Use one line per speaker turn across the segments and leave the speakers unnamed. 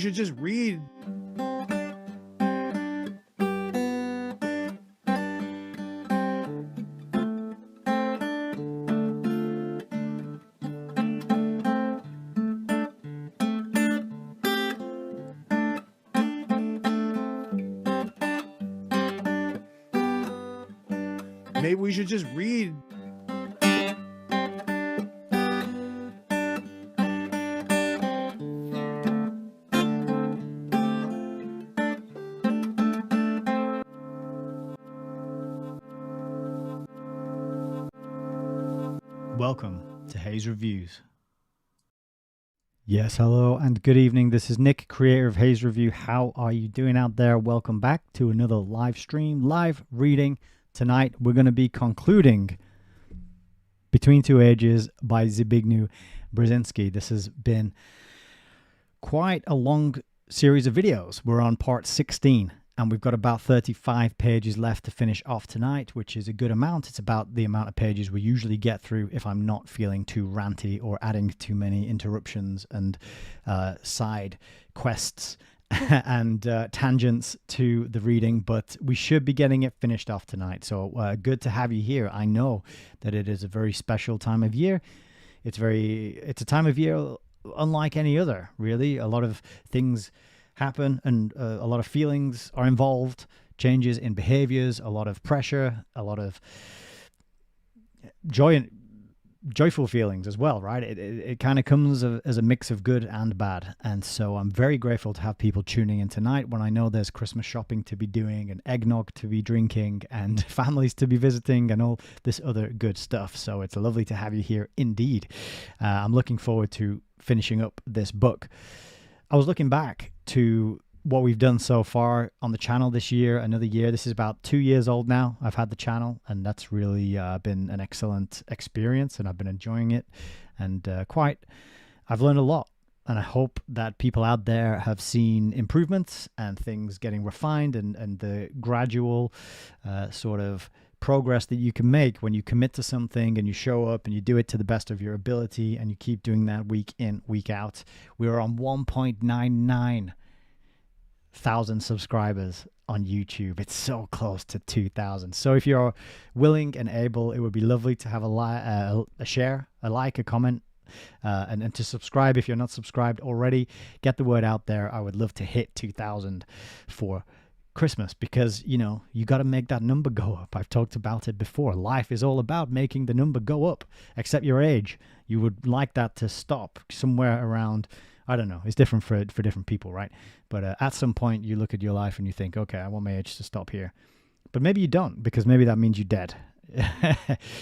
should just read. Maybe we should just read. Welcome to Hayes Reviews. Yes, hello and good evening. This is Nick, creator of Hayes Review. How are you doing out there? Welcome back to another live stream, live reading. Tonight we're going to be concluding Between Two Ages by Zbigniew Brzezinski. This has been quite a long series of videos. We're on part 16 and we've got about 35 pages left to finish off tonight, which is a good amount. It's about the amount of pages we usually get through if I'm not feeling too ranty or adding too many interruptions and side quests and tangents to the reading, but we should be getting it finished off tonight. So good to have you here. I know that it is a very special time of year. It's a time of year unlike any other, really. A lot of things happen and a lot of feelings are involved, changes in behaviors, a lot of pressure, a lot of joyful feelings as well, right? It kind of comes as a mix of good and bad. And so I'm very grateful to have people tuning in tonight when I know there's Christmas shopping to be doing and eggnog to be drinking and families to be visiting and all this other good stuff. So it's lovely to have you here indeed. I'm looking forward to finishing up this book. I was looking back to what we've done so far on the channel this year, another year. This is about 2 years old now. I've had the channel, and that's really been an excellent experience, and I've been enjoying it. And I've learned a lot, and I hope that people out there have seen improvements and things getting refined and the gradual sort of progress that you can make when you commit to something and you show up and you do it to the best of your ability and you keep doing that week in, week out. We are on 1.99 thousand subscribers on YouTube. It's so close to 2,000. So if you're willing and able, it would be lovely to have a share, a like, a comment, and to subscribe if you're not subscribed already. Get the word out there. I would love to hit 2,000 for Christmas because, you know, you got to make that number go up. I've talked about it before. Life is all about making the number go up. Except your age. You would like that to stop somewhere around, I don't know. It's different for different people, right? But at some point, you look at your life and you think, okay, I want my age to stop here. But maybe you don't, because maybe that means you're dead.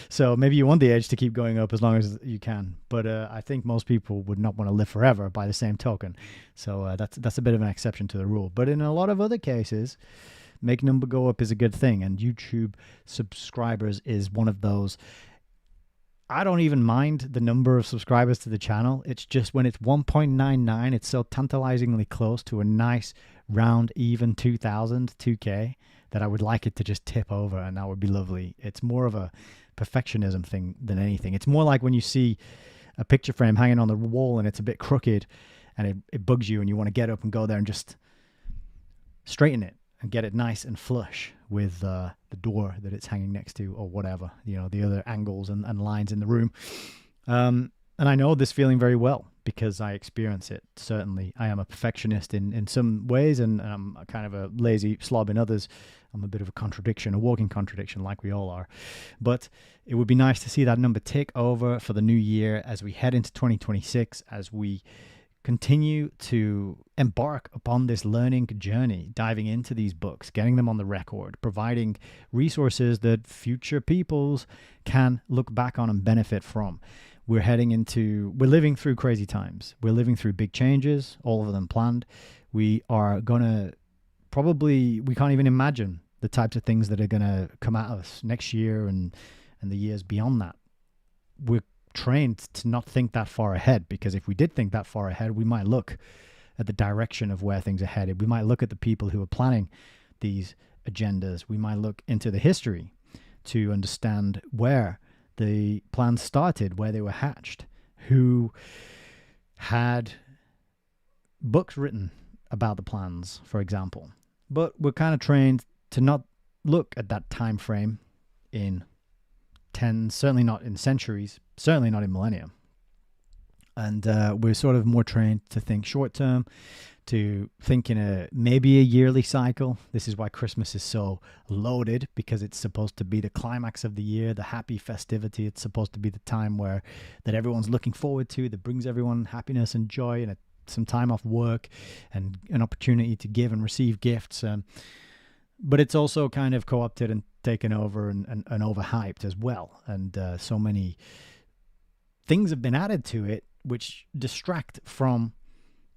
So maybe you want the age to keep going up as long as you can. But I think most people would not want to live forever by the same token. So that's a bit of an exception to the rule. But in a lot of other cases, make number go up is a good thing. And YouTube subscribers is one of those. I don't even mind the number of subscribers to the channel. It's just when it's 1.99, it's so tantalizingly close to a nice round even 2,000, 2K, that I would like it to just tip over, and that would be lovely. It's more of a perfectionism thing than anything. It's more like when you see a picture frame hanging on the wall and it's a bit crooked and it bugs you and you want to get up and go there and just straighten it and get it nice and flush with the door that it's hanging next to or whatever, you know, the other angles and lines in the room. And I know this feeling very well because I experience it. Certainly, I am a perfectionist in some ways and I'm kind of a lazy slob in others. I'm a bit of a contradiction, a walking contradiction like we all are. But it would be nice to see that number tick over for the new year as we head into 2026, as we continue to embark upon this learning journey, diving into these books, getting them on the record, providing resources that future peoples can look back on and benefit from. We're living through crazy times. We're living through big changes, all of them planned. We can't even imagine the types of things that are going to come at us next year and the years beyond that. We're trained to not think that far ahead, because if we did think that far ahead, we might look at the direction of where things are headed. We might look at the people who are planning these agendas. We might look into the history to understand where the plans started, where they were hatched, who had books written about the plans, for example. But we're kind of trained to not look at that time frame in tens, certainly not in centuries, certainly not in millennia. And we're sort of more trained to think short term, to think in maybe a yearly cycle. This is why Christmas is so loaded, because it's supposed to be the climax of the year, the happy festivity. It's supposed to be the time that everyone's looking forward to, that brings everyone happiness and joy, and some time off work and an opportunity to give and receive gifts. But it's also kind of co-opted and taken over and overhyped as well. And so many things have been added to it which distract from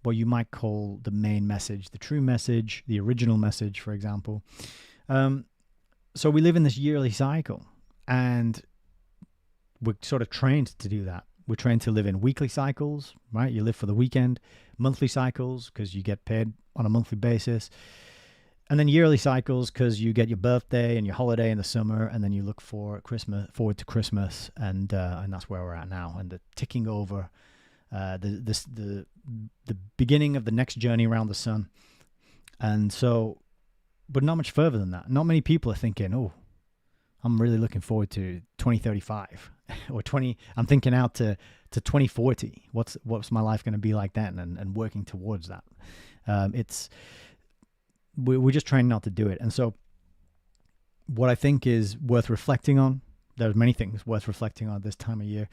what you might call the main message, the true message, the original message, for example. So we live in this yearly cycle, and we're sort of trained to do that. We're trained to live in weekly cycles, right? You live for the weekend, monthly cycles because you get paid on a monthly basis, and then yearly cycles because you get your birthday and your holiday in the summer, and then you look forward to Christmas, and that's where we're at now, and the ticking over. The beginning of the next journey around the sun. And so, but not much further than that. Not many people are thinking, oh, I'm really looking forward to 2035 or I'm thinking out to 2040. What's my life going to be like then, and working towards that. We're just trying not to do it. And so what I think is worth reflecting on, there's many things worth reflecting on this time of year,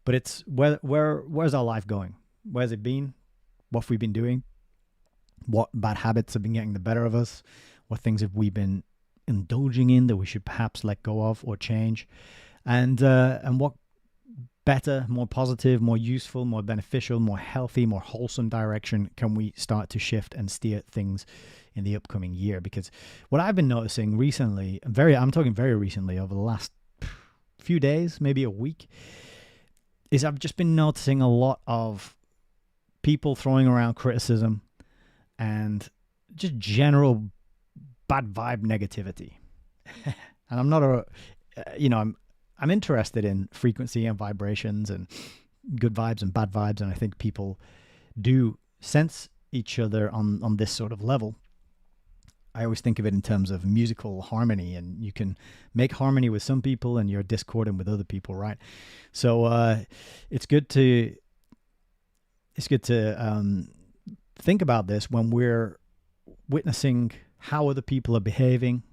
but it's where's our life going? Where's it been? What have we been doing? What bad habits have been getting the better of us? What things have we been indulging in that we should perhaps let go of or change? And what better, more positive, more useful, more beneficial, more healthy, more wholesome direction can we start to shift and steer things in the upcoming year? Because what I've been noticing recently, I'm talking very recently, over the last few days, maybe a week, is I've just been noticing a lot of people throwing around criticism and just general bad vibe negativity. And I'm not I'm interested in frequency and vibrations and good vibes and bad vibes, and I think people do sense each other on this sort of level. I always think of it in terms of musical harmony, and you can make harmony with some people and you're discordant with other people, right? So it's good to think about this when we're witnessing how other people are behaving,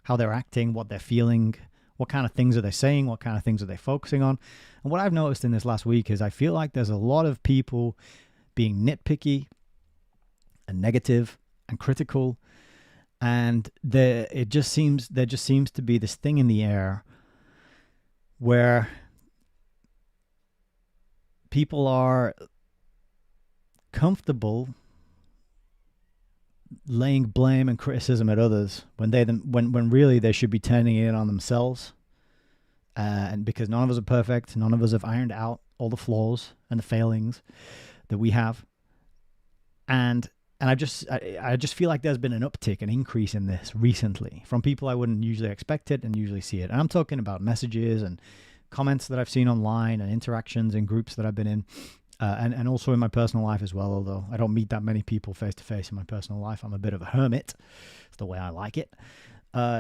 how they're acting, what they're feeling, what kind of things are they saying, what kind of things are they focusing on. And what I've noticed in this last week is I feel like there's a lot of people being nitpicky and negative and critical. And there just seems to be this thing in the air where people are comfortable laying blame and criticism at others when really they should be turning it on themselves. And because none of us are perfect, none of us have ironed out all the flaws and the failings that we have. And I just feel like there's been an uptick, an increase in this recently from people I wouldn't usually expect it and usually see it. And I'm talking about messages and comments that I've seen online and interactions in groups that I've been in, and also in my personal life as well, although I don't meet that many people face to face in my personal life. I'm a bit of a hermit. It's the way I like it.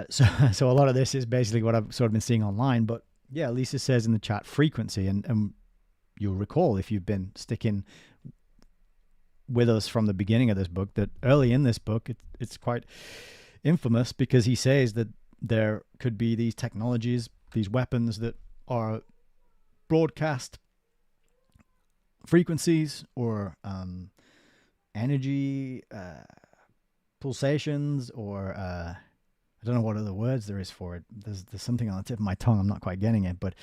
So a lot of this is basically what I've sort of been seeing online. But yeah, Lisa says in the chat, frequency. And you'll recall, if you've been sticking with us from the beginning of this book, that early in this book, it's quite infamous because he says that there could be these technologies, these weapons that are broadcast frequencies or energy pulsations, or I don't know what other words there is for it. There's something on the tip of my tongue. I'm not quite getting it, but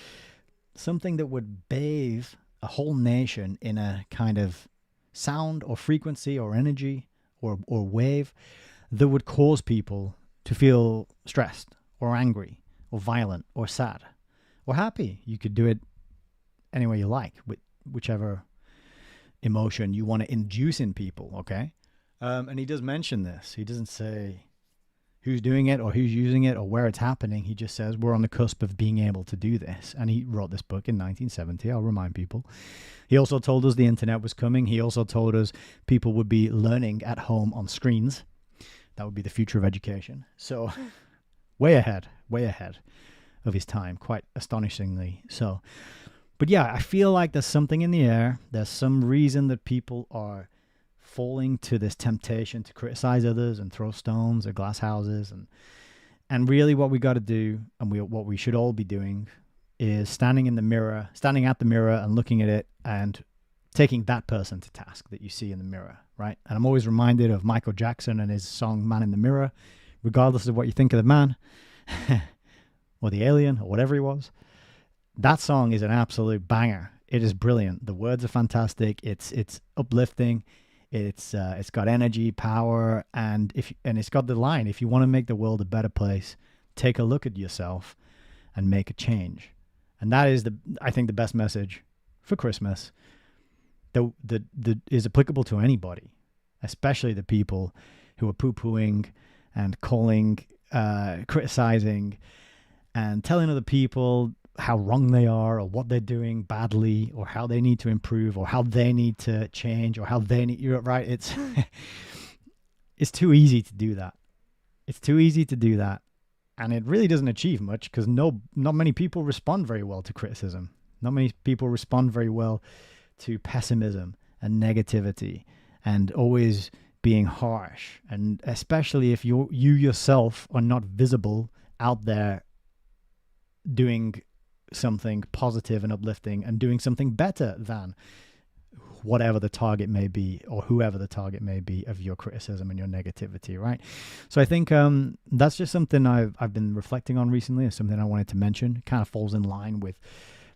something that would bathe a whole nation in a kind of sound or frequency or energy or wave that would cause people to feel stressed or angry or violent or sad or happy. You could do it any way you like, with whichever emotion you want to induce in people, okay? And he does mention this. He who's doing it or who's using it or where it's happening. He just says we're on the cusp of being able to do this. And he wrote this book in 1970. I'll remind people. He also told us the internet was coming. He also told us people would be learning at home on screens. That would be the future of education. So way ahead of his time, quite astonishingly so. But yeah, I feel like there's something in the air. There's some reason that people are falling to this temptation to criticize others and throw stones at glass houses. And really what we got to do, and what we should all be doing, is standing at the mirror and looking at it and taking that person to task that you see in the mirror, right? And I'm always reminded of Michael Jackson and his song Man in the Mirror. Regardless of what you think of the man or the alien or whatever he was, that song is an absolute banger. It is brilliant. The words are fantastic. It's uplifting. It's got energy, power, and it's got the line, if you want to make the world a better place, take a look at yourself and make a change. And that is I think the best message for Christmas that is applicable to anybody, especially the people who are poo-pooing and calling, criticizing, and telling other people how wrong they are or what they're doing badly or how they need to improve or how they need to change or how they need, you're right. It's too easy to do that. It's too easy to do that. And it really doesn't achieve much because not many people respond very well to criticism. Not many people respond very well to pessimism and negativity and always being harsh. And especially if you yourself are not visible out there doing something positive and uplifting and doing something better than whatever the target may be or whoever the target may be of your criticism and your negativity, right? So I think that's just something I've been reflecting on recently. It's something I wanted to mention. It kind of falls in line with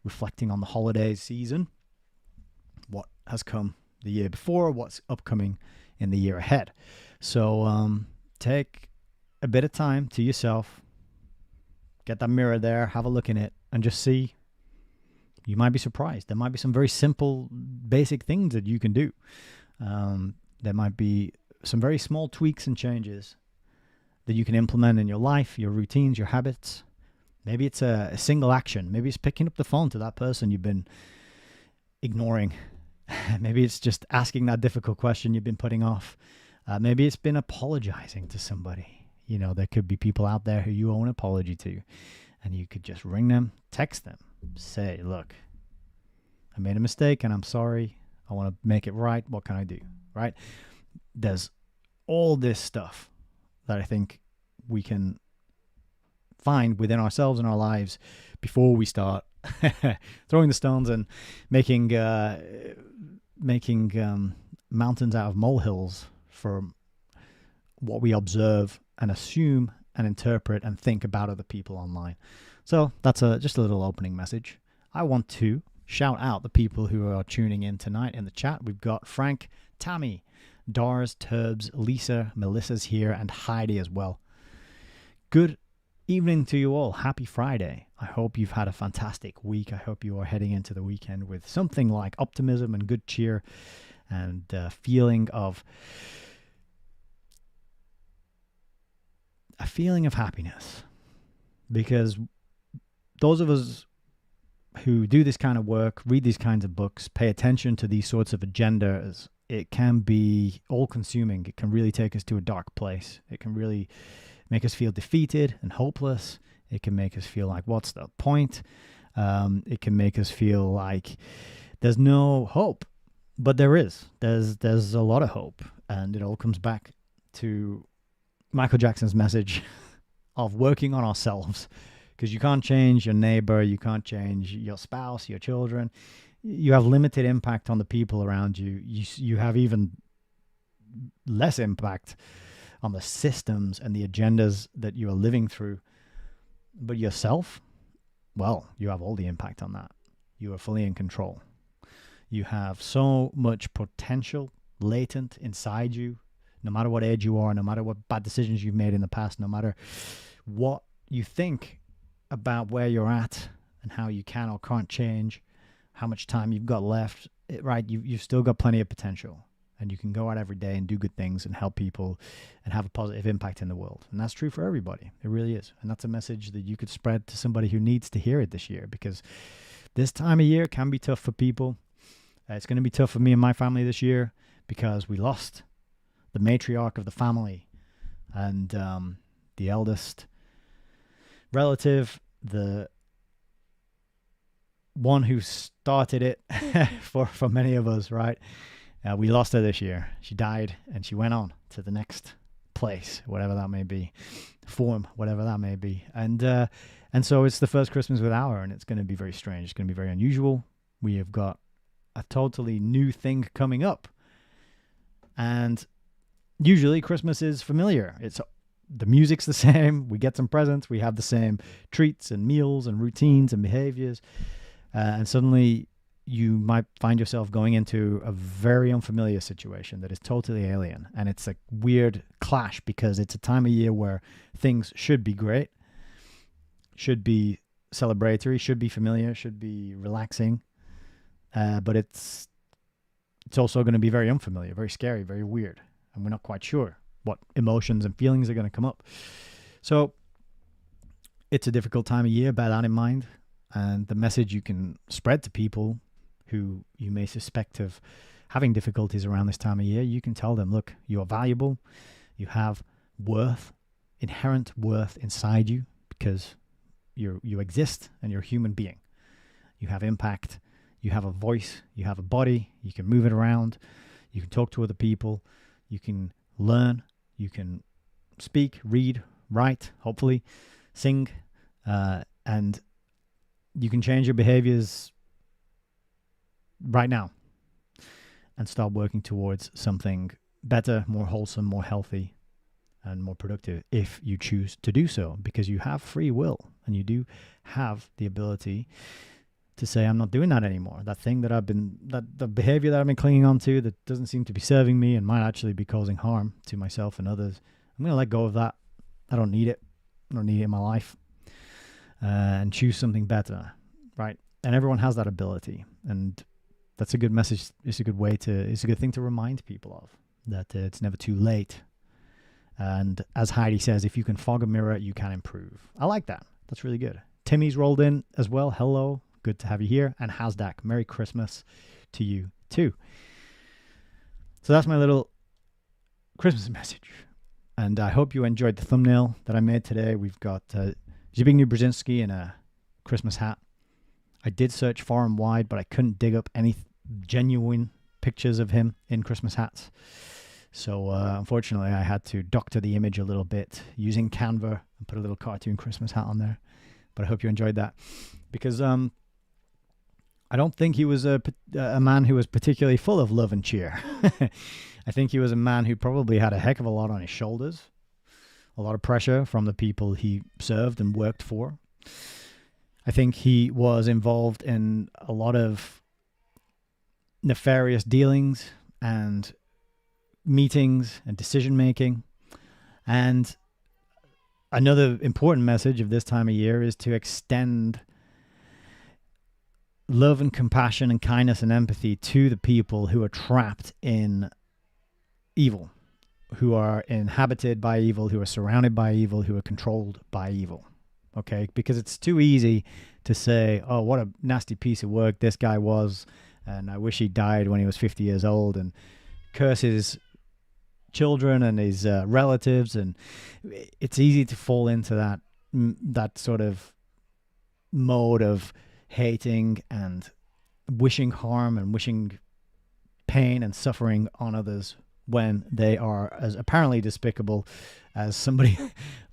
reflecting on the holiday season, what has come the year before, what's upcoming in the year ahead. So take a bit of time to yourself, get that mirror there, have a look in it, and just see. You might be surprised. There might be some very simple, basic things that you can do. There might be some very small tweaks and changes that you can implement in your life, your routines, your habits. Maybe it's a single action. Maybe it's picking up the phone to that person you've been ignoring. Maybe it's just asking that difficult question you've been putting off. Maybe it's been apologizing to somebody. You know, there could be people out there who you owe an apology to, and you could just ring them, text them, say, look, I made a mistake and I'm sorry. I want to make it right. What can I do? Right? There's all this stuff that I think we can find within ourselves and our lives before we start throwing the stones and making mountains out of molehills for what we observe and assume and interpret and think about other people online. So that's just a little opening message. I want to shout out the people who are tuning in tonight in the chat. We've got Frank, Tammy, Dars, Turbs, Lisa, Melissa's here, and Heidi as well. Good evening to you all. Happy Friday. I hope you've had a fantastic week. I hope you are heading into the weekend with something like optimism and good cheer and a feeling of happiness. Because those of us who do this kind of work, read these kinds of books, pay attention to these sorts of agendas, it can be all-consuming. It can really take us to a dark place. It can really make us feel defeated and hopeless. It can make us feel like, what's the point? It can make us feel like there's no hope. But there is. There's a lot of hope. And it all comes back to Michael Jackson's message of working on ourselves. Because you can't change your neighbor, you can't change your spouse, your children. You have limited impact on the people around you. You have even less impact on the systems and the agendas that you are living through. But yourself, well, you have all the impact on that. You are fully in control. You have so much potential latent inside you, no matter what age you are, no matter what bad decisions you've made in the past, no matter what you think about where you're at and how you can or can't change, how much time you've got left, right? You've still got plenty of potential. and you can go out every day and do good things and help people and have a positive impact in the world. And that's true for everybody. It really is. And that's a message that you could spread to somebody who needs to hear it this year, because this time of year can be tough for people. It's going to be tough for me and my family this year because we lost the matriarch of the family and the eldest relative, the one who started it for many of us, right? We lost her this year. She died and she went on to the next place, whatever that may be, form, whatever that may be. And so it's the first Christmas without her, and it's going to be very strange. It's going to be very unusual. We have got a totally new thing coming up. And usually Christmas is familiar. The music's the same. We get some presents. We have the same treats and meals and routines and behaviors. And suddenly you might find yourself going into a very unfamiliar situation that is totally alien. And it's a weird clash because it's a time of year where things should be great, should be celebratory, should be familiar, should be relaxing. But it's also going to be very unfamiliar, very scary, very weird. And we're not quite sure what emotions and feelings are going to come up. So it's a difficult time of year, bear that in mind. And the message you can spread to people who you may suspect of having difficulties around this time of year, you can tell them, look, you are valuable. You have worth, inherent worth inside you because you exist and you're a human being. You have impact. You have a voice. You have a body. You can move it around. You can talk to other people. You can learn. You can speak, read, write, hopefully, sing, and you can change your behaviors right now and start working towards something better, more wholesome, more healthy, and more productive if you choose to do so, because you have free will and you do have the ability to say, I'm not doing that anymore. That thing that the behavior that I've been clinging on to that doesn't seem to be serving me and might actually be causing harm to myself and others, I'm going to let go of that. I don't need it. I don't need it in my life. And choose something better, right? And everyone has that ability. And that's a good message. It's a good thing to remind people of, that it's never too late. And as Heidi says, if you can fog a mirror, you can improve. I like that. That's really good. Timmy's rolled in as well. Hello. Good to have you here. And Hasdak, Merry Christmas to you too. So that's my little Christmas message. And I hope you enjoyed the thumbnail that I made today. We've got Zbigniew Brzezinski in a Christmas hat. I did search far and wide, but I couldn't dig up any genuine pictures of him in Christmas hats. So unfortunately, I had to doctor the image a little bit using Canva and put a little cartoon Christmas hat on there. But I hope you enjoyed that, because I don't think he was a man who was particularly full of love and cheer. I think he was a man who probably had a heck of a lot on his shoulders, a lot of pressure from the people he served and worked for. I think he was involved in a lot of nefarious dealings and meetings and decision making. And another important message of this time of year is to extend love and compassion and kindness and empathy to the people who are trapped in evil, who are inhabited by evil, who are surrounded by evil, who are controlled by evil. Okay? Because it's too easy to say, oh, what a nasty piece of work this guy was, and I wish he died when he was 50 years old, and curse his children and his relatives. And it's easy to fall into that sort of mode of hating and wishing harm and wishing pain and suffering on others when they are as apparently despicable as somebody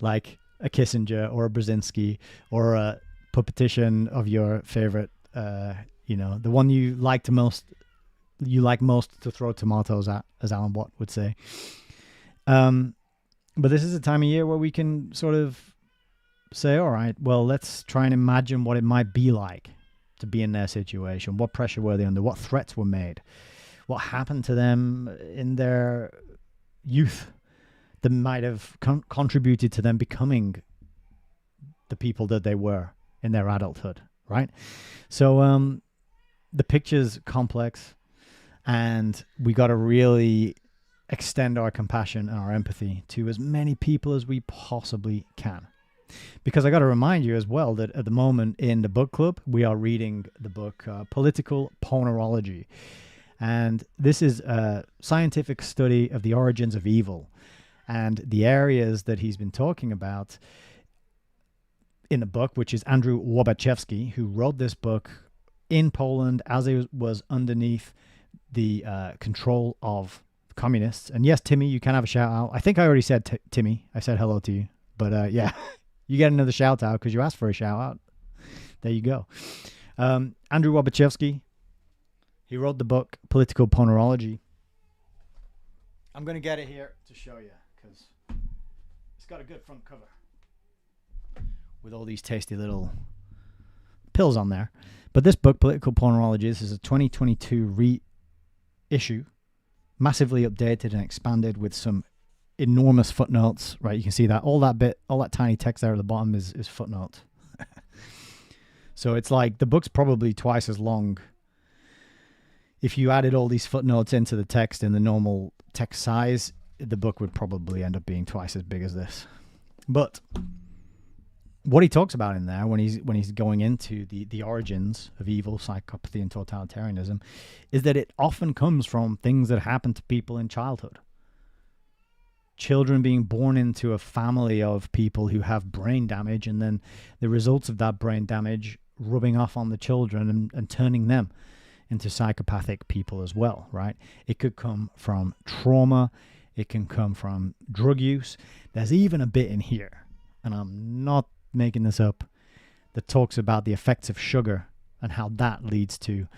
like a Kissinger or a Brzezinski or a puppetician of your favorite, the one you like most to throw tomatoes at, as Alan Watt would say. But this is a time of year where we can sort of say, all right, well, let's try and imagine what it might be like to be in their situation. What pressure were they under? What threats were made? What happened to them in their youth that might have contributed to them becoming the people that they were in their adulthood, right? So the picture's complex, And we got to really extend our compassion and our empathy to as many people as we possibly can. Because I got to remind you as well that at the moment in the book club, we are reading the book Political Ponerology. And this is a scientific study of the origins of evil and the areas that he's been talking about in the book, which is Andrew Łobaczewski, who wrote this book in Poland as it was underneath the control of communists. And yes, Timmy, you can have a shout out. I think I already said Timmy. I said hello to you. But yeah, you get another shout out because you asked for a shout out. There you go. Andrew Łobaczewski, he wrote the book Political Ponerology. I'm going to get it here to show you because it's got a good front cover with all these tasty little pills on there. But this book, Political Ponerology, this is a 2022 reissue, massively updated and expanded with some enormous footnotes, right? You can see that all that tiny text there at the bottom is footnotes. So it's like the book's probably twice as long. If you added all these footnotes into the text in the normal text size, the book would probably end up being twice as big as this. But what he talks about in there when he's going into the origins of evil, psychopathy, and totalitarianism is that it often comes from things that happen to people in childhood. Children being born into a family of people who have brain damage, and then the results of that brain damage rubbing off on the children and turning them into psychopathic people as well, right? It could come from trauma. It can come from drug use. There's even a bit in here, and I'm not making this up, that talks about the effects of sugar and how that leads to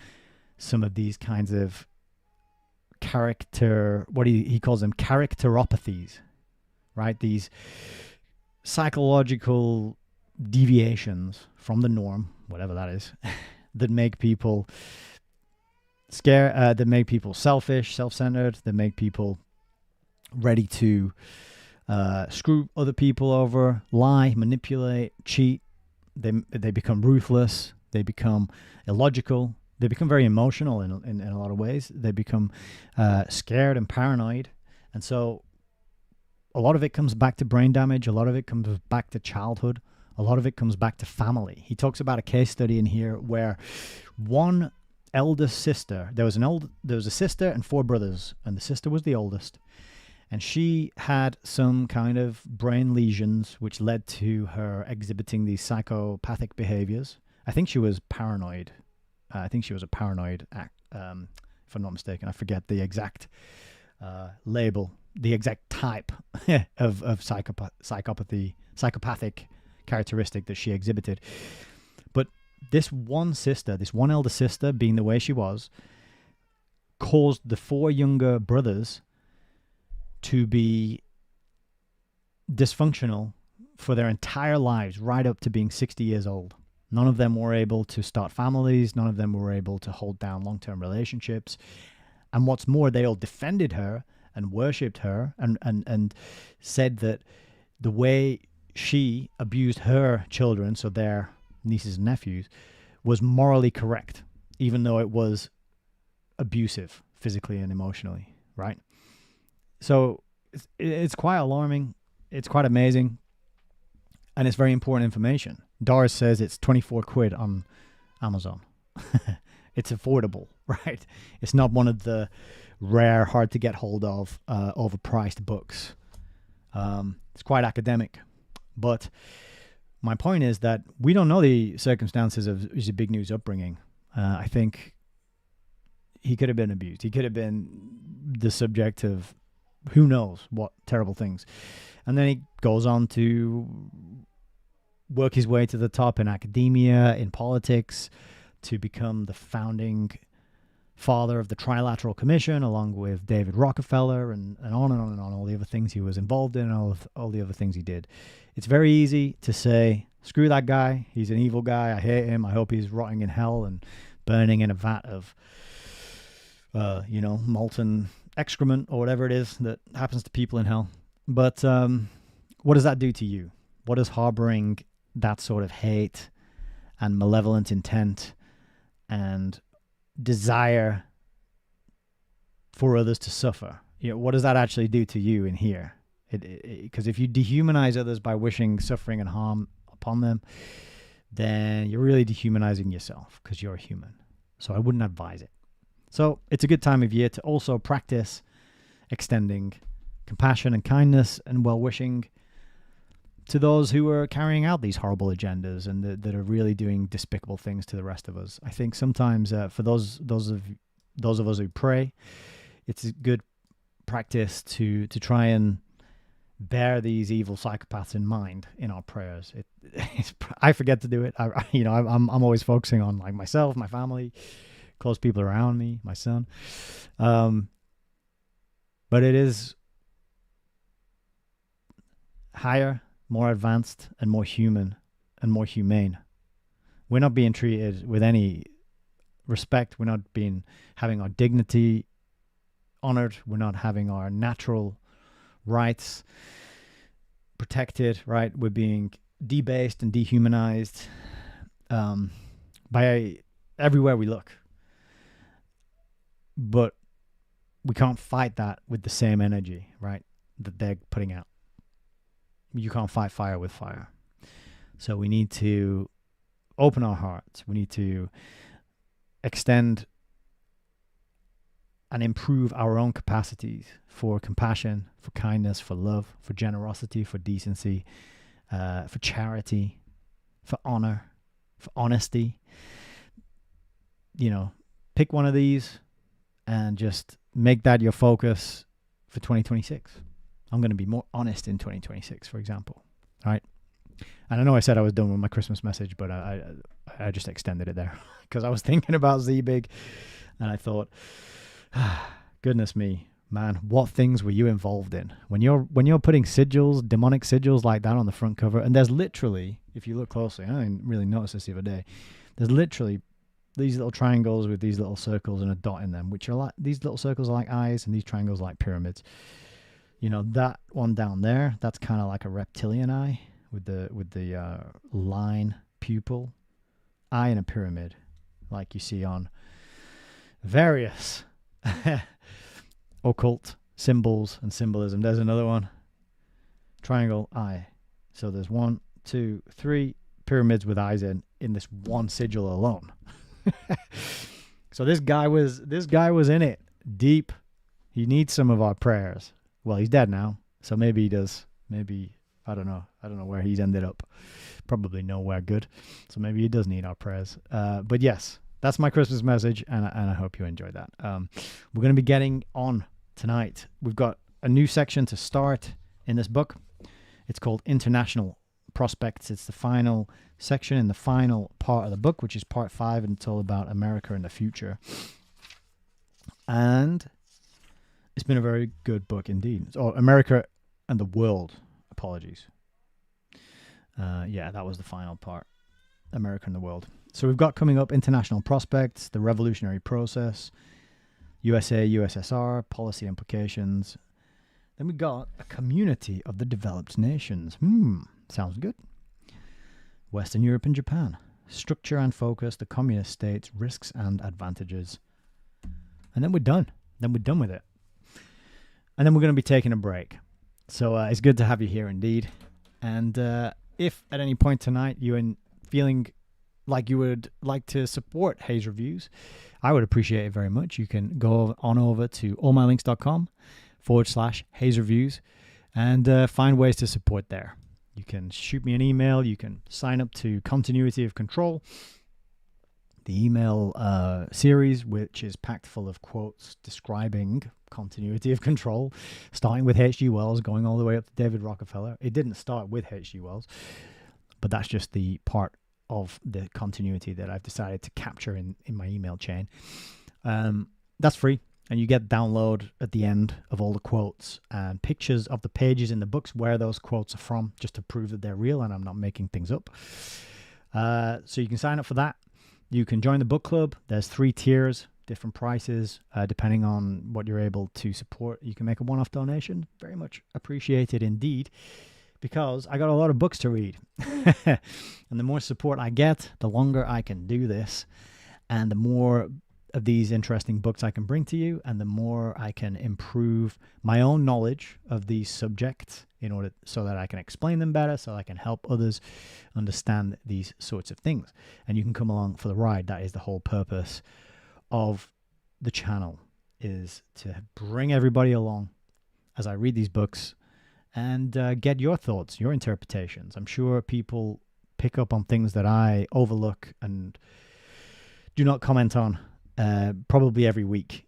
some of these kinds of what he calls them characteropathies, right? These psychological deviations from the norm, whatever that is, that make people scared, that make people selfish, self-centered, that make people ready to screw other people over, lie, manipulate, cheat. They become ruthless. They become illogical. They become very emotional in a lot of ways. They become scared and paranoid. And so a lot of it comes back to brain damage. A lot of it comes back to childhood. A lot of it comes back to family. He talks about a case study in here where one eldest sister, there was a sister and 4 brothers, and the sister was the oldest. And she had some kind of brain lesions which led to her exhibiting these psychopathic behaviors. I think she was paranoid. I think she was a paranoid, if I'm not mistaken. I forget the exact label, the exact type of psychopathic characteristic that she exhibited. But this one elder sister, being the way she was, caused the 4 younger brothers to be dysfunctional for their entire lives, right up to being 60 years old. None of them were able to start families. None of them were able to hold down long-term relationships. And what's more, they all defended her and worshipped her and said that the way she abused her children, so their nieces and nephews, was morally correct, even though it was abusive physically and emotionally, right? So it's quite alarming. It's quite amazing. And it's very important information. Doris says it's 24 quid on Amazon. It's affordable, right? It's not one of the rare, hard to get hold of, overpriced books. It's quite academic. But my point is that we don't know the circumstances of Zbignew's upbringing. I think he could have been abused. He could have been the subject of who knows what terrible things. And then he goes on to work his way to the top in academia, in politics, to become the founding father of the Trilateral Commission, along with David Rockefeller, and on and on and on, all the other things he was involved in, all the other things he did. It's very easy to say, screw that guy, he's an evil guy, I hate him, I hope he's rotting in hell and burning in a vat of, molten excrement or whatever it is that happens to people in hell. But what does that do to you? What does harboring that sort of hate and malevolent intent and desire for others to suffer. What does that actually do to you in here? Because if you dehumanize others by wishing suffering and harm upon them, then you're really dehumanizing yourself because you're a human. So I wouldn't advise it. So it's a good time of year to also practice extending compassion and kindness and well-wishing to those who are carrying out these horrible agendas and that are really doing despicable things to the rest of us. I think sometimes for those of us who pray, it's a good practice to try and bear these evil psychopaths in mind in our prayers. I forget to do it. I'm always focusing on like myself, my family, close people around me, my son. But it is higher, more advanced, and more human and more humane. We're not being treated with any respect. We're not having our dignity honored. We're not having our natural rights protected, right? We're being debased and dehumanized by everywhere we look. But we can't fight that with the same energy, right, that they're putting out. You can't fight fire with fire. So we need to open our hearts. We need to extend and improve our own capacities for compassion, for kindness, for love, for generosity, for decency, for charity, for honor, for honesty. Pick one of these and just make that your focus for 2026. I'm going to be more honest in 2026, for example. All right. And I know I said I was done with my Christmas message, but I just extended it there because I was thinking about Zbig and I thought, goodness me, man, what things were you involved in when you're putting sigils, demonic sigils like that on the front cover? And there's literally, if you look closely, I didn't really notice this the other day, there's literally these little triangles with these little circles and a dot in them, which are like, these little circles are like eyes and these triangles are like pyramids. That one down there, that's kind of like a reptilian eye with the line pupil eye and a pyramid, like you see on various occult symbols and symbolism. There's another one, triangle eye. So there's 1, 2, 3 pyramids with eyes in this one sigil alone. So this guy was in it deep. He needs some of our prayers. Well, he's dead now, so maybe he does. Maybe, I don't know where he's ended up. Probably nowhere good. So maybe he does need our prayers. But yes, that's my Christmas message, and I hope you enjoyed that. We're going to be getting on tonight. We've got a new section to start in this book. It's called International Prospects. It's the final section in the final part of the book, which is part 5, and it's all about America in the future. And it's been a very good book indeed. Oh, America and the World. Apologies. That was the final part. America and the World. So we've got coming up International Prospects, the Revolutionary Process, USA, USSR, Policy Implications. Then we got a Community of the Developed Nations. Sounds good. Western Europe and Japan. Structure and Focus, the Communist States, Risks and Advantages. And then we're done. Then we're done with it. And then we're going to be taking a break. So it's good to have you here indeed. And if at any point tonight you're feeling like you would like to support Hayes Reviews, I would appreciate it very much. You can go on over to allmylinks.com/Hayes Reviews and find ways to support there. You can shoot me an email. You can sign up to Continuity of Control, the email series, which is packed full of quotes describing continuity of control, starting with H.G. Wells, going all the way up to David Rockefeller. It didn't start with H.G. Wells, but that's just the part of the continuity that I've decided to capture in my email chain. That's free, and you get download at the end of all the quotes and pictures of the pages in the books where those quotes are from, just to prove that they're real and I'm not making things up. So you can sign up for that. You can join the book club. There's 3 tiers, different prices, depending on what you're able to support. You can make a one-off donation. Very much appreciated indeed, because I got a lot of books to read. And the more support I get, the longer I can do this, and the more of these interesting books I can bring to you, and the more I can improve my own knowledge of these subjects in order so that I can explain them better, so I can help others understand these sorts of things. And you can come along for the ride. That is the whole purpose of the channel, is to bring everybody along as I read these books and get your thoughts, your interpretations. I'm sure people pick up on things that I overlook and do not comment on probably every week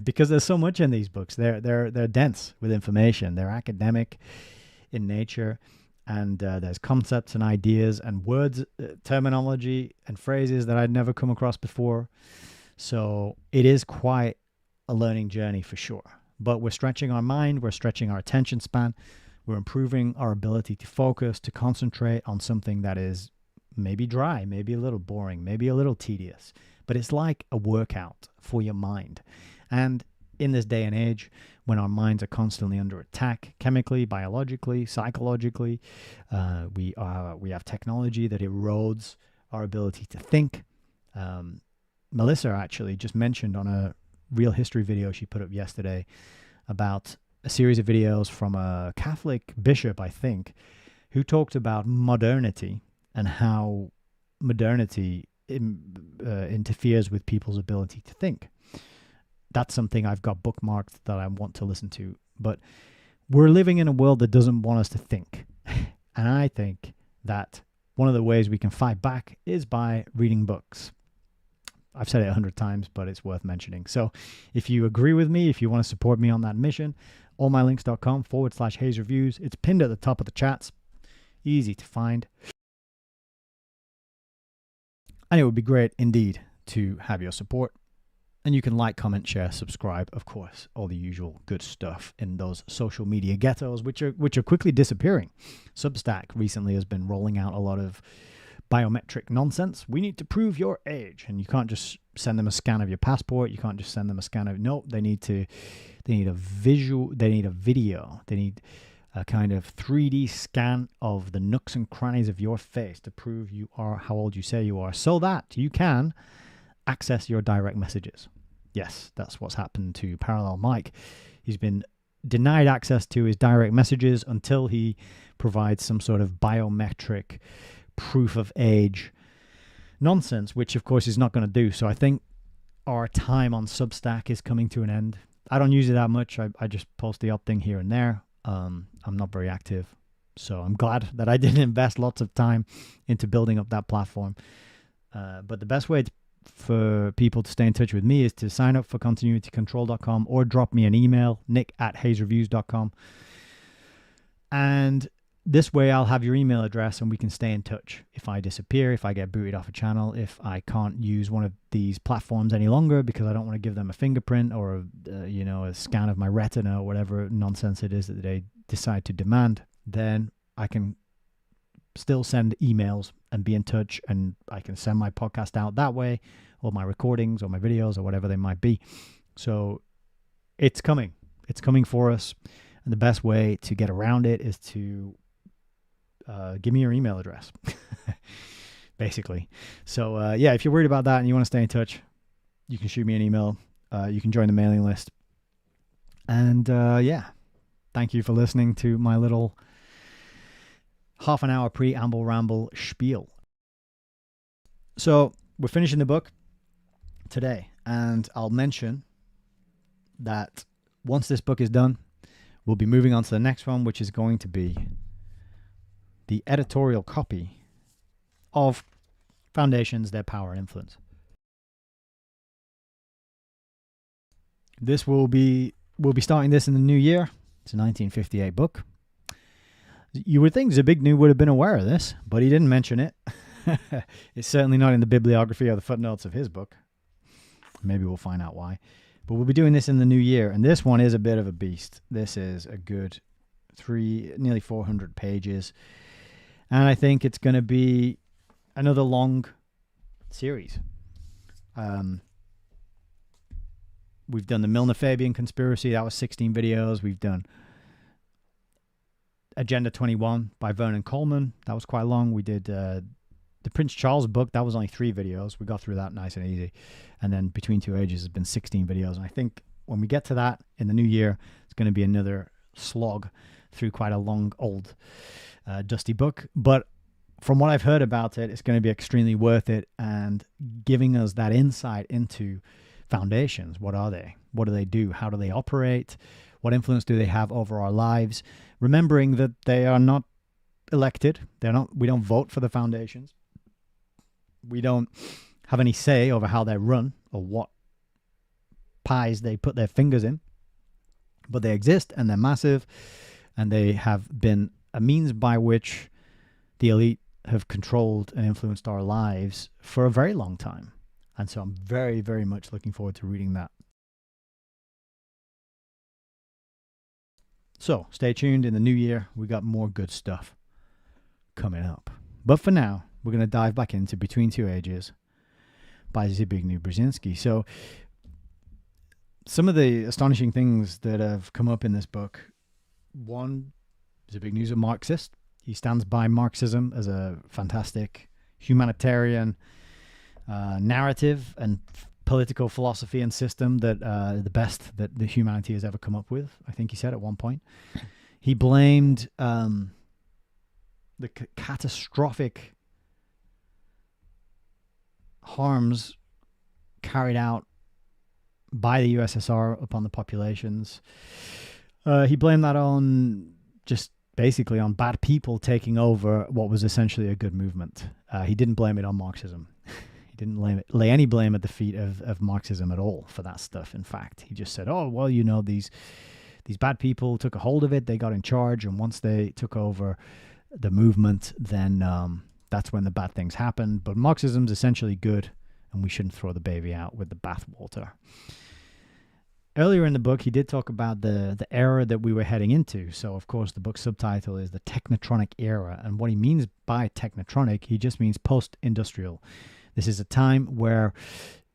because there's so much in these books. They're dense with information. They're academic in nature, and there's concepts and ideas and words, terminology and phrases that I'd never come across before. So it is quite a learning journey for sure. But we're stretching our mind, we're stretching our attention span, we're improving our ability to focus, to concentrate on something that is maybe dry, maybe a little boring, maybe a little tedious, but it's like a workout for your mind. And in this day and age, when our minds are constantly under attack, chemically, biologically, psychologically, we have technology that erodes our ability to think. Melissa actually just mentioned on a real history video she put up yesterday about a series of videos from a Catholic bishop, I think, who talked about modernity and how modernity interferes with people's ability to think. That's something I've got bookmarked that I want to listen to. But we're living in a world that doesn't want us to think. And I think that one of the ways we can fight back is by reading books. I've said it 100 times, but it's worth mentioning. So if you agree with me, if you want to support me on that mission, allmylinks.com/Hayes Reviews. It's pinned at the top of the chats. Easy to find. And it would be great indeed to have your support. And you can like, comment, share, subscribe, of course, all the usual good stuff in those social media ghettos, which are quickly disappearing. Substack recently has been rolling out a lot of biometric nonsense. We need to prove your age, and you can't just send them a scan of your passport. You can't just send them a scan of they need a visual, they need a video, they need a kind of 3D scan of the nooks and crannies of your face to prove you are how old you say you are, so that you can access your direct messages. Yes, that's what's happened to Parallel Mike. He's been denied access to his direct messages until he provides some sort of biometric proof of age nonsense, which of course he's not going to do. So I think our time on Substack is coming to an end. I don't use it that much. I just post the odd thing here and there. I'm not very active, so I'm glad that I didn't invest lots of time into building up that platform. But the best way for people to stay in touch with me is to sign up for continuitycontrol.com or drop me an email, nick@hayesreviews.com. And this way I'll have your email address and we can stay in touch. If I disappear, if I get booted off a channel, if I can't use one of these platforms any longer because I don't want to give them a fingerprint or a scan of my retina or whatever nonsense it is that they decide to demand, then I can still send emails and be in touch, and I can send my podcast out that way, or my recordings or my videos or whatever they might be. So it's coming. It's coming for us. And the best way to get around it is to give me your email address, basically. So, if you're worried about that and you want to stay in touch, you can shoot me an email. You can join the mailing list. And, thank you for listening to my little half an hour preamble ramble spiel. So, we're finishing the book today. And I'll mention that once this book is done, we'll be moving on to the next one, which is going to be the editorial copy of Foundations, Their Power and Influence. We'll be starting this in the new year. It's a 1958 book. You would think Zbigniew would have been aware of this, but he didn't mention it. It's certainly not in the bibliography or the footnotes of his book. Maybe we'll find out why. But we'll be doing this in the new year, and this one is a bit of a beast. This is a good nearly 400 pages. And I think it's going to be another long series. We've done the Milner-Fabian conspiracy. That was 16 videos. We've done Agenda 21 by Vernon Coleman. That was quite long. We did the The Prince Charles book, that was only 3 videos. We got through that nice and easy. And then Between Two Ages has been 16 videos. And I think when we get to that in the new year, it's going to be another slog through quite a long, old, dusty book. But from what I've heard about it, it's going to be extremely worth it and giving us that insight into foundations. What are they? What do they do? How do they operate? What influence do they have over our lives? Remembering that they are not elected. We don't vote for the foundations. We don't have any say over how they run or what pies they put their fingers in. But they exist, and they're massive, and they have been a means by which the elite have controlled and influenced our lives for a very long time. And so I'm very, very much looking forward to reading that. So stay tuned. In the new year, we got more good stuff coming up. But for now, we're going to dive back into Between Two Ages by Zbigniew Brzezinski. So some of the astonishing things that have come up in this book. One, Zbignew's a Marxist. He stands by Marxism as a fantastic humanitarian narrative and political philosophy and system that the best that the humanity has ever come up with, I think he said at one point. He blamed the catastrophic harms carried out by the USSR upon the populations. He blamed that on just basically on bad people taking over what was essentially a good movement. He didn't blame it on Marxism. He didn't lay any blame at the feet of Marxism at all for that stuff. In fact, he just said, oh, well, you know, these bad people took a hold of it. They got in charge. And once they took over the movement, then that's when the bad things happened. But Marxism's essentially good, and we shouldn't throw the baby out with the bathwater. Earlier in the book, he did talk about the era that we were heading into. So, of course, the book's subtitle is The Technotronic Era. And what he means by technotronic, he just means post-industrial. This is a time where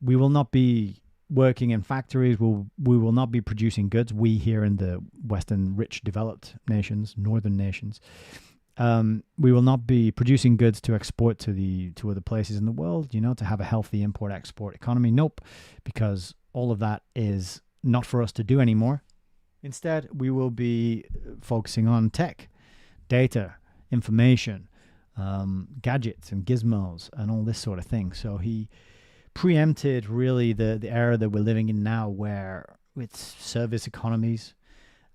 we will not be working in factories. We will not be producing goods. We here in the Western, rich, developed nations, northern nations, we will not be producing goods to export to other places in the world, to have a healthy import-export economy. Nope, because all of that is not for us to do anymore. Instead, we will be focusing on tech, data, information, gadgets and gizmos and all this sort of thing. So he preempted really the era that we're living in now, where it's service economies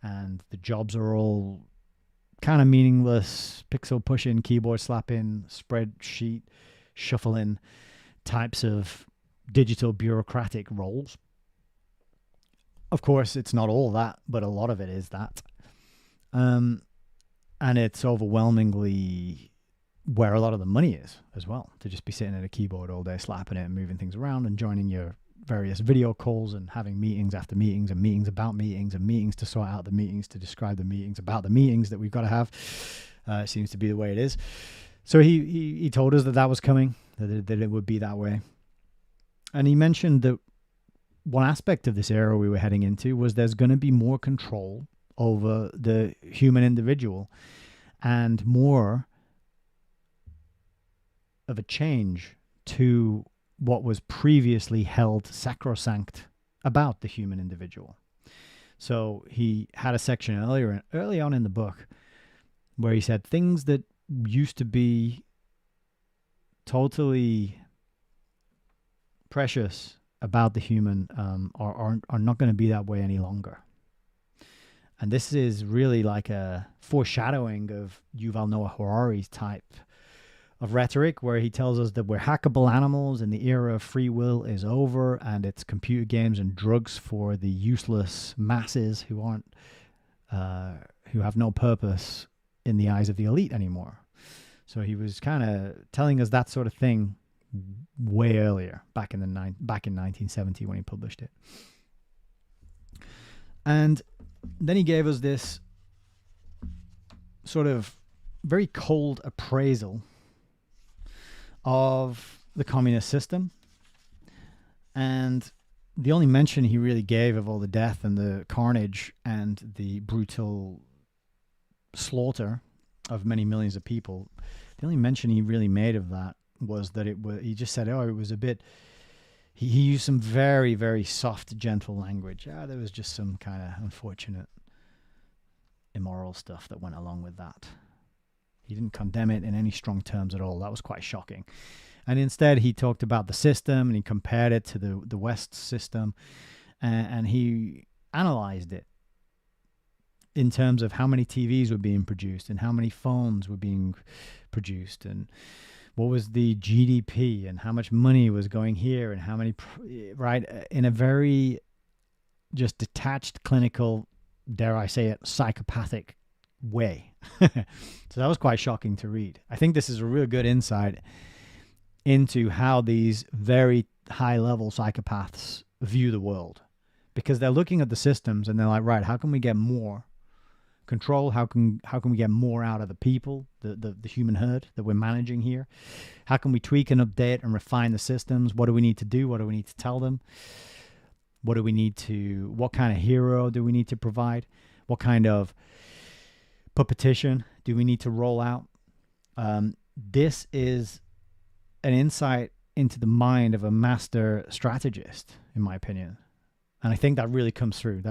and the jobs are all kind of meaningless, pixel pushing, keyboard slapping, spreadsheet shuffling types of digital bureaucratic roles. Of course, it's not all that, but a lot of it is that. And it's overwhelmingly where a lot of the money is as well, to just be sitting at a keyboard all day, slapping it and moving things around and joining your various video calls and having meetings after meetings and meetings about meetings and meetings to sort out the meetings, to describe the meetings about the meetings that we've got to have. It seems to be the way it is. So he told us that was coming, that it would be that way. And he mentioned that one aspect of this era we were heading into was there's going to be more control over the human individual and more of a change to what was previously held sacrosanct about the human individual. So he had a section early on in the book where he said things that used to be totally precious about the human are not going to be that way any longer. And this is really like a foreshadowing of Yuval Noah Harari's type of rhetoric, where he tells us that we're hackable animals and the era of free will is over, and it's computer games and drugs for the useless masses who have no purpose in the eyes of the elite anymore. So he was kind of telling us that sort of thing way earlier, back in 1970 when he published it. And then he gave us this sort of very cold appraisal of the communist system. And the only mention he really gave of all the death and the carnage and the brutal slaughter of many millions of people, the only mention he really made of that was that he just said, oh, it was a bit, he used some very, very soft, gentle language. There was just some kind of unfortunate immoral stuff that went along with that. He didn't condemn it in any strong terms at all. That was quite shocking. And instead, he talked about the system, and he compared it to the West system, and he analyzed it in terms of how many TVs were being produced and how many phones were being produced and what was the GDP and how much money was going here and how many, right, in a very just detached, clinical, dare I say it, psychopathic way. So that was quite shocking to read. I think this is a real good insight into how these very high-level psychopaths view the world, because they're looking at the systems and they're like, right, how can we get more control? How can we get more out of the people, the human herd that we're managing here? How can we tweak and update and refine the systems? What do we need to do? What do we need to tell them? What kind of hero do we need to provide? What kind of puppetition do we need to roll out? This is an insight into the mind of a master strategist, in my opinion. And I think that really comes through.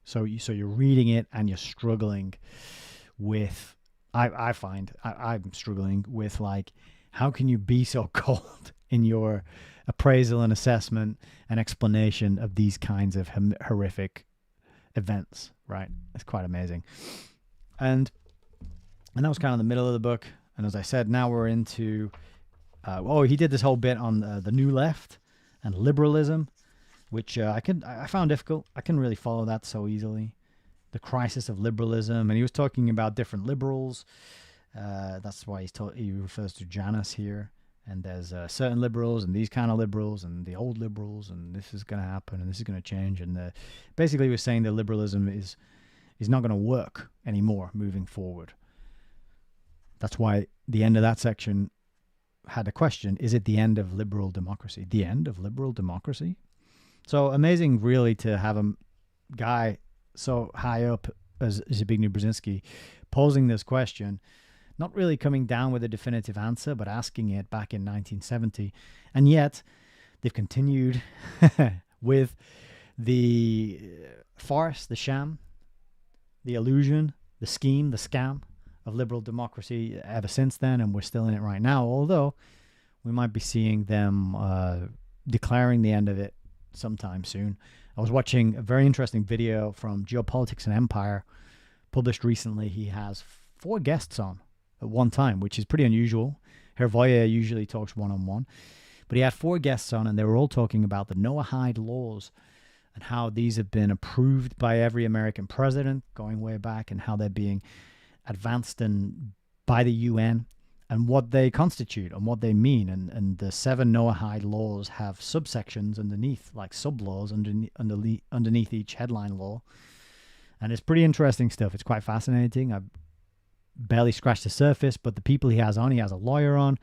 So you're reading it and you're struggling with, I find I'm struggling with, like, how can you be so cold in your appraisal and assessment and explanation of these kinds of horrific events, right? It's quite amazing. And that was kind of the middle of the book. And as I said, now we're into, he did this whole bit on the New Left and liberalism, which I found difficult. I couldn't really follow that so easily. The crisis of liberalism, and he was talking about different liberals. That's why he refers to Janus here. And there's certain liberals and these kind of liberals and the old liberals, and this is going to happen and this is going to change. And basically, he was saying that liberalism is not going to work anymore moving forward. That's why the end of that section had a question: is it the end of liberal democracy? The end of liberal democracy? So amazing, really, to have a guy so high up as Zbigniew Brzezinski posing this question, not really coming down with a definitive answer, but asking it back in 1970. And yet, they've continued with the farce, the sham, the illusion, the scheme, the scam of liberal democracy ever since then, and we're still in it right now, although we might be seeing them declaring the end of it sometime soon. I was watching a very interesting video from Geopolitics and Empire, published recently. He has 4 guests on at one time, which is pretty unusual. Hervoye usually talks one-on-one, but he had 4 guests on, and they were all talking about the Noahide laws and how these have been approved by every American president going way back, and how they're being advanced by the UN, and what they constitute and what they mean. And the 7 Noahide laws have subsections underneath, like sub-laws underneath each headline law. And it's pretty interesting stuff. It's quite fascinating. I've barely scratched the surface, but the people he has a lawyer on.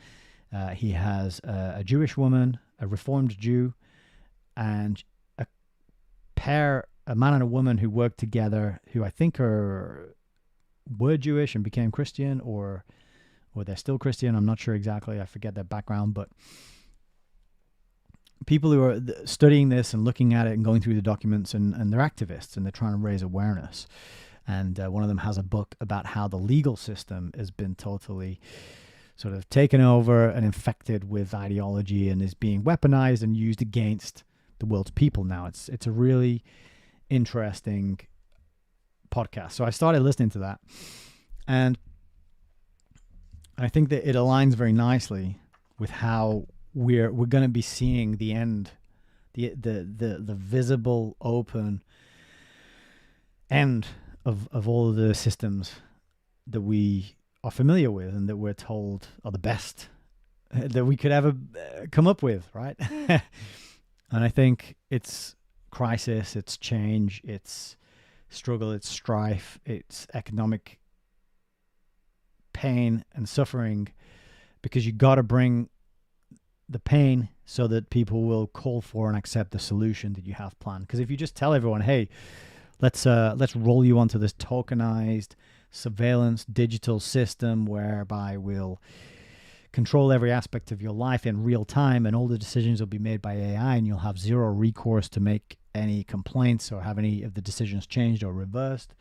He has a Jewish woman, a Reformed Jew, and a man and a woman who worked together, who I think were Jewish and became Christian, or they're still Christian. I'm not sure exactly. I forget their background, but people who are studying this and looking at it and going through the documents, and they're activists, and they're trying to raise awareness. And one of them has a book about how the legal system has been totally sort of taken over and infected with ideology and is being weaponized and used against the world's people now. It's a really interesting podcast. So I started listening to that, and I think that it aligns very nicely with how we're going to be seeing the end, the visible, open end of all of the systems that we are familiar with and that we're told are the best that we could ever come up with, right? And I think it's crisis, it's change, it's struggle, it's strife, it's economic pain and suffering, because you got to bring the pain so that people will call for and accept the solution that you have planned. Because if you just tell everyone, hey, let's roll you onto this tokenized surveillance digital system whereby we'll control every aspect of your life in real time, and all the decisions will be made by AI, and you'll have zero recourse to make any complaints or have any of the decisions changed or reversed,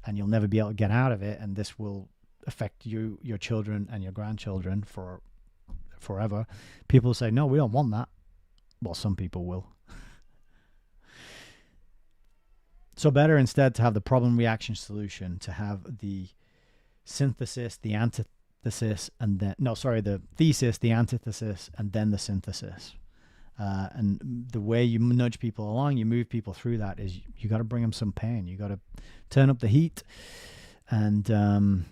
and you'll never be able to get out of it, and this will affect you, your children, and your grandchildren for forever. People say, no, we don't want that. Well, some people will. So better instead to have the problem reaction solution, to have the synthesis, the antithesis, and then, the thesis, the antithesis, and then the synthesis. And the way you nudge people along, you move people through that, is you got to bring them some pain. You got to turn up the heat. And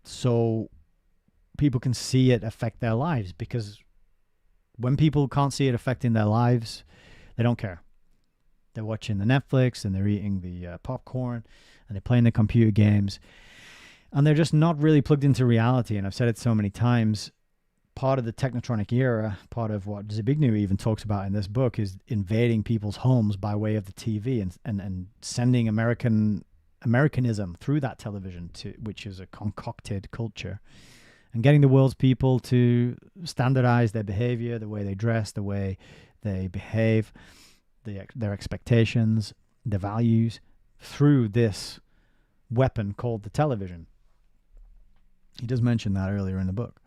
so people can see it affect their lives, because when people can't see it affecting their lives, they don't care. They're watching the Netflix, and they're eating the popcorn, and they're playing the computer games, and they're just not really plugged into reality. And I've said it so many times, part of the technotronic era, part of what Zbigniew even talks about in this book, is invading people's homes by way of the TV and sending Americanism through that television, which is a concocted culture, and getting the world's people to standardize their behavior, the way they dress, the way they behave, their expectations, their values, through this weapon called the television. He does mention that earlier in the book.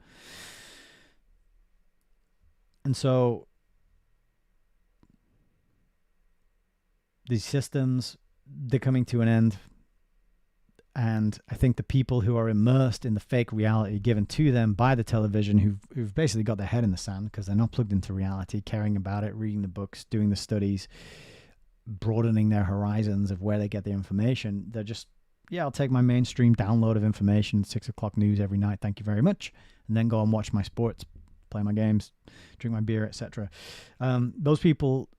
And so these systems, they're coming to an end. And I think the people who are immersed in the fake reality given to them by the television, who've basically got their head in the sand because they're not plugged into reality, caring about it, reading the books, doing the studies, broadening their horizons of where they get the information, they're just, I'll take my mainstream download of information, 6 o'clock news every night, thank you very much, and then go and watch my sports, play my games, drink my beer, etc. Those people,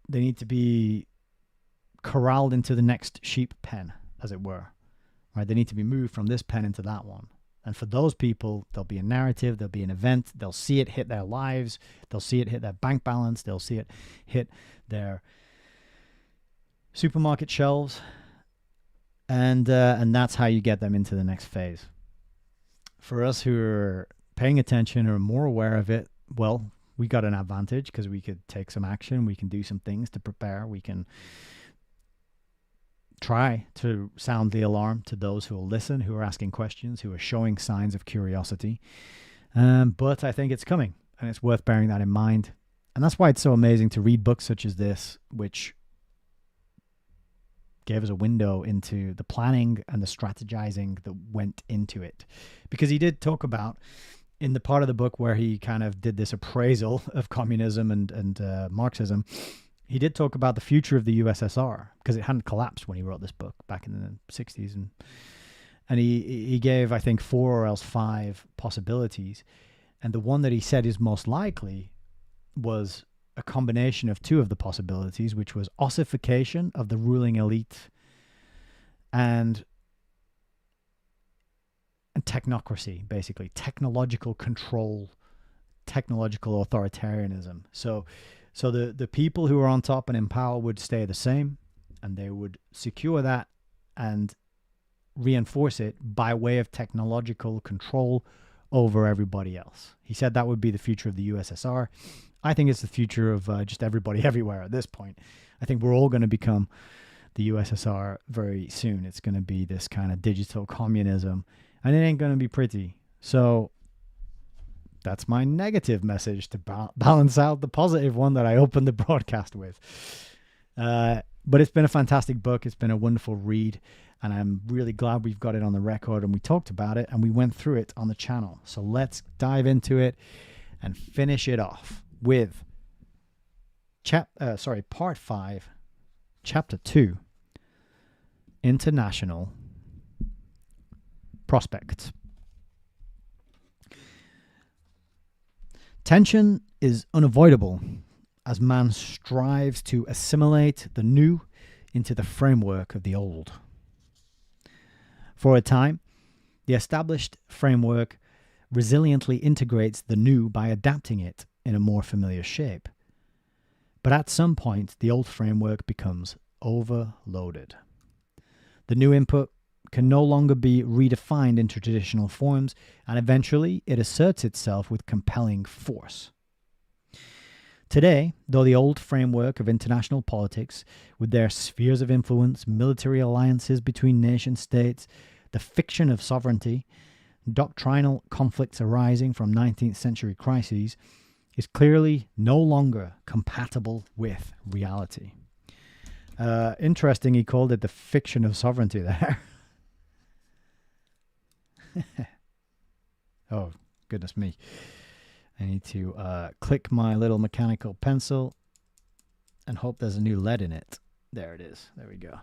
they need to be corralled into the next sheep pen, as it were, right? They need to be moved from this pen into that one. And for those people, there'll be a narrative, there'll be an event, they'll see it hit their lives, they'll see it hit their bank balance, they'll see it hit their supermarket shelves, and that's how you get them into the next phase. For us who are paying attention or more aware of it, well, we got an advantage because we could take some action, we can do some things to prepare, we can try to sound the alarm to those who will listen, who are asking questions, who are showing signs of curiosity. But I think it's coming, and it's worth bearing that in mind. And that's why it's so amazing to read books such as this, which gave us a window into the planning and the strategizing that went into it. Because he did talk about, in the part of the book where he kind of did this appraisal of communism and Marxism, he did talk about the future of the USSR, because it hadn't collapsed when he wrote this book back in the 60s. And he gave, I think, 4 or else 5 possibilities. And the one that he said is most likely was a combination of 2 of the possibilities, which was ossification of the ruling elite and technocracy, basically. Technological control, technological authoritarianism. So the people who are on top and in power would stay the same, and they would secure that and reinforce it by way of technological control over everybody else. He said that would be the future of the USSR. I think it's the future of just everybody everywhere at this point. I think we're all going to become the USSR very soon. It's going to be this kind of digital communism, and it ain't going to be pretty. So that's my negative message to balance out the positive one that I opened the broadcast with. But it's been a fantastic book. It's been a wonderful read, and I'm really glad we've got it on the record, and we talked about it, and we went through it on the channel. So let's dive into it and finish it off with part 5, chapter 2, International Prospects. Tension is unavoidable as man strives to assimilate the new into the framework of the old. For a time, the established framework resiliently integrates the new by adapting it in a more familiar shape. But at some point, the old framework becomes overloaded. The new input can no longer be redefined into traditional forms, and eventually it asserts itself with compelling force. Today, though the old framework of international politics, with their spheres of influence, military alliances between nation states, the fiction of sovereignty, doctrinal conflicts arising from 19th century crises, is clearly no longer compatible with reality. Interesting, he called it the fiction of sovereignty there. Oh, goodness me. I need to click my little mechanical pencil and hope there's a new lead in it. There it is. There we go.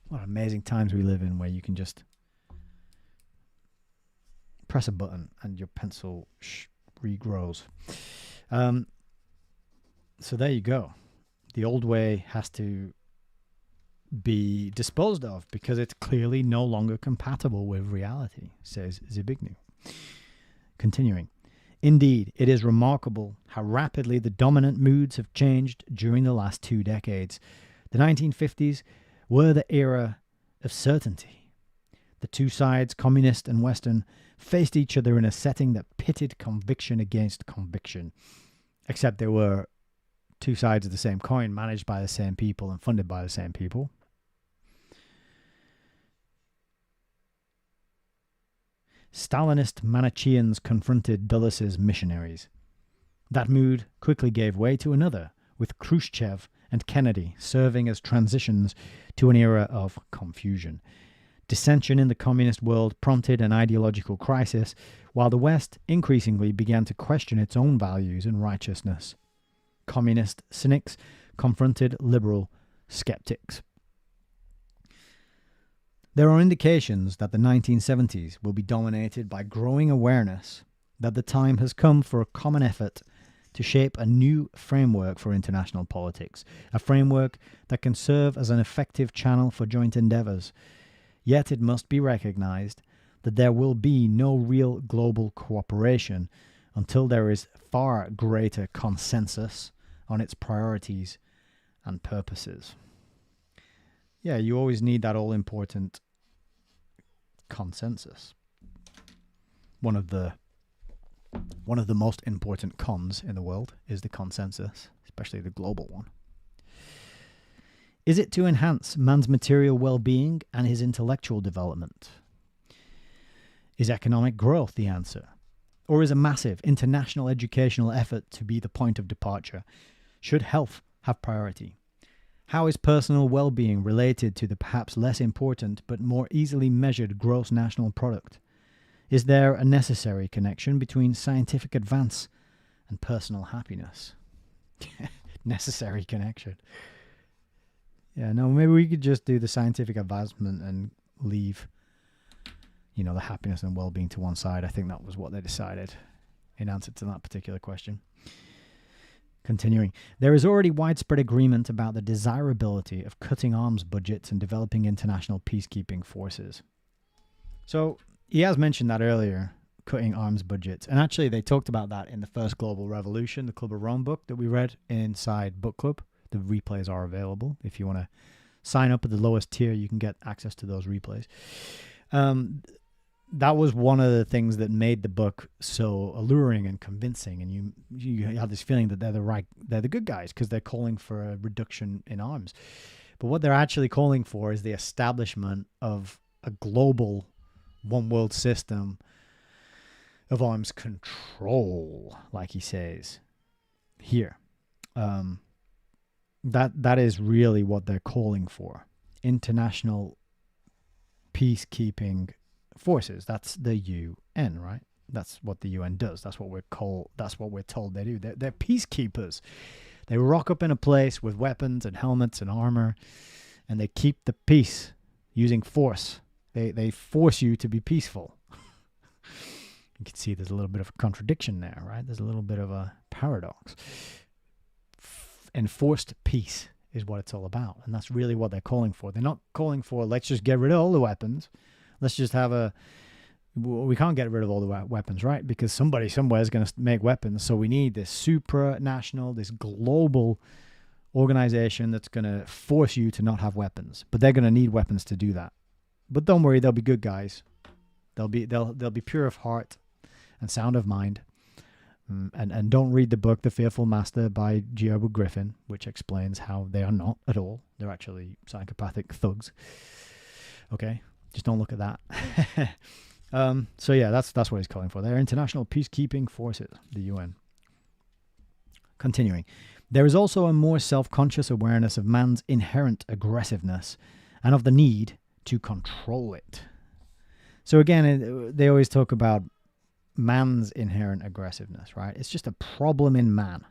What amazing times we live in where you can just press a button and your pencil regrows. So there you go. The old way has to be disposed of because it's clearly no longer compatible with reality, says Zbigniew. Continuing, indeed, it is remarkable how rapidly the dominant moods have changed during the last 2 decades. The 1950s were the era of certainty. The two sides, communist and Western, faced each other in a setting that pitted conviction against conviction, except they were two sides of the same coin, managed by the same people and funded by the same people. Stalinist Manichaeans confronted Dulles' missionaries. That mood quickly gave way to another, with Khrushchev and Kennedy serving as transitions to an era of confusion. Dissension in the communist world prompted an ideological crisis, while the West increasingly began to question its own values and righteousness. Communist cynics confronted liberal skeptics. There are indications that the 1970s will be dominated by growing awareness that the time has come for a common effort to shape a new framework for international politics, a framework that can serve as an effective channel for joint endeavors. Yet it must be recognized that there will be no real global cooperation until there is far greater consensus on its priorities and purposes. Yeah, you always need that all-important consensus. One of the most important cons in the world is the consensus, especially the global one. Is it to enhance man's material well-being and his intellectual development? Is economic growth the answer? Or is a massive international educational effort to be the point of departure? Should health have priority? How is personal well-being related to the perhaps less important but more easily measured gross national product? Is there a necessary connection between scientific advance and personal happiness? Necessary connection. Yeah, no, maybe we could just do the scientific advancement and leave, the happiness and well-being to one side. I think that was what they decided in answer to that particular question. Continuing, there is already widespread agreement about the desirability of cutting arms budgets and developing international peacekeeping forces. So he has mentioned that earlier, cutting arms budgets. And actually, they talked about that in the first Global Revolution, the Club of Rome book that we read inside Book Club. The replays are available. If you want to sign up at the lowest tier, you can get access to those replays. That was one of the things that made the book so alluring and convincing, and you have this feeling that they're the good guys because they're calling for a reduction in arms. But what they're actually calling for is the establishment of a global one world system of arms control, like he says here. That is really what they're calling for. International peacekeeping forces. That's the UN, right? That's what the UN does. That's what we're told they do. They're peacekeepers. They rock up in a place with weapons and helmets and armor, and they keep the peace using force. They force you to be peaceful. You can see there's a little bit of a contradiction there, right? There's a little bit of a paradox. Enforced peace is what it's all about, and that's really what they're calling for. They're not calling for, let's just get rid of all the weapons. Let's just have we can't get rid of all the weapons, right? Because somebody somewhere is going to make weapons. So we need this supranational, this global organization that's going to force you to not have weapons, but they're going to need weapons to do that. But don't worry, they'll be good guys. They'll be pure of heart and sound of mind. And don't read the book The Fearful Master by G. Edward Griffin, which explains how they are not at all. They're actually psychopathic thugs. Okay, just don't look at that. So yeah, that's what he's calling for. They're international peacekeeping forces, the UN. Continuing, there is also a more self-conscious awareness of man's inherent aggressiveness and of the need to control it. So again, they always talk about man's inherent aggressiveness, right? It's just a problem in man.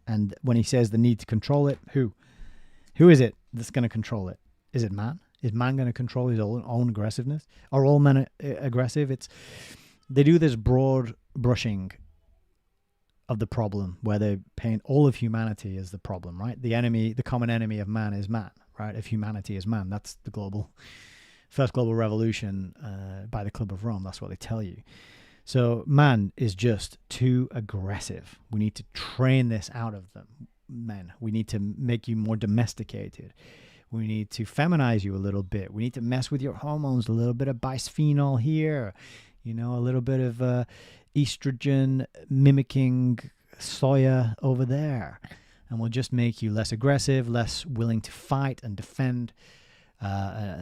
And when he says the need to control it, who is it that's going to control it? Is it man? Is man going to control his own aggressiveness? Are all men aggressive? They do this broad brushing of the problem where they paint all of humanity as the problem, right? The common enemy of man is man, right? If humanity is man, that's the first global revolution by the Club of Rome. That's what they tell you. So man is just too aggressive. We need to train this out of them, men. We need to make you more domesticated. We need to feminize you a little bit. We need to mess with your hormones, a little bit of bisphenol here, a little bit of estrogen mimicking soya over there. And we'll just make you less aggressive, less willing to fight and defend,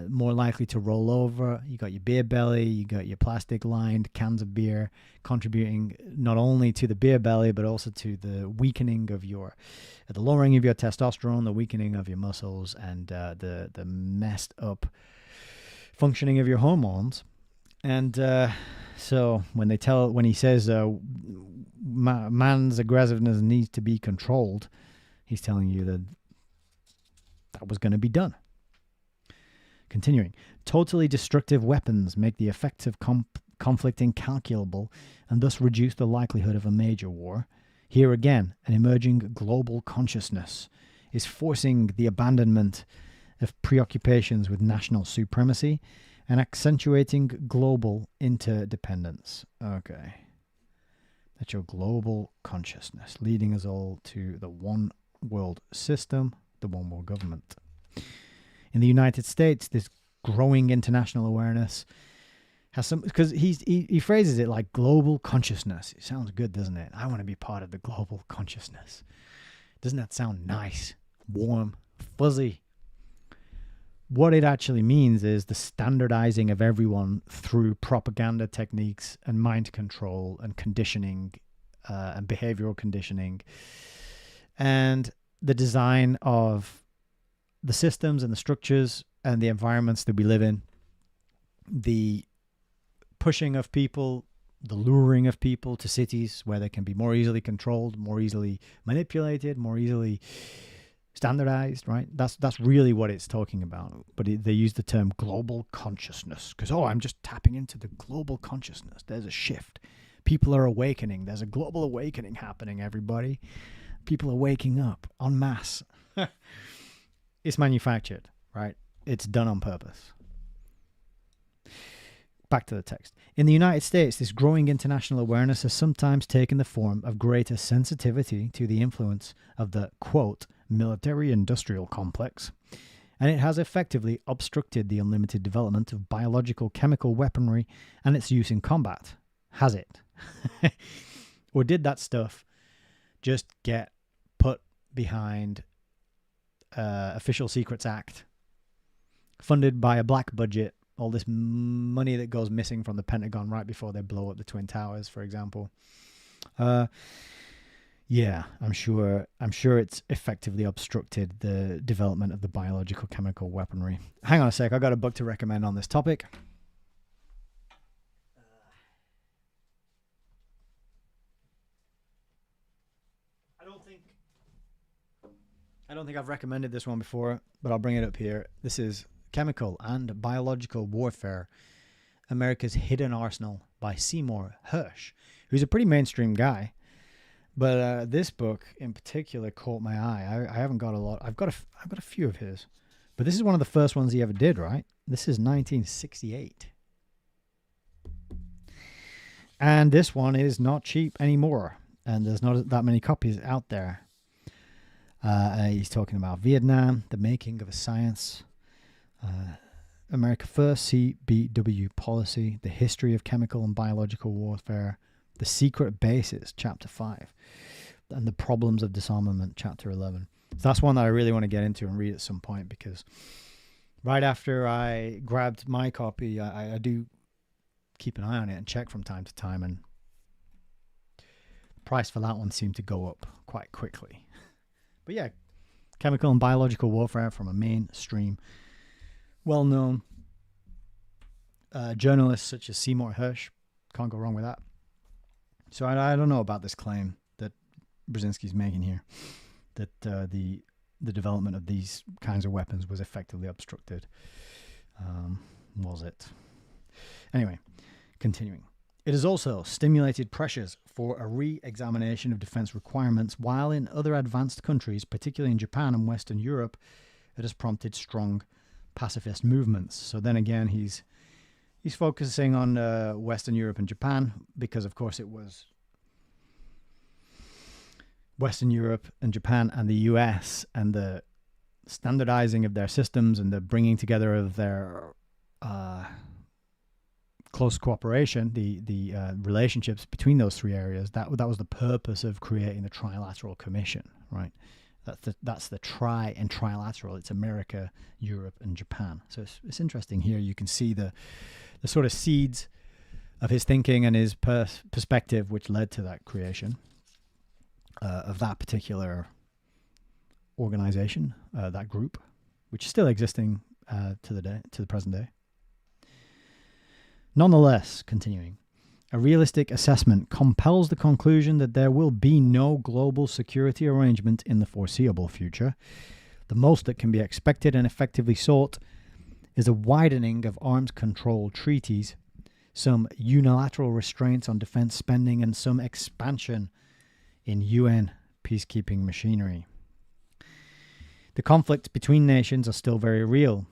more likely to roll over. You got your beer belly, you got your plastic-lined cans of beer, contributing not only to the beer belly, but also to the weakening of the lowering of your testosterone, the weakening of your muscles, and the messed up functioning of your hormones. And so when he says man's aggressiveness needs to be controlled, he's telling you that was going to be done. Continuing, totally destructive weapons make the effects of conflict incalculable and thus reduce the likelihood of a major war. Here again, an emerging global consciousness is forcing the abandonment of preoccupations with national supremacy and accentuating global interdependence. Okay. That's your global consciousness, leading us all to the one world system, the one world government. In the United States, this growing international awareness has some, because he phrases it like global consciousness. It sounds good, doesn't it? I want to be part of the global consciousness. Doesn't that sound nice, warm, fuzzy? What it actually means is the standardizing of everyone through propaganda techniques and mind control and conditioning and behavioral conditioning, and the design of the systems and the structures and the environments that we live in, the pushing of people, the luring of people to cities where they can be more easily controlled, more easily manipulated, more easily standardized, right? That's really what it's talking about. But they use the term global consciousness because, I'm just tapping into the global consciousness. There's a shift. People are awakening. There's a global awakening happening, everybody. People are waking up en masse. It's manufactured, right? It's done on purpose. Back to the text. In the United States, this growing international awareness has sometimes taken the form of greater sensitivity to the influence of the, quote, military-industrial complex, and it has effectively obstructed the unlimited development of biological chemical weaponry and its use in combat. Has it? Or did that stuff just get put behind Official Secrets Act, funded by a black budget, all this money that goes missing from the Pentagon right before they blow up the Twin Towers, for example? Yeah, I'm sure it's effectively obstructed the development of the biological chemical weaponry. Hang on a sec, I got a book to recommend on this topic. I don't think I've recommended this one before, but I'll bring it up here. This is Chemical and Biological Warfare, America's Hidden Arsenal by Seymour Hersh, who's a pretty mainstream guy. But this book in particular caught my eye. I haven't got a lot. I've got a few of his, but this is one of the first ones he ever did, right? This is 1968. And this one is not cheap anymore, and there's not that many copies out there. He's talking about Vietnam, the making of a science, America First, CBW policy, the history of chemical and biological warfare, the secret bases, chapter 5, and the problems of disarmament, chapter 11. So that's one that I really want to get into and read at some point, because right after I grabbed my copy, I do keep an eye on it and check from time to time, and the price for that one seemed to go up quite quickly. But yeah, chemical and biological warfare from a mainstream, well-known journalists such as Seymour Hersh. Can't go wrong with that. So I don't know about this claim that Brzezinski's making here, that the development of these kinds of weapons was effectively obstructed. Was it? Anyway, continuing. It has also stimulated pressures for a re-examination of defense requirements, while in other advanced countries, particularly in Japan and Western Europe, it has prompted strong pacifist movements. So then again, he's focusing on Western Europe and Japan, because of course it was Western Europe and Japan and the US and the standardizing of their systems and the bringing together of their close cooperation, the relationships between those three areas. That was the purpose of creating the Trilateral Commission, right? That's the tri and trilateral. It's America, Europe, and Japan. So it's interesting here. You can see the sort of seeds of his thinking and his perspective, which led to that creation of that particular organization, that group, which is still existing to the present day. Nonetheless, continuing, a realistic assessment compels the conclusion that there will be no global security arrangement in the foreseeable future. The most that can be expected and effectively sought is a widening of arms control treaties, some unilateral restraints on defense spending, and some expansion in UN peacekeeping machinery. The conflicts between nations are still very real.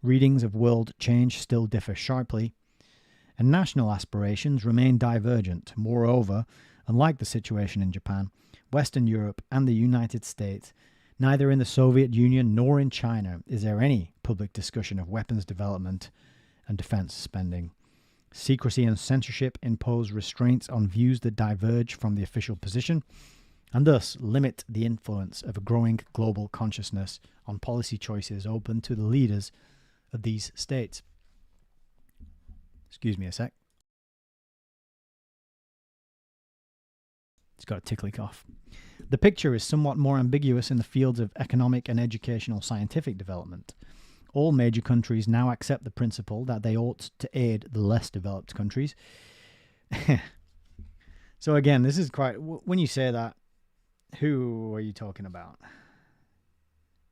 Readings of world change still differ sharply, and national aspirations remain divergent. Moreover, unlike the situation in Japan, Western Europe and the United States, neither in the Soviet Union nor in China is there any public discussion of weapons development and defense spending. Secrecy and censorship impose restraints on views that diverge from the official position, and thus limit the influence of a growing global consciousness on policy choices open to the leaders of these states. Excuse me a sec. It's got a tickly cough. The picture is somewhat more ambiguous in the fields of economic and educational scientific development. All major countries now accept the principle that they ought to aid the less developed countries. So again, this is quite... When you say that, who are you talking about?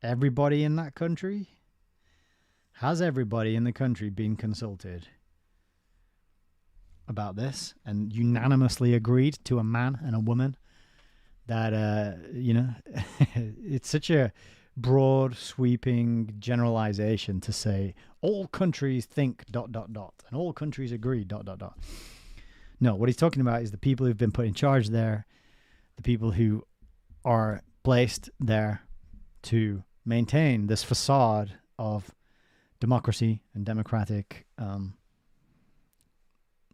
Everybody in that country? Has everybody in the country been consulted about this and unanimously agreed to a man and a woman that, it's such a broad, sweeping generalization to say all countries think ... and all countries agree ... No, what he's talking about is the people who've been put in charge there, the people who are placed there to maintain this facade of democracy and democratic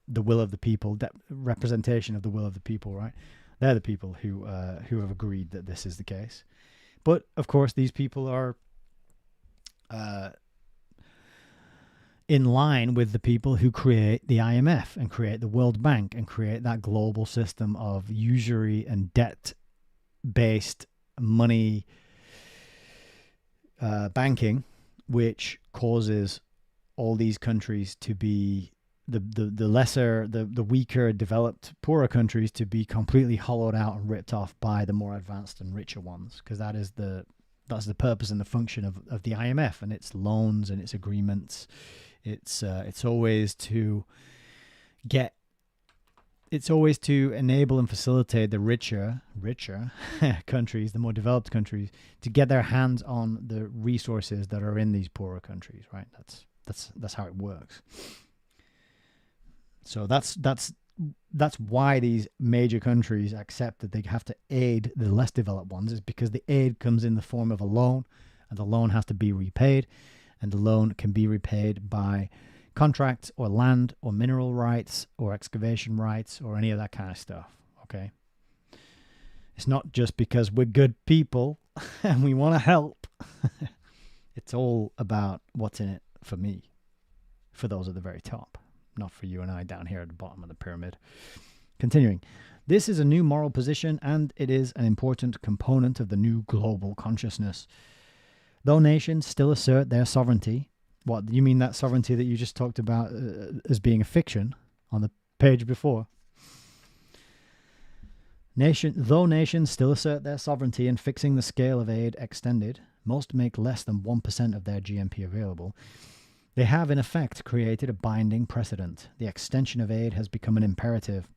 the will of the people, representation of the will of the people, right? They're the people who have agreed that this is the case. But of course, these people are in line with the people who create the IMF and create the World Bank and create that global system of usury and debt-based money banking, which causes all these countries to be the lesser, the weaker, developed, poorer countries to be completely hollowed out and ripped off by the more advanced and richer ones, because that's the purpose and the function of the IMF and its loans and its agreements. It's always to enable and facilitate the richer countries, the more developed countries, to get their hands on the resources that are in these poorer countries, right? That's how it works. So that's that's why these major countries accept that they have to aid the less developed ones, is because the aid comes in the form of a loan, and the loan has to be repaid, and the loan can be repaid by contracts or land or mineral rights or excavation rights or any of that kind of stuff. Okay, it's not just because we're good people and we want to help. It's all about what's in it for me, for those at the very top, not for you and I down here at the bottom of the pyramid. Continuing, this is a new moral position, and it is an important component of the new global consciousness. Though nations still assert their sovereignty, what, you mean that sovereignty that you just talked about as being a fiction on the page before? Though nations still assert their sovereignty in fixing the scale of aid extended, most make less than 1% of their GNP available. They have, in effect, created a binding precedent. The extension of aid has become an imperative.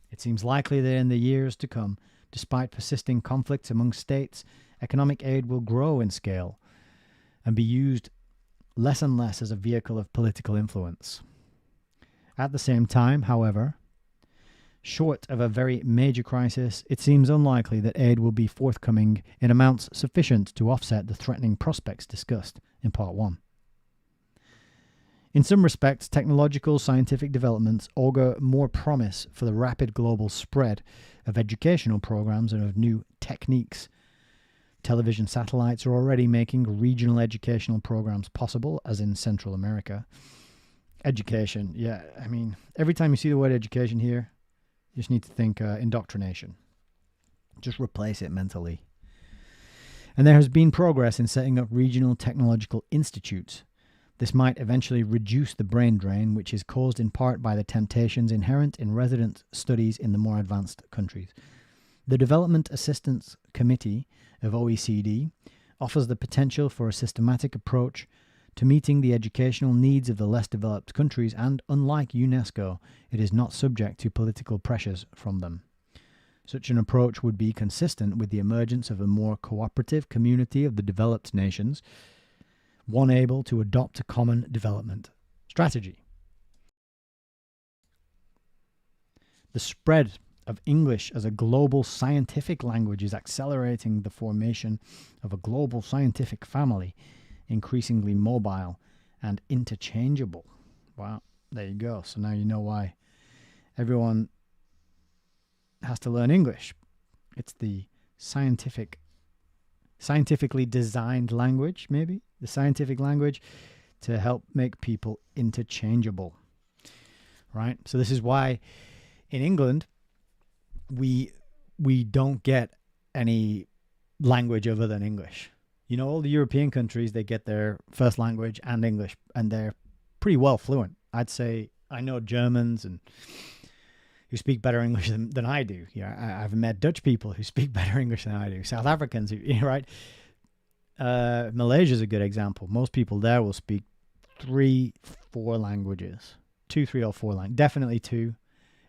It seems likely that in the years to come, despite persisting conflicts among states, economic aid will grow in scale and be used less and less as a vehicle of political influence. At the same time, however, short of a very major crisis, it seems unlikely that aid will be forthcoming in amounts sufficient to offset the threatening prospects discussed in Part 1. In some respects, technological scientific developments augur more promise for the rapid global spread of educational programs and of new techniques. Television satellites are already making regional educational programs possible, as in Central America. Education, yeah, I mean, every time you see the word education here, you just need to think indoctrination. Just replace it mentally. And there has been progress in setting up regional technological institutes. This might eventually reduce the brain drain, which is caused in part by the temptations inherent in resident studies in the more advanced countries. The Development Assistance Committee of OECD offers the potential for a systematic approach to meeting the educational needs of the less developed countries, and unlike UNESCO, it is not subject to political pressures from them. Such an approach would be consistent with the emergence of a more cooperative community of the developed nations, one able to adopt a common development strategy. The spread of English as a global scientific language is accelerating the formation of a global scientific family, increasingly mobile and interchangeable. Wow, there you go. So now you know why everyone has to learn English. It's the scientifically designed language, maybe, the scientific language to help make people interchangeable, right? So this is why in England, we don't get any language other than English. You know, all the European countries, they get their first language and English, and they're pretty well fluent. I'd say I know Germans and who speak better English than I do. Yeah, I've met Dutch people who speak better English than I do. South Africans, right? Malaysia is a good example. Most people there will speak 3-4 languages. 2, 3, or 4 languages. Definitely 2,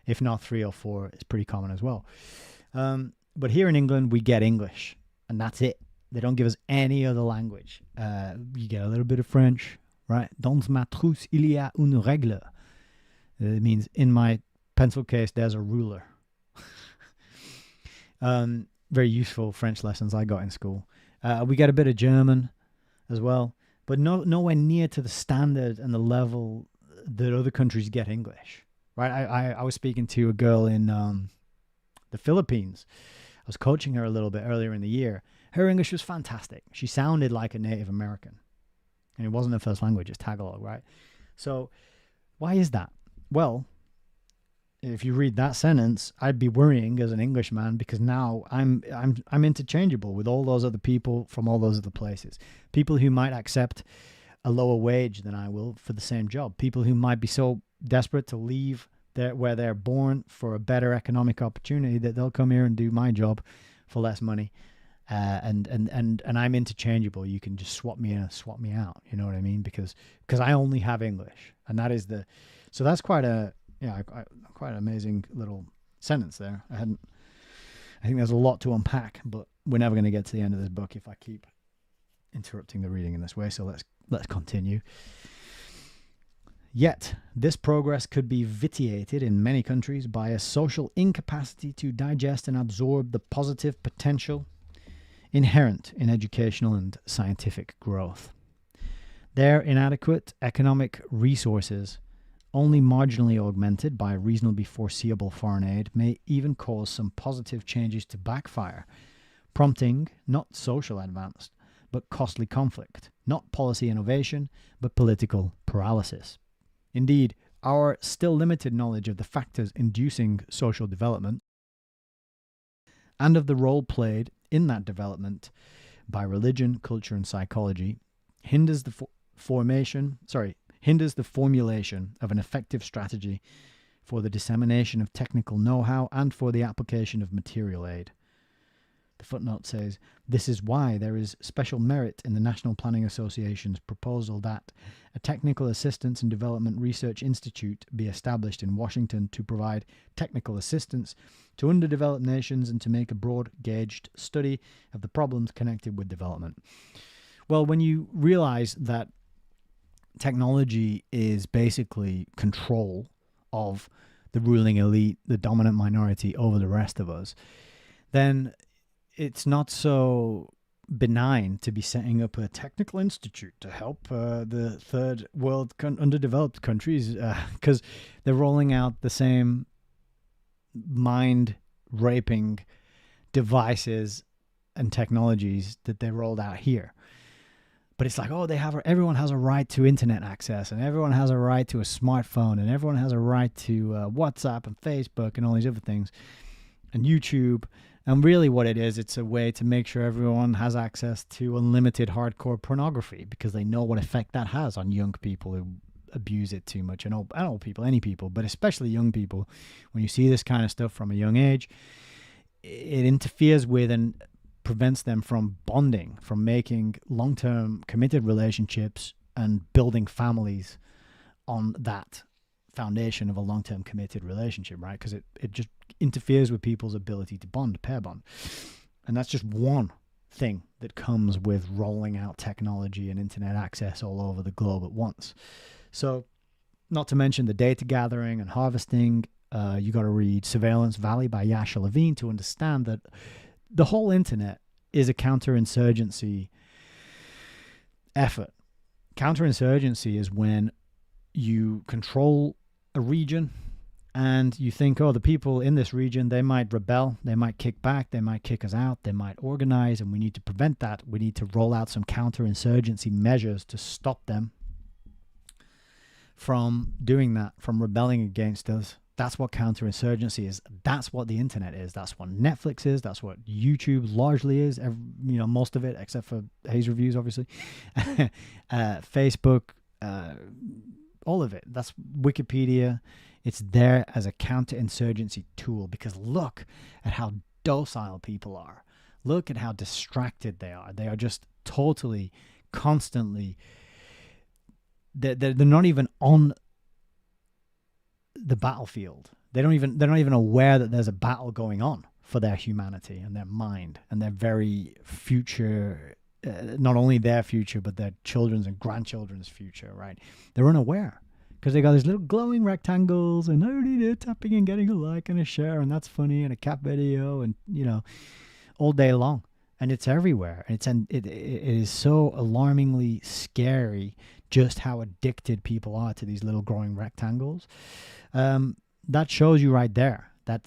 if not 3 or 4. It's pretty common as well. But here in England, we get English, and that's it. They don't give us any other language. You get a little bit of French, right? Dans ma trousse, il y a une règle. It means in my pencil case, there's a ruler. Very useful French lessons I got in school. We get a bit of German as well, but nowhere near to the standard and the level that other countries get English, right? I was speaking to a girl in the Philippines. I was coaching her a little bit earlier in the year. Her English was fantastic. She sounded like a Native American, and it wasn't her first language, it's Tagalog, right? So why is that? Well, if you read that sentence, I'd be worrying as an Englishman, because now I'm interchangeable with all those other people from all those other places. People who might accept a lower wage than I will for the same job. People who might be so desperate to leave where they're born for a better economic opportunity that they'll come here and do my job for less money. And I'm interchangeable. You can just swap me in and swap me out. You know what I mean? Because I only have English, and that is so that's quite an amazing little sentence there. I think there's a lot to unpack, but we're never going to get to the end of this book if I keep interrupting the reading in this way. So let's continue. Yet, this progress could be vitiated in many countries by a social incapacity to digest and absorb the positive potential inherent in educational and scientific growth. Their inadequate economic resources, only marginally augmented by reasonably foreseeable foreign aid, may even cause some positive changes to backfire, prompting not social advance, but costly conflict, not policy innovation, but political paralysis. Indeed, our still limited knowledge of the factors inducing social development and of the role played in that development by religion, culture, and psychology hinders the formulation of an effective strategy for the dissemination of technical know-how and for the application of material aid. The footnote says, this is why there is special merit in the National Planning Association's proposal that a Technical Assistance and Development Research Institute be established in Washington to provide technical assistance to underdeveloped nations and to make a broad-gauged study of the problems connected with development. Well, when you realize that technology is basically control of the ruling elite, the dominant minority over the rest of us, then it's not so benign to be setting up a technical institute to help the third world underdeveloped countries because they're rolling out the same mind-raping devices and technologies that they rolled out here. But it's like, oh, everyone has a right to internet access, and everyone has a right to a smartphone, and everyone has a right to WhatsApp and Facebook and all these other things, and YouTube. And really what it is, it's a way to make sure everyone has access to unlimited hardcore pornography because they know what effect that has on young people who abuse it too much. And old people, any people, but especially young people. When you see this kind of stuff from a young age, it interferes with and prevents them from bonding, from making long-term committed relationships and building families on that foundation of a long-term committed relationship, right? Because it just interferes with people's ability to bond, pair bond. And that's just one thing that comes with rolling out technology and internet access all over the globe at once. So, not to mention the data gathering and harvesting. You got to read Surveillance Valley by Yasha Levine to understand that the whole internet is a counterinsurgency effort. Counterinsurgency is when you control a region and you think, oh, the people in this region, they might rebel, they might kick back, they might kick us out, they might organize, and we need to prevent that. We need to roll out some counterinsurgency measures to stop them from doing that, from rebelling against us. That's what counterinsurgency is. That's what the internet is. That's what Netflix is. That's what YouTube largely is. Most of it, except for Hayes Reviews, obviously. Facebook, all of it. That's Wikipedia. It's there as a counterinsurgency tool because look at how docile people are. Look at how distracted they are. They are just totally, constantly. They're not even on the battlefield. They're not even aware that there's a battle going on for their humanity and their mind and their very future. Not only their future, but their children's and grandchildren's future. Right? They're unaware. Because they got these little glowing rectangles and they're tapping and getting a like and a share and that's funny and a cat video and, all day long. And it's everywhere. And it is so alarmingly scary just how addicted people are to these little glowing rectangles. That shows you right there that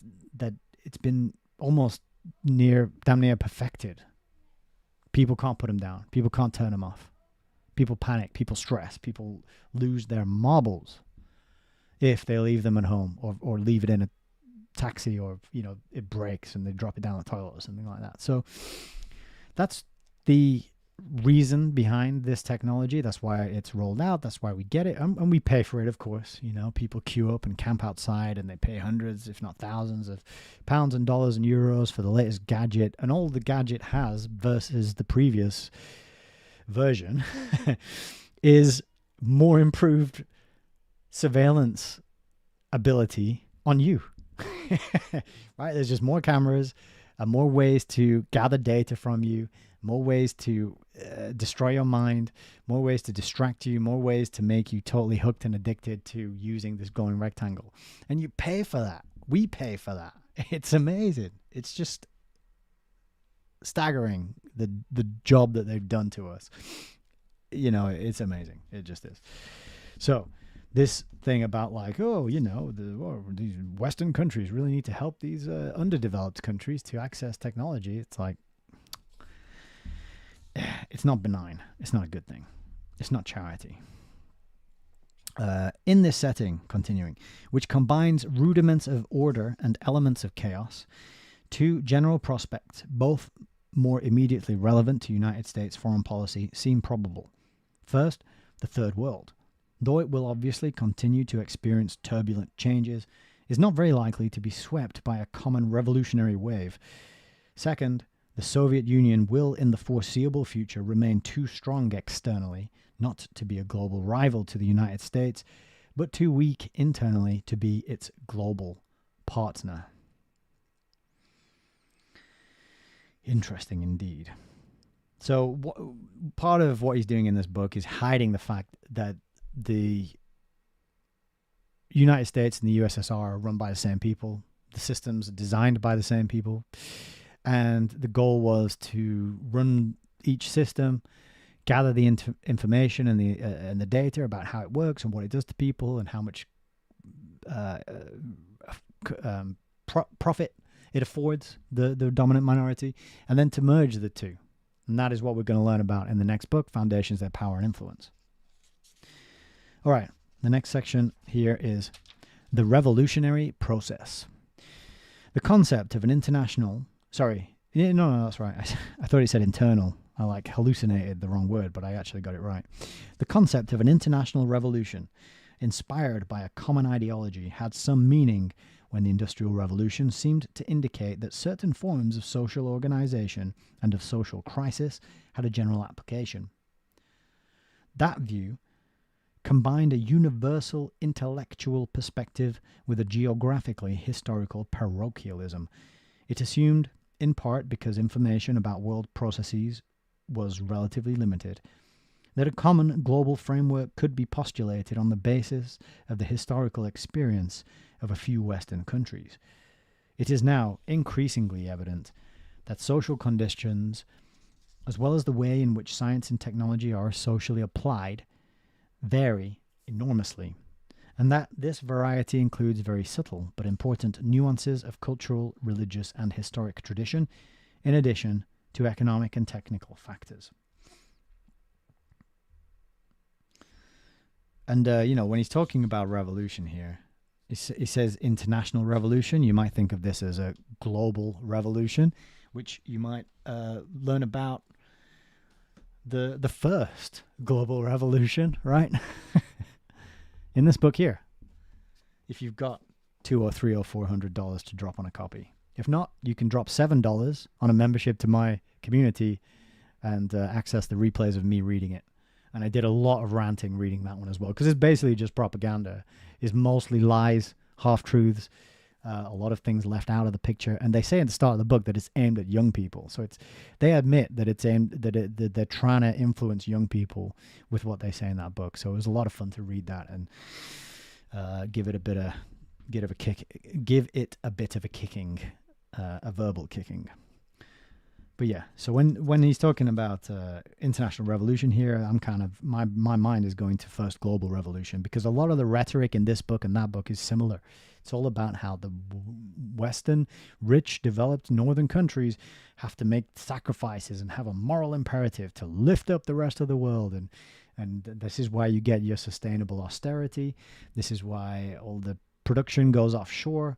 it's been almost damn near perfected. People can't put them down. People can't turn them off. People panic, people stress, people lose their marbles if they leave them at home or leave it in a taxi or, it breaks and they drop it down the toilet or something like that. So that's the reason behind this technology. That's why it's rolled out. That's why we get it. And we pay for it, of course. People queue up and camp outside and they pay hundreds, if not thousands of pounds and dollars and euros for the latest gadget. And all the gadget has versus the previous version is more improved surveillance ability on you. Right? There's just more cameras and more ways to gather data from you, more ways to destroy your mind, more ways to distract you, more ways to make you totally hooked and addicted to using this glowing rectangle. And you pay for that. We pay for that. It's amazing. It's just staggering, the job that they've done to us. You know, it's amazing. It just is. So this thing about like, oh, you know, these Western countries really need to help these underdeveloped countries to access technology. It's like, it's not benign. It's not a good thing. It's not charity. In this setting, continuing, which combines rudiments of order and elements of chaos, two general prospects, both more immediately relevant to United States foreign policy, seem probable. First, the Third World, though it will obviously continue to experience turbulent changes, is not very likely to be swept by a common revolutionary wave. Second, the Soviet Union will in the foreseeable future remain too strong externally not to be a global rival to the United States, but too weak internally to be its global partner. Interesting indeed. So part of what he's doing in this book is hiding the fact that the United States and the USSR are run by the same people. The systems are designed by the same people. And the goal was to run each system, gather the information and the data about how it works and what it does to people and how much profit it affords the dominant minority, and then to merge the two. And that is what we're going to learn about in the next book, Foundations, Their Power and Influence. All right, the next section here is the revolutionary process. The concept of an international... Sorry, no, that's right. I thought he said internal. I hallucinated the wrong word, but I actually got it right. The concept of an international revolution inspired by a common ideology had some meaning when the Industrial Revolution seemed to indicate that certain forms of social organization and of social crisis had a general application. That view combined a universal intellectual perspective with a geographically historical parochialism. It assumed, in part because information about world processes was relatively limited, that a common global framework could be postulated on the basis of the historical experience of a few Western countries. It is now increasingly evident that social conditions, as well as the way in which science and technology are socially applied, vary enormously, and that this variety includes very subtle but important nuances of cultural, religious, and historic tradition, in addition to economic and technical factors. And, when he's talking about revolution here, he says international revolution. You might think of this as a global revolution, which you might learn about the first global revolution, right? In this book here. If you've got $200 or $300 or $400 to drop on a copy. If not, you can drop $7 on a membership to my community and access the replays of me reading it. And I did a lot of ranting reading that one as well, because it's basically just propaganda. It's mostly lies, half-truths, a lot of things left out of the picture. And they say at the start of the book that it's aimed at young people. So they admit that it's aimed that they're trying to influence young people with what they say in that book. So it was a lot of fun to read that and give it a bit of a kicking, a verbal kicking. But yeah, so when he's talking about international revolution here, I'm kind of my mind is going to first global revolution, because a lot of the rhetoric in this book and that book is similar. It's all about how the Western, rich, developed northern countries have to make sacrifices and have a moral imperative to lift up the rest of the world, and this is why you get your sustainable austerity. This is why all the production goes offshore.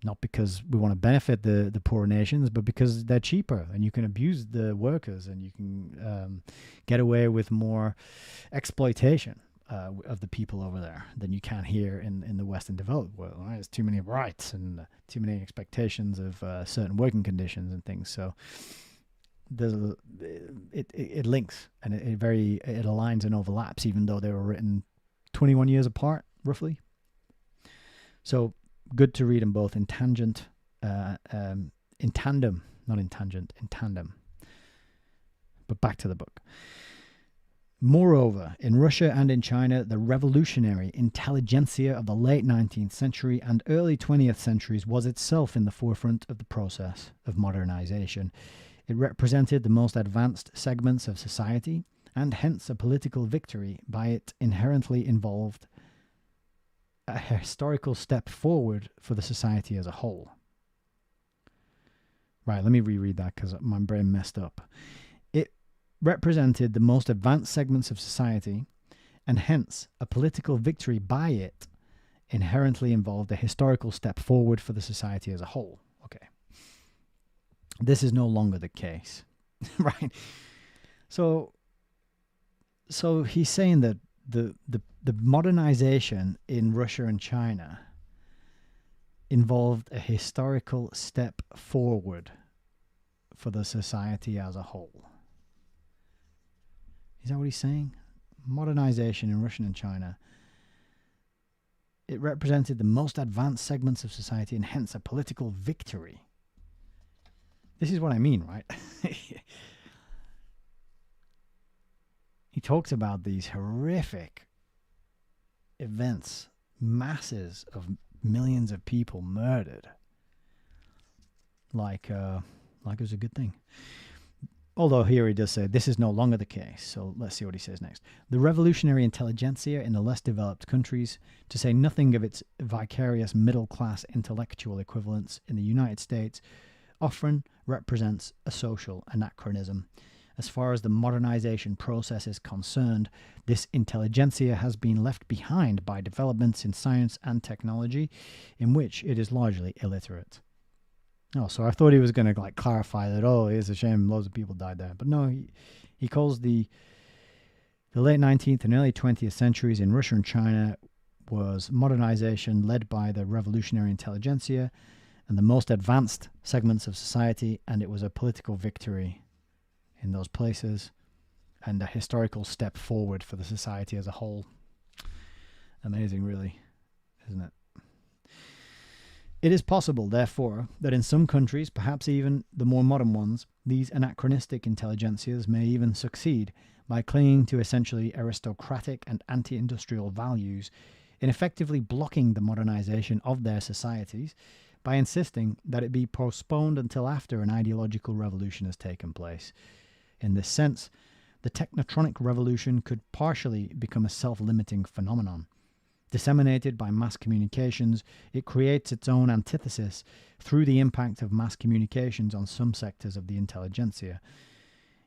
Not because we want to benefit the poorer nations, but because they're cheaper and you can abuse the workers and you can get away with more exploitation of the people over there than you can here in the Western developed world. Right? There's too many rights and too many expectations of certain working conditions and things. So it links and it aligns and overlaps, even though they were written 21 years apart, roughly. So good to read them both in tandem. But back to the book. Moreover, in Russia and in China, the revolutionary intelligentsia of the late 19th century and early 20th centuries was itself in the forefront of the process of modernization. It represented the most advanced segments of society, and hence a political victory by it inherently involved a historical step forward for the society as a whole. Right, let me reread that because my brain messed up. It represented the most advanced segments of society, and hence a political victory by it inherently involved a historical step forward for the society as a whole. Okay. This is no longer the case, right? So he's saying that the modernization in Russia and China involved a historical step forward for the society as a whole. Is that what he's saying? Modernization in Russia and China, it represented the most advanced segments of society and hence a political victory. This is what I mean, right? He talks about these horrific events, masses of millions of people murdered, like it was a good thing. Although here he does say this is no longer the case. So let's see what he says next. The revolutionary intelligentsia in the less developed countries, to say nothing of its vicarious middle-class intellectual equivalents in the United States, often represents a social anachronism. As far as the modernization process is concerned, this intelligentsia has been left behind by developments in science and technology in which it is largely illiterate. Oh, so I thought he was going to clarify that, it's a shame loads of people died there. But no, he calls the late 19th and early 20th centuries in Russia and China was modernization led by the revolutionary intelligentsia and the most advanced segments of society, and it was a political victory in those places and a historical step forward for the society as a whole. Amazing, really, isn't it? It is possible, therefore, that in some countries, perhaps even the more modern ones, these anachronistic intelligentsias may even succeed by clinging to essentially aristocratic and anti-industrial values in effectively blocking the modernization of their societies by insisting that it be postponed until after an ideological revolution has taken place. In this sense, the technotronic revolution could partially become a self-limiting phenomenon. Disseminated by mass communications, it creates its own antithesis through the impact of mass communications on some sectors of the intelligentsia.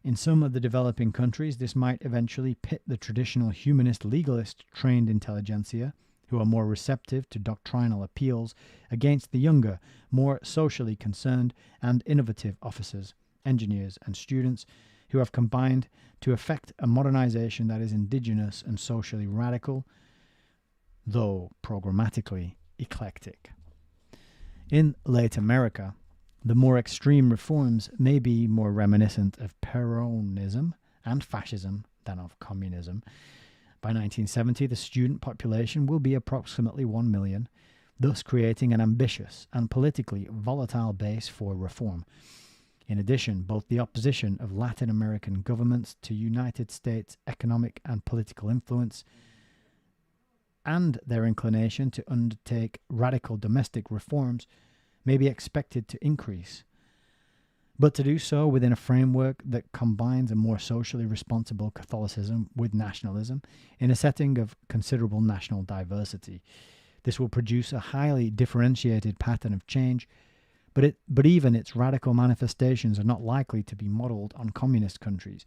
In some of the developing countries, this might eventually pit the traditional humanist legalist trained intelligentsia, who are more receptive to doctrinal appeals, against the younger, more socially concerned and innovative officers, engineers and students, who have combined to effect a modernization that is indigenous and socially radical, though programmatically eclectic. In late America, the more extreme reforms may be more reminiscent of Peronism and fascism than of communism. By 1970, the student population will be approximately 1 million, thus creating an ambitious and politically volatile base for reform. In addition, both the opposition of Latin American governments to United States economic and political influence and their inclination to undertake radical domestic reforms may be expected to increase, but to do so within a framework that combines a more socially responsible Catholicism with nationalism in a setting of considerable national diversity. This will produce a highly differentiated pattern of change, but even its radical manifestations are not likely to be modeled on communist countries,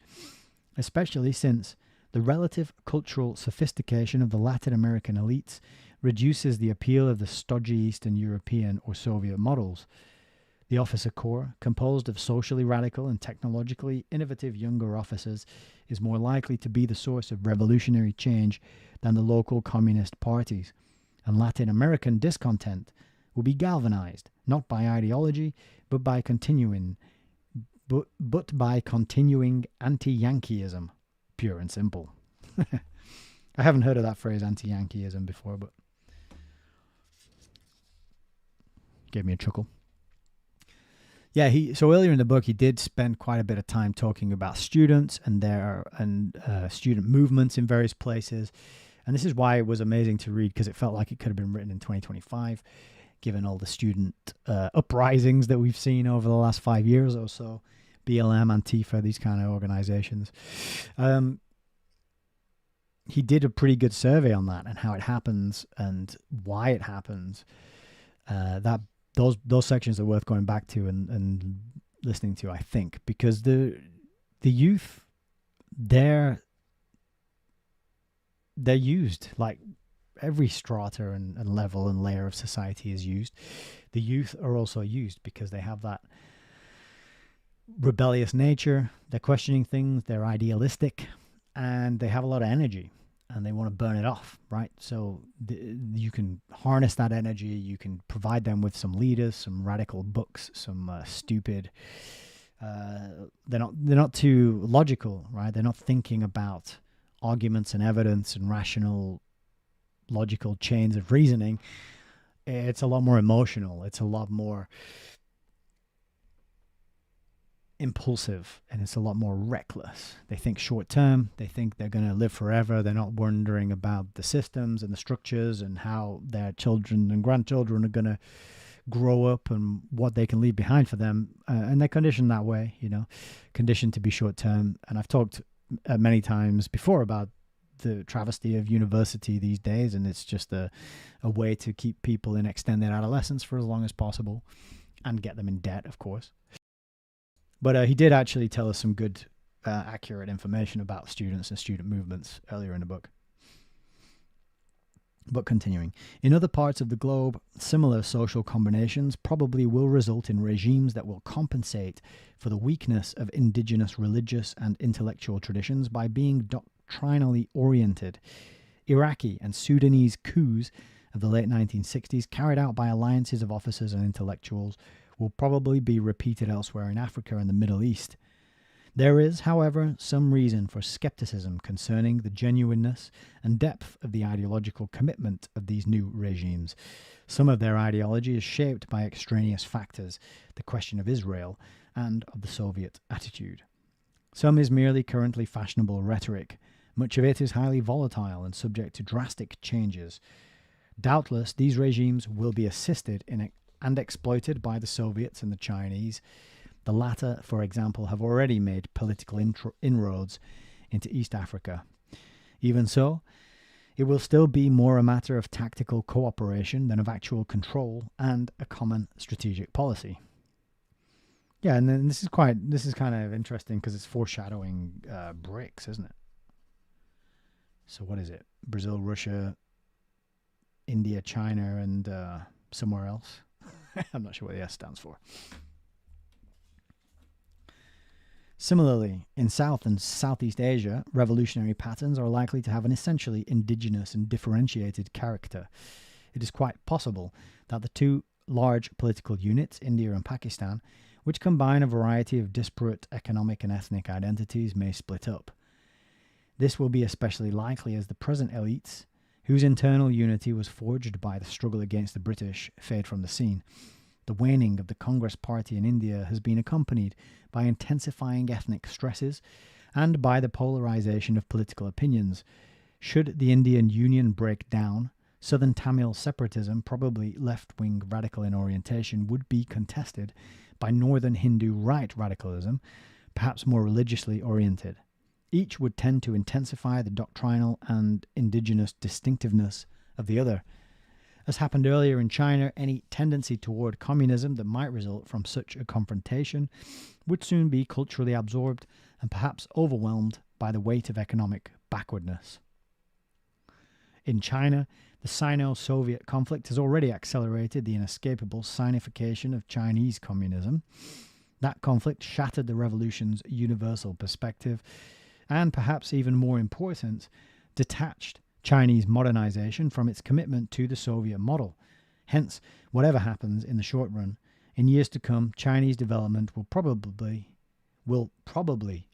especially since the relative cultural sophistication of the Latin American elites reduces the appeal of the stodgy Eastern European or Soviet models. The officer corps, composed of socially radical and technologically innovative younger officers, is more likely to be the source of revolutionary change than the local communist parties, and Latin American discontent will be galvanized not by ideology but by continuing anti-Yankeeism, pure and simple. I haven't heard of that phrase, anti-Yankeeism, before, but gave me a chuckle. Yeah, so earlier in the book he did spend quite a bit of time talking about students and their student movements in various places, and this is why it was amazing to read, because it felt like it could have been written in 2025, given all the student uprisings that we've seen over the last 5 years or so. BLM, Antifa, these kind of organizations. He did a pretty good survey on that and how it happens and why it happens. Those sections are worth going back to and listening to, I think, because the youth, they're used, like every strata and level and layer of society is used. The youth are also used because they have that rebellious nature. They're questioning things. They're idealistic, and they have a lot of energy, and they want to burn it off, right? So you can harness that energy. You can provide them with some leaders, some radical books, some stupid. They're not too logical, right? They're not thinking about arguments and evidence and rational, logical chains of reasoning. It's a lot more emotional. It's a lot more impulsive, and it's a lot more reckless. They think short term. They think they're going to live forever. They're not wondering about the systems and the structures and how their children and grandchildren are going to grow up and what they can leave behind for them. And they're conditioned that way, conditioned to be short term. And I've talked many times before about the travesty of university these days, and it's just a way to keep people in extended adolescence for as long as possible and get them in debt, of course. But he did actually tell us some good, accurate information about students and student movements earlier in the book. But continuing, in other parts of the globe, similar social combinations probably will result in regimes that will compensate for the weakness of indigenous religious and intellectual traditions by being doctrinally oriented. Iraqi and Sudanese coups of the late 1960s, carried out by alliances of officers and intellectuals, will probably be repeated elsewhere in Africa and the Middle East. There is, however, some reason for skepticism concerning the genuineness and depth of the ideological commitment of these new regimes. Some of their ideology is shaped by extraneous factors, the question of Israel, and of the Soviet attitude. Some is merely currently fashionable rhetoric. Much of it is highly volatile and subject to drastic changes. Doubtless, these regimes will be assisted in and exploited by the Soviets and the Chinese. The latter, for example, have already made political inroads into East Africa. Even so, it will still be more a matter of tactical cooperation than of actual control and a common strategic policy. Yeah, and then this is kind of interesting because it's foreshadowing BRICS, isn't it? So what is it? Brazil, Russia, India, China, and somewhere else. I'm not sure what the S stands for. Similarly, in South and Southeast Asia, revolutionary patterns are likely to have an essentially indigenous and differentiated character. It is quite possible that the two large political units, India and Pakistan, which combine a variety of disparate economic and ethnic identities, may split up. This will be especially likely as the present elites, whose internal unity was forged by the struggle against the British, fade from the scene. The waning of the Congress Party in India has been accompanied by intensifying ethnic stresses and by the polarization of political opinions. Should the Indian Union break down, Southern Tamil separatism, probably left-wing radical in orientation, would be contested by Northern Hindu right radicalism, perhaps more religiously oriented. Each would tend to intensify the doctrinal and indigenous distinctiveness of the other. As happened earlier in China, any tendency toward communism that might result from such a confrontation would soon be culturally absorbed and perhaps overwhelmed by the weight of economic backwardness. In China, the Sino-Soviet conflict has already accelerated the inescapable Sinification of Chinese communism. That conflict shattered the revolution's universal perspective and, perhaps even more important, detached Chinese modernization from its commitment to the Soviet model. Hence, whatever happens in the short run, in years to come, Chinese development will probably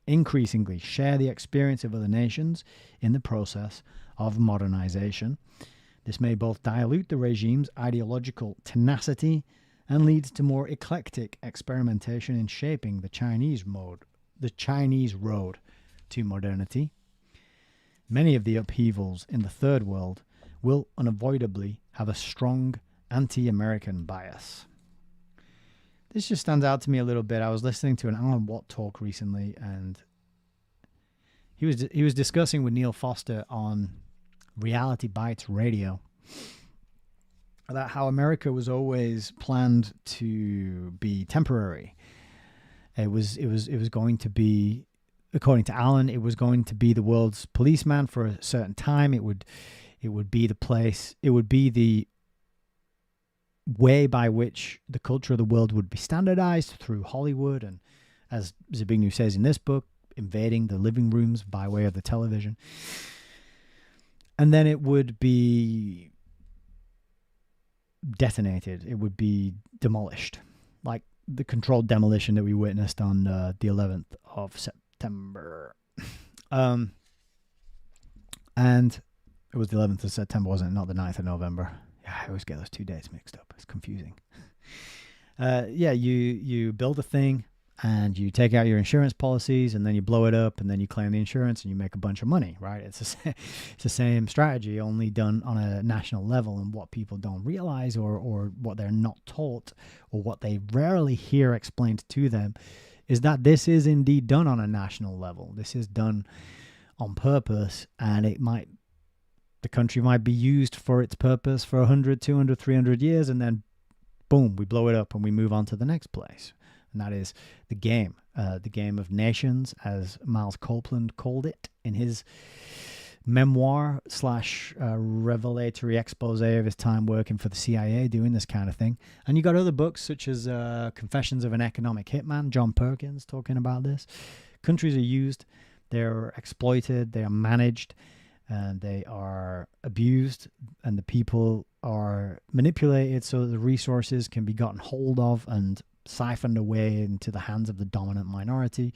increasingly share the experience of other nations in the process of modernization. This may both dilute the regime's ideological tenacity and leads to more eclectic experimentation in shaping the Chinese road to modernity. Many of the upheavals in the third world will unavoidably have a strong anti-American bias. This just stands out to me a little bit. I was listening to an Alan Watt talk recently, and he was discussing with Neil Foster on Reality Bites Radio about how America was always planned to be temporary. It was going to be, according to Alan, it was going to be the world's policeman for a certain time. It would be the place. It would be the way by which the culture of the world would be standardized through Hollywood, and as Zbigniew says in this book, invading the living rooms by way of the television. And then it would be detonated. It would be demolished, like the controlled demolition that we witnessed on the 11th of September. And it was the 11th of September, wasn't it? Not the 9th of November. Yeah, I always get those two dates mixed up. It's confusing. You build a thing, and you take out your insurance policies, and then you blow it up, and then you claim the insurance, and you make a bunch of money, right? It's the same strategy, only done on a national level. And what people don't realize, or what they're not taught, or what they rarely hear explained to them, is that this is indeed done on a national level. This is done on purpose, and the country might be used for its purpose for 100, 200, 300 years, and then boom, we blow it up and we move on to the next place. And that is the game of nations, as Miles Copeland called it in his memoir / revelatory expose of his time working for the CIA doing this kind of thing. And you got other books such as Confessions of an Economic Hitman, John Perkins talking about this. Countries are used, they're exploited, they are managed, and they are abused, and the people are manipulated so that the resources can be gotten hold of and siphoned away into the hands of the dominant minority.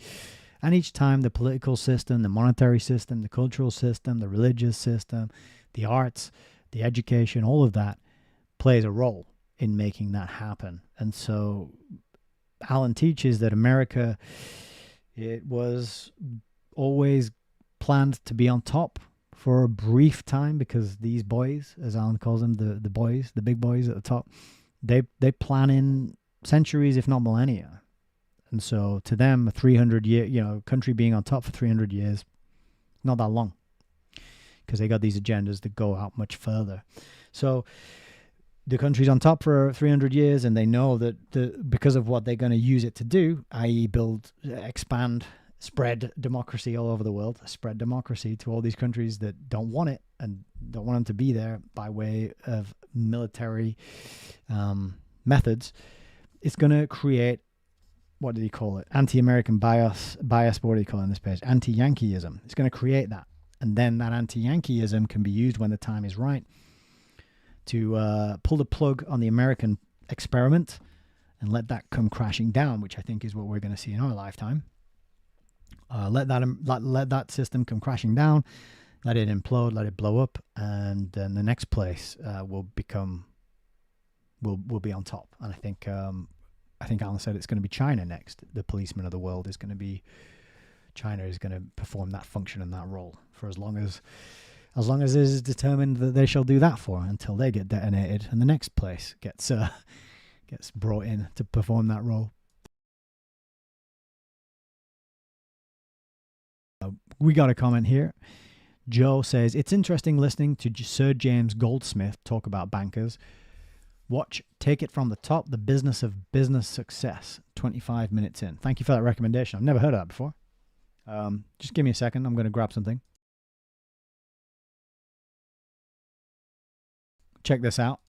And each time the political system, the monetary system, the cultural system, the religious system, the arts, the education, all of that plays a role in making that happen. And so Alan teaches that America, it was always planned to be on top for a brief time, because these boys, as Alan calls them, the boys, the big boys at the top, they plan in centuries, if not millennia. And so to them, a 300-year, country being on top for 300 years, not that long, because they got these agendas that go out much further. So the country's on top for 300 years, and they know that because of what they're going to use it to do, i.e. expand, spread democracy all over the world, spread democracy to all these countries that don't want it and don't want them to be there by way of military methods, it's going to create, what did he call it? Anti-American bias, what do you call it on this page? Anti-Yankeeism. It's going to create that. And then that anti-Yankeeism can be used when the time is right to pull the plug on the American experiment and let that come crashing down, which I think is what we're going to see in our lifetime. Let that system come crashing down, let it implode, let it blow up, and then the next place will be on top. And I think Alan said it's going to be China next. The policeman of the world is going to be China, is going to perform that function and that role for as long as it is determined that they shall do that for, until they get detonated and the next place gets brought in to perform that role. We got a comment here. Joe says, it's interesting listening to Sir James Goldsmith talk about bankers. Watch Take It From the Top, The Business of Business Success, 25 minutes in. Thank you for that recommendation. I've never heard of that before. Just give me a second. I'm going to grab something. Check this out.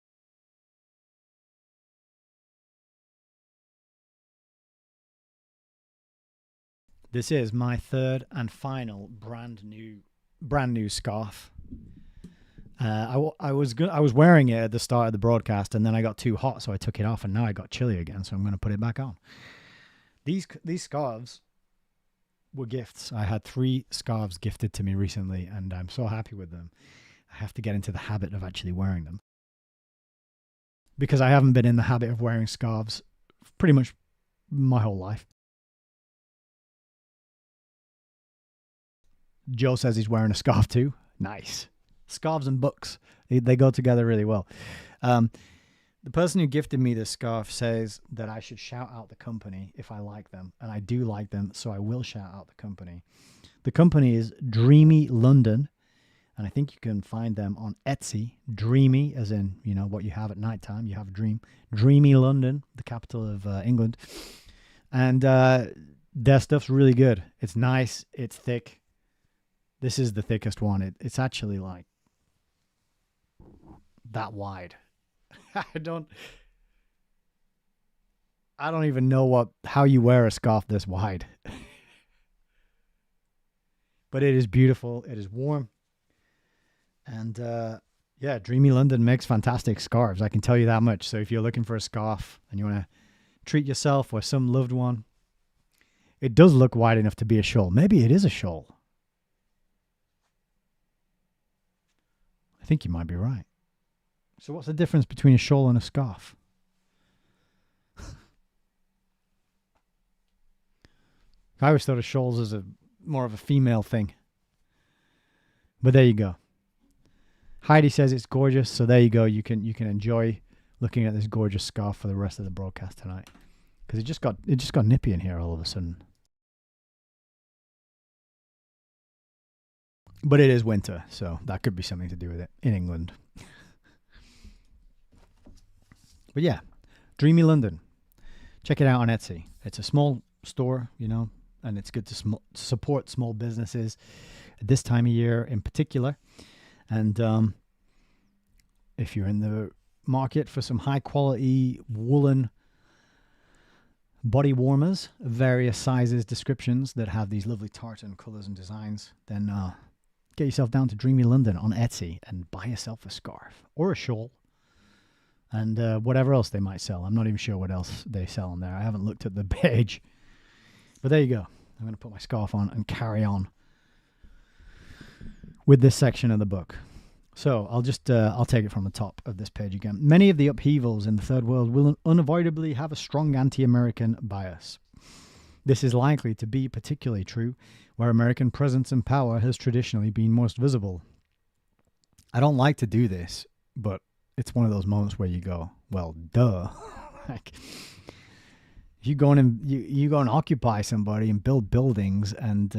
This is my third and final brand new scarf. I was wearing it at the start of the broadcast, and then I got too hot, so I took it off, and now I got chilly again, so I'm going to put it back on. These scarves were gifts. I had 3 scarves gifted to me recently, and I'm so happy with them. I have to get into the habit of actually wearing them. because I haven't been in the habit of wearing scarves pretty much my whole life. Joe says he's wearing a scarf too. Nice. Scarves and books, they go together really well. The person who gifted me this scarf says that I should shout out the company if I like them. And I do like them, so I will shout out the company. The company is Dreamy London. And I think you can find them on Etsy. Dreamy, as in, you know, what you have at nighttime. You have a dream. Dreamy London, the capital of England. And their stuff's really good. It's nice. It's thick. This is the thickest one. It's actually like that wide. I don't even know how you wear a scarf this wide. But it is beautiful. It is warm. And yeah, Dreamy London makes fantastic scarves. I can tell you that much. So if you're looking for a scarf and you want to treat yourself or some loved one, it does look wide enough to be a shawl. Maybe it is a shawl. I think you might be right. So what's the difference between a shawl and a scarf? I always thought of shawls as more of a female thing. But there you go. Heidi says it's gorgeous, so there you go. You can enjoy looking at this gorgeous scarf for the rest of the broadcast tonight, because it just got nippy in here all of a sudden. But it is winter, so that could be something to do with it in England. But yeah, Dreamy London. Check it out on Etsy. It's a small store, you know, and it's good to support small businesses at this time of year in particular. And if you're in the market for some high quality woolen body warmers of various sizes, descriptions that have these lovely tartan colors and designs, then get yourself down to Dreamy London on Etsy and buy yourself a scarf or a shawl and whatever else they might sell. I'm not even sure what else they sell on there. I haven't looked at the page. But there you go. I'm going to put my scarf on and carry on with this section of the book. So I'll take it from the top of this page again. Many of the upheavals in the third world will unavoidably have a strong anti-American bias. This is likely to be particularly true where American presence and power has traditionally been most visible. I don't like to do this, but it's one of those moments where you go, well, duh. Like, if you go in and you go and occupy somebody and build buildings and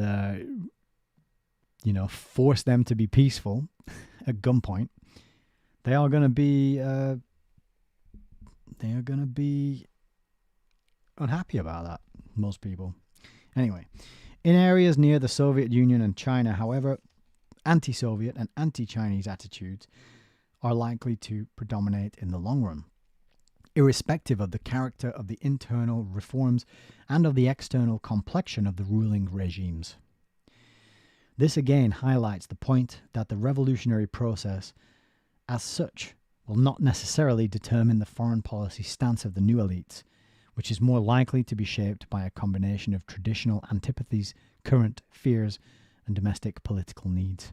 force them to be peaceful at gunpoint, they are going to be unhappy about that. Most people. Anyway, in areas near the Soviet Union and China, however, anti-Soviet and anti-Chinese attitudes are likely to predominate in the long run, irrespective of the character of the internal reforms and of the external complexion of the ruling regimes. This again highlights the point that the revolutionary process, as such, will not necessarily determine the foreign policy stance of the new elites, which is more likely to be shaped by a combination of traditional antipathies, current fears, and domestic political needs.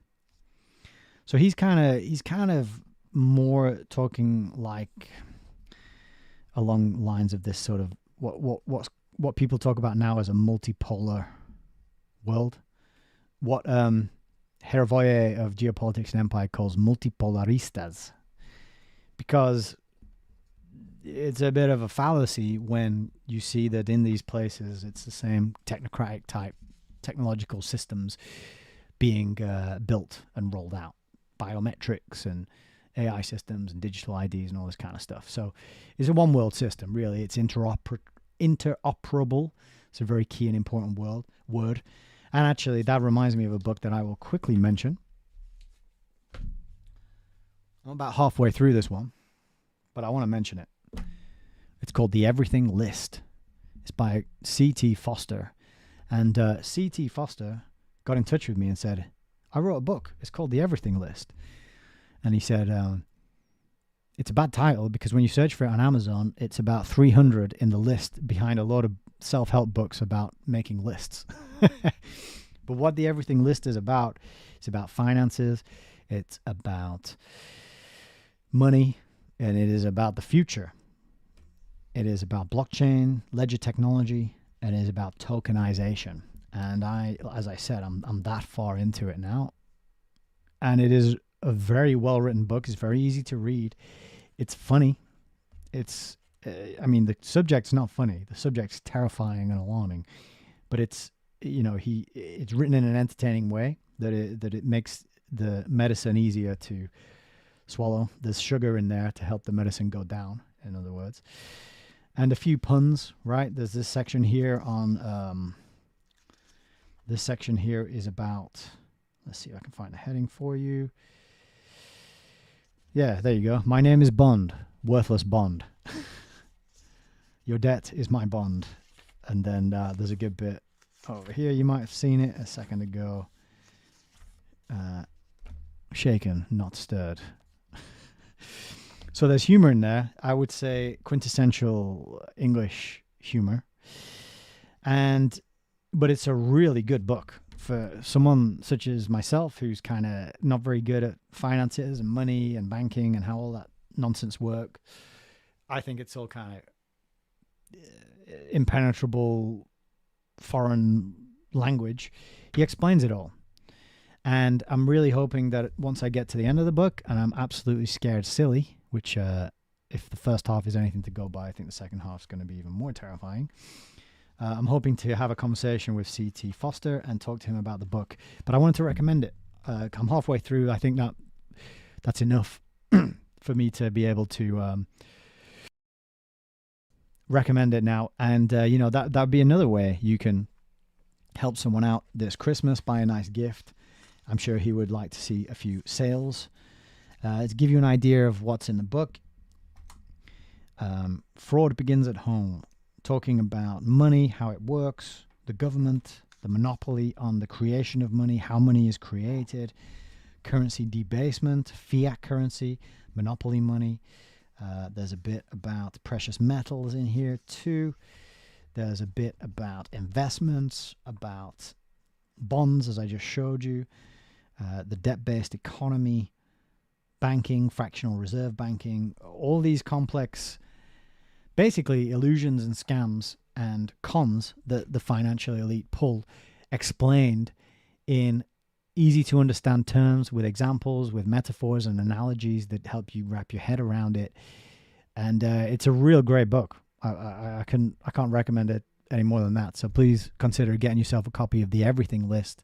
So he's kind of more talking like along lines of this sort of what people talk about now as a multipolar world. What Hervoye of Geopolitics and Empire calls multipolaristas, because it's a bit of a fallacy when you see that in these places it's the same technocratic type technological systems being built and rolled out, biometrics and AI systems and digital IDs and all this kind of stuff. So it's a one world system, really. It's interoperable. It's a very key and important word. And actually, that reminds me of a book that I will quickly mention. I'm about halfway through this one, but I want to mention it. It's called The Everything List. It's by C.T. Foster. And C.T. Foster got in touch with me and said, I wrote a book. It's called The Everything List. And he said, it's a bad title because when you search for it on Amazon, it's about 300 in the list behind a lot of self-help books about making lists. But what the Everything List is about, it's about finances, it's about money, And it is about the future. It is about blockchain, ledger technology, and it is about tokenization. And as I said, I'm that far into it now. And it is a very well-written book. It's very easy to read. It's funny. It's, the subject's not funny. The subject's terrifying and alarming. But it's, it's written in an entertaining way that it makes the medicine easier to swallow. There's sugar in there to help the medicine go down, in other words. And a few puns, right? There's this section here on, this section here is about, let's see if I can find the heading for you. Yeah, there you go. My name is Bond, worthless Bond. Your debt is my bond. And then there's a good bit over here. You might have seen it a second ago. Shaken, not stirred. So there's humor in there. I would say quintessential English humor. But it's a really good book for someone such as myself, who's kind of not very good at finances and money and banking and how all that nonsense work. I think it's all kind of impenetrable foreign language. He explains it all. And I'm really hoping that once I get to the end of the book, and I'm absolutely scared silly, which if the first half is anything to go by, I think the second half is going to be even more terrifying. I'm hoping to have a conversation with C.T. Foster and talk to him about the book. But I wanted to recommend it. I'm halfway through. I think that's enough for me to be able to recommend it now. And, that'd be another way you can help someone out this Christmas, buy a nice gift. I'm sure he would like to see a few sales. To give you an idea of what's in the book, Fraud Begins at Home, talking about money, how it works, the government, the monopoly on the creation of money, how money is created, currency debasement, fiat currency, monopoly money. There's a bit about precious metals in here too. There's a bit about investments, about bonds, as I just showed you, the debt-based economy, banking, fractional reserve banking, all these complex, basically illusions and scams and cons that the financial elite pull, explained in easy to understand terms, with examples, with metaphors and analogies that help you wrap your head around it. And it's a real great book. I can't recommend it any more than that. So please consider getting yourself a copy of The Everything List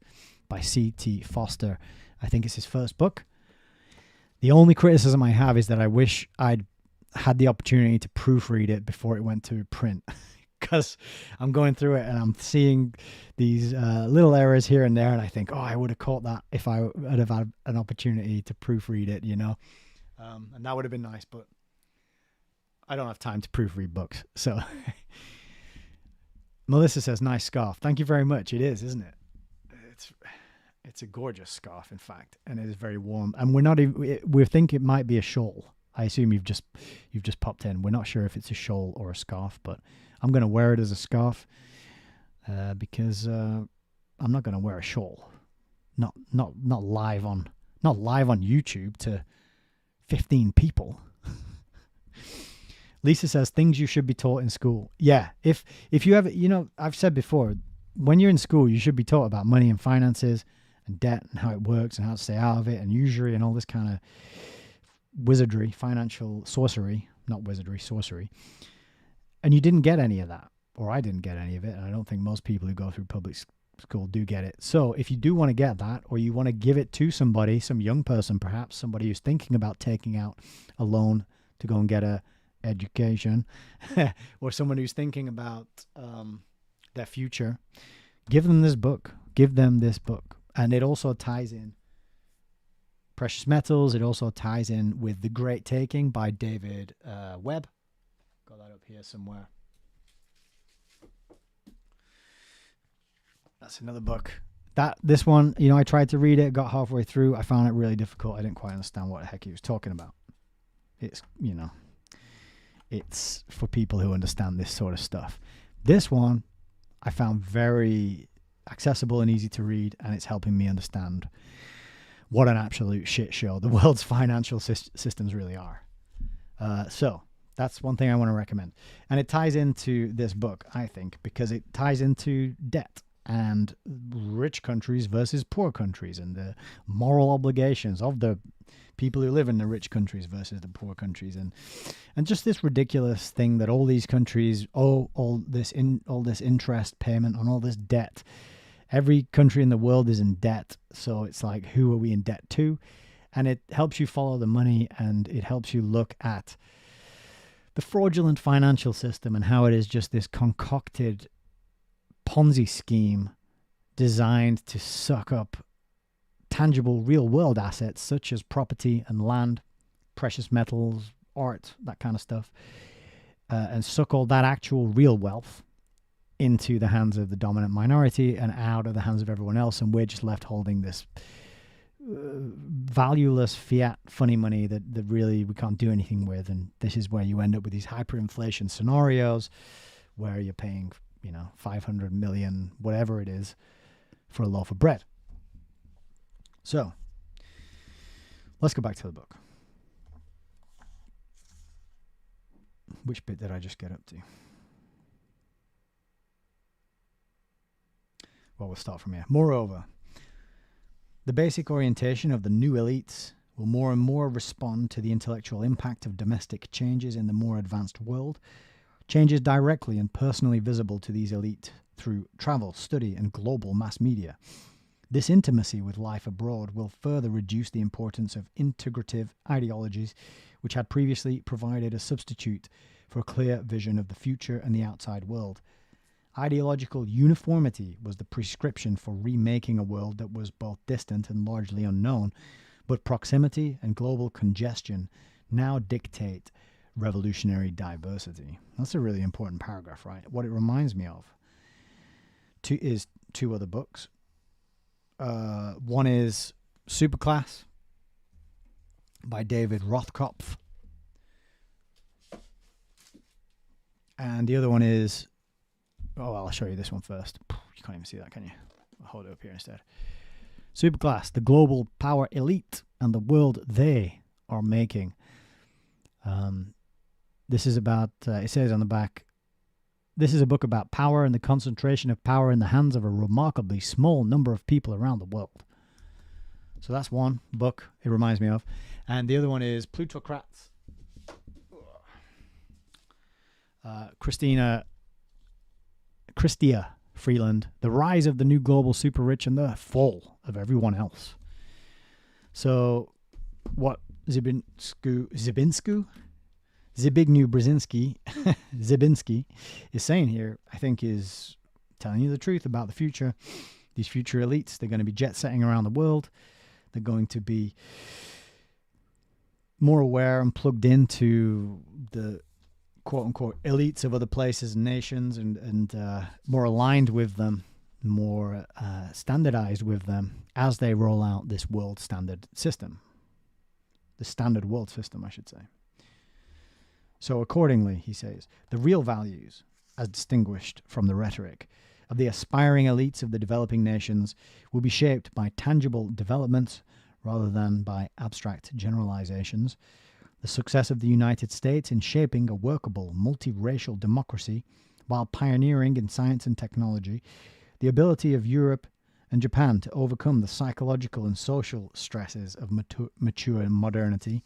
by C.T. Foster. I think it's his first book. The only criticism I have is that I wish I'd had the opportunity to proofread it before it went to print, because I'm going through it and I'm seeing these little errors here and there, and I think, I would have caught that if I would have had an opportunity to proofread it, and that would have been nice, but I don't have time to proofread books. So Melissa says, nice scarf. Thank you very much. It is, isn't it? It's a gorgeous scarf, in fact, and it is very warm. And we think it might be a shawl. I assume you've just popped in. We're not sure if it's a shawl or a scarf, but I'm going to wear it as a scarf because I'm not going to wear a shawl. Not live on YouTube to 15 people. Lisa says, things you should be taught in school. Yeah, if you have, I've said before, when you're in school, you should be taught about money and finances and debt and how it works and how to stay out of it and usury and all this kind of wizardry, financial sorcery, not wizardry, sorcery. And you didn't get any of that, or I didn't get any of it. And I don't think most people who go through public school do get it. So if you do want to get that, or you want to give it to somebody, some young person, perhaps somebody who's thinking about taking out a loan to go and get a education, or someone who's thinking about their future, give them this book. And it also ties in precious metals. It also ties in with The Great Taking by David Webb. Got that up here somewhere. That's another book. This one, I tried to read it, got halfway through. I found it really difficult. I didn't quite understand what the heck he was talking about. It's, it's for people who understand this sort of stuff. This one I found very accessible and easy to read, and it's helping me understand what an absolute shit show the world's financial systems really are. So that's one thing I want to recommend. And it ties into this book, I think, because it ties into debt and rich countries versus poor countries and the moral obligations of the people who live in the rich countries versus the poor countries, and just this ridiculous thing that all these countries owe all this interest payment on all this debt. Every country in the world is in debt, so it's like, who are we in debt to? And it helps you follow the money, and it helps you look at the fraudulent financial system and how it is just this concocted Ponzi scheme designed to suck up tangible real-world assets such as property and land, precious metals, art, that kind of stuff, and suck all that actual real wealth into the hands of the dominant minority and out of the hands of everyone else, and we're just left holding this valueless fiat funny money that really we can't do anything with. And this is where you end up with these hyperinflation scenarios where you're paying, 500 million, whatever it is, for a loaf of bread. So, let's go back to the book. Which bit did I just get up to? Well, we'll start from here. Moreover, the basic orientation of the new elites will more and more respond to the intellectual impact of domestic changes in the more advanced world, changes directly and personally visible to these elites through travel, study, and global mass media. This intimacy with life abroad will further reduce the importance of integrative ideologies, which had previously provided a substitute for a clear vision of the future and the outside world. Ideological uniformity was the prescription for remaking a world that was both distant and largely unknown, but proximity and global congestion now dictate revolutionary diversity. That's a really important paragraph, right? What it reminds me of is two other books. One is Superclass by David Rothkopf, and the other one is, I'll show you this one first. You can't even see that, can you? I'll hold it up here instead. Superclass, the global power elite and the world they are making. This is about, it says on the back, this is a book about power and the concentration of power in the hands of a remarkably small number of people around the world. So that's one book it reminds me of. And the other one is Plutocrats. Chrystia Freeland, The Rise of the New Global Super Rich and the Fall of Everyone Else. So what Zbigniew Brzezinski is saying here, I think, is telling you the truth about the future. These future elites, they're going to be jet-setting around the world. They're going to be more aware and plugged into the quote-unquote elites of other places and nations, and more aligned with them, more standardized with them as they roll out this world standard system. The standard world system, I should say. So accordingly, he says, the real values, as distinguished from the rhetoric, of the aspiring elites of the developing nations will be shaped by tangible developments rather than by abstract generalizations. The success of the United States in shaping a workable multiracial democracy while pioneering in science and technology, the ability of Europe and Japan to overcome the psychological and social stresses of mature modernity,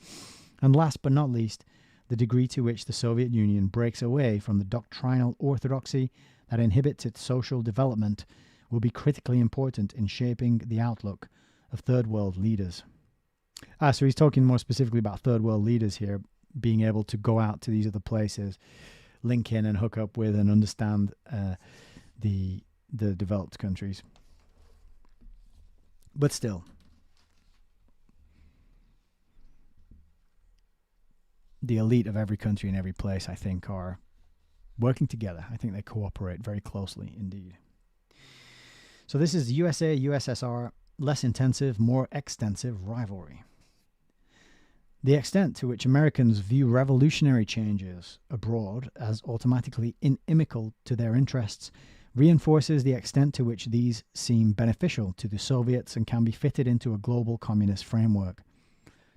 and last but not least, the degree to which the Soviet Union breaks away from the doctrinal orthodoxy that inhibits its social development will be critically important in shaping the outlook of third world leaders. So he's talking more specifically about third world leaders here, being able to go out to these other places, link in and hook up with and understand the developed countries. But still, the elite of every country and every place, I think, are working together. I think they cooperate very closely indeed. So this is USA, USSR, less intensive, more extensive rivalry. The extent to which Americans view revolutionary changes abroad as automatically inimical to their interests reinforces the extent to which these seem beneficial to the Soviets and can be fitted into a global communist framework.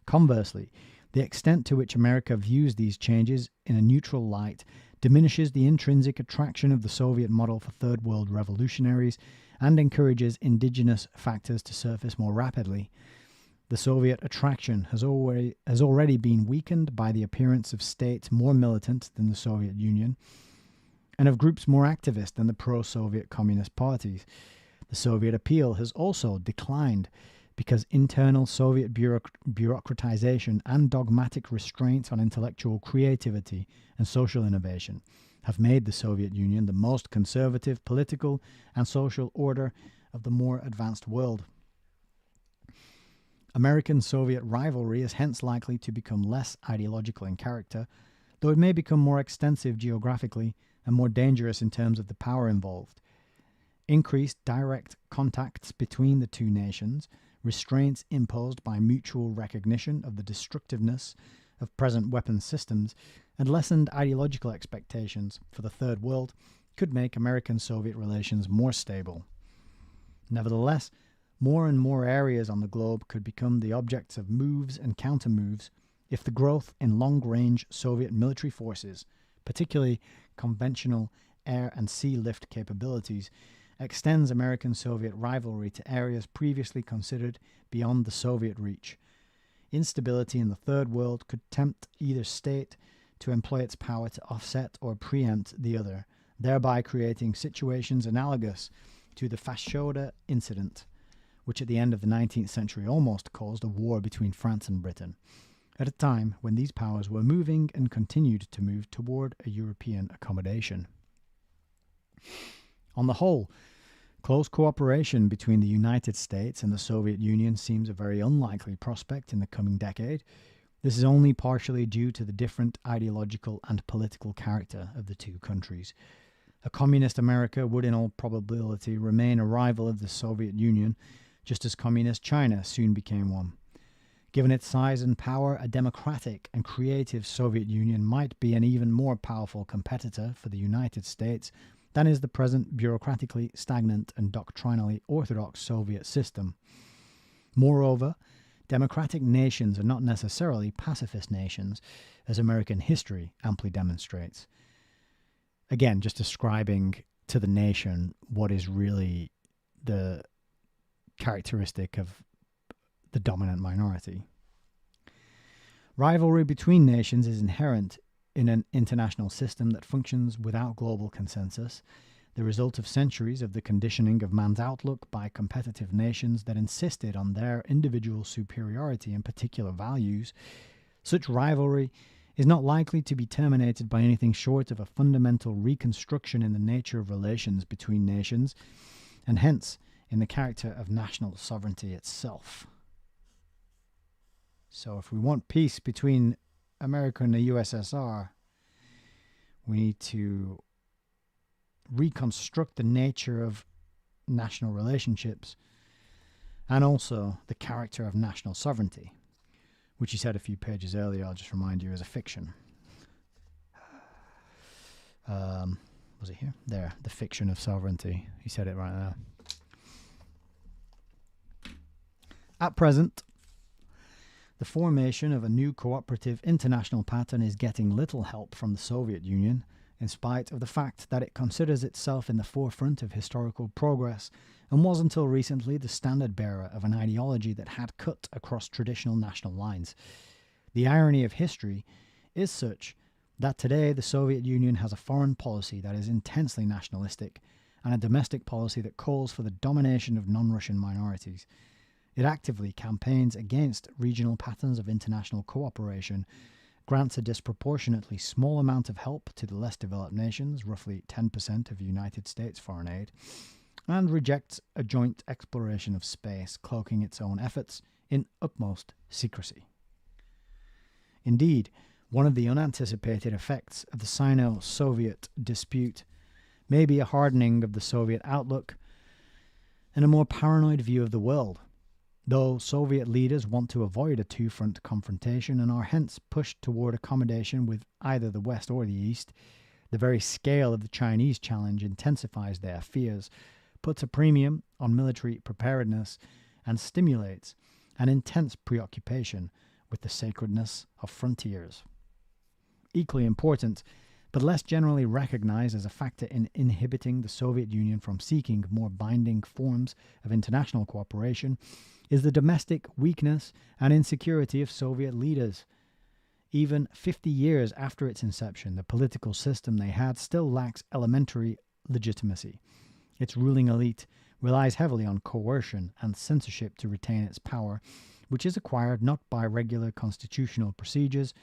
Conversely, The extent to which America views these changes in a neutral light diminishes the intrinsic attraction of the Soviet model for Third World revolutionaries and encourages indigenous factors to surface more rapidly. The Soviet attraction has already been weakened by the appearance of states more militant than the Soviet Union and of groups more activist than the pro-Soviet communist parties. The Soviet appeal has also declined because internal Soviet bureaucratization and dogmatic restraints on intellectual creativity and social innovation have made the Soviet Union the most conservative political and social order of the more advanced world. American-Soviet rivalry is hence likely to become less ideological in character, though it may become more extensive geographically and more dangerous in terms of the power involved. Increased direct contacts between the two nations, restraints imposed by mutual recognition of the destructiveness of present weapons systems, and lessened ideological expectations for the Third World could make American-Soviet relations more stable. Nevertheless, more and more areas on the globe could become the objects of moves and counter-moves if the growth in long-range Soviet military forces, particularly conventional air and sea lift capabilities, extends American-Soviet rivalry to areas previously considered beyond the Soviet reach. Instability in the Third World could tempt either state to employ its power to offset or preempt the other, thereby creating situations analogous to the Fashoda incident, which at the end of the 19th century almost caused a war between France and Britain, at a time when these powers were moving and continued to move toward a European accommodation. On the whole, close cooperation between the United States and the Soviet Union seems a very unlikely prospect in the coming decade. This is only partially due to the different ideological and political character of the two countries. A communist America would in all probability remain a rival of the Soviet Union, just as communist China soon became one. Given its size and power, a democratic and creative Soviet Union might be an even more powerful competitor for the United States than is the present bureaucratically stagnant and doctrinally orthodox Soviet system. Moreover, democratic nations are not necessarily pacifist nations, as American history amply demonstrates. Again, just describing to the nation what is really the characteristic of the dominant minority. Rivalry between nations is inherent in an international system that functions without global consensus, the result of centuries of the conditioning of man's outlook by competitive nations that insisted on their individual superiority and particular values. Such rivalry is not likely to be terminated by anything short of a fundamental reconstruction in the nature of relations between nations, and hence in the character of national sovereignty itself. So if we want peace between America and the USSR, we need to reconstruct the nature of national relationships and also the character of national sovereignty, which he said a few pages earlier, I'll just remind you, is a fiction. Was it here? There, the fiction of sovereignty. He said it right now. At present, the formation of a new cooperative international pattern is getting little help from the Soviet Union, in spite of the fact that it considers itself in the forefront of historical progress and was until recently the standard bearer of an ideology that had cut across traditional national lines. The irony of history is such that today the Soviet Union has a foreign policy that is intensely nationalistic and a domestic policy that calls for the domination of non-Russian minorities. It actively campaigns against regional patterns of international cooperation, grants a disproportionately small amount of help to the less developed nations, roughly 10% of United States foreign aid, and rejects a joint exploration of space, cloaking its own efforts in utmost secrecy. Indeed, one of the unanticipated effects of the Sino-Soviet dispute may be a hardening of the Soviet outlook and a more paranoid view of the world. Though Soviet leaders want to avoid a two-front confrontation and are hence pushed toward accommodation with either the West or the East, the very scale of the Chinese challenge intensifies their fears, puts a premium on military preparedness, and stimulates an intense preoccupation with the sacredness of frontiers. Equally important, but less generally recognized as a factor in inhibiting the Soviet Union from seeking more binding forms of international cooperation, is the domestic weakness and insecurity of Soviet leaders. Even 50 years after its inception, the political system they had still lacks elementary legitimacy. Its ruling elite relies heavily on coercion and censorship to retain its power, which is acquired not by regular constitutional procedures,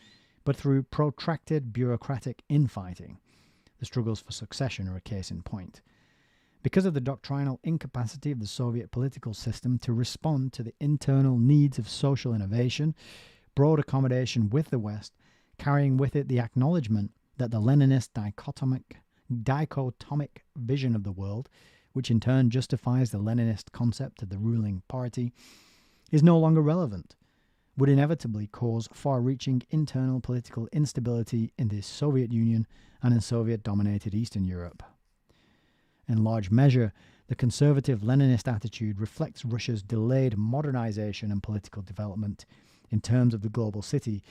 but through protracted bureaucratic infighting. The struggles for succession are a case in point. Because of the doctrinal incapacity of the Soviet political system to respond to the internal needs of social innovation, broad accommodation with the West, carrying with it the acknowledgement that the Leninist dichotomic vision of the world, which in turn justifies the Leninist concept of the ruling party, is no longer relevant, would inevitably cause far-reaching internal political instability in the Soviet Union and in Soviet-dominated Eastern Europe. In large measure, the conservative Leninist attitude reflects Russia's delayed modernization and political development in terms of the global city.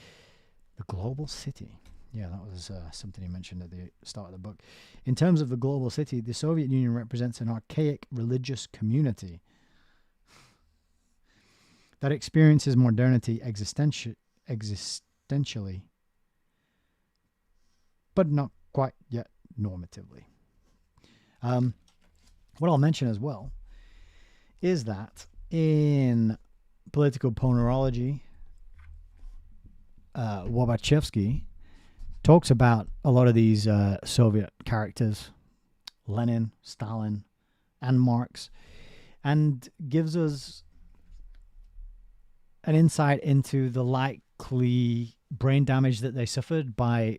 The global city? Yeah, that was something he mentioned at the start of the book. In terms of the global city, the Soviet Union represents an archaic religious community that experiences modernity existentially, but not quite yet normatively. What I'll mention as well is that in political ponerology, Wobachevsky talks about a lot of these Soviet characters, Lenin, Stalin, and Marx, and gives us an insight into the likely brain damage that they suffered by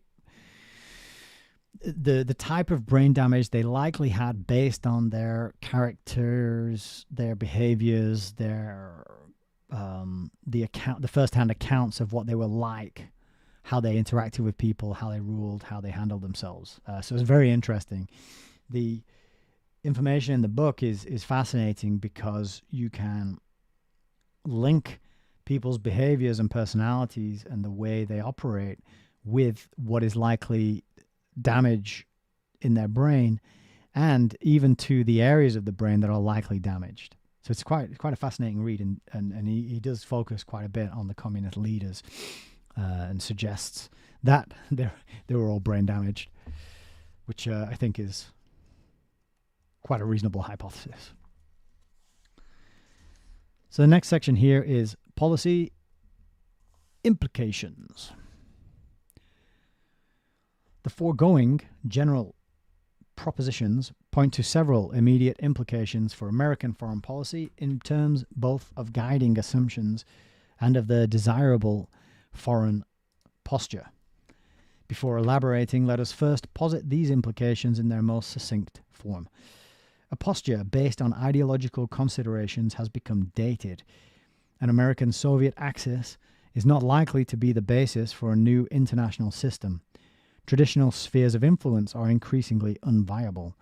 the type of brain damage they likely had based on their characters, their behaviors, their the first-hand accounts of what they were like, how they interacted with people, how they ruled, how they handled themselves. So it's very interesting. The information in the book is fascinating because you can link people's behaviors and personalities and the way they operate with what is likely damage in their brain, and even to the areas of the brain that are likely damaged. So it's quite a fascinating read, and he does focus quite a bit on the communist leaders and suggests that they were all brain damaged, which I think is quite a reasonable hypothesis. So the next section here is policy implications. The foregoing general propositions point to several immediate implications for American foreign policy in terms both of guiding assumptions and of the desirable foreign posture. Before elaborating, let us first posit these implications in their most succinct form. A posture based on ideological considerations has become dated. An American-Soviet axis is not likely to be the basis for a new international system. Traditional spheres of influence are increasingly unviable.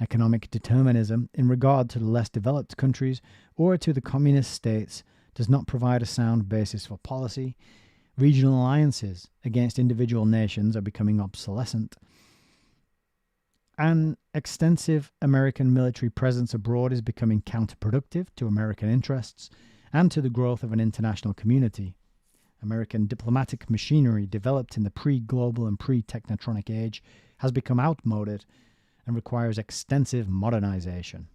Economic determinism in regard to the less developed countries or to the communist states does not provide a sound basis for policy. Regional alliances against individual nations are becoming obsolescent. An extensive American military presence abroad is becoming counterproductive to American interests and to the growth of an international community. American diplomatic machinery developed in the pre-global and pre-technotronic age has become outmoded and requires extensive modernization.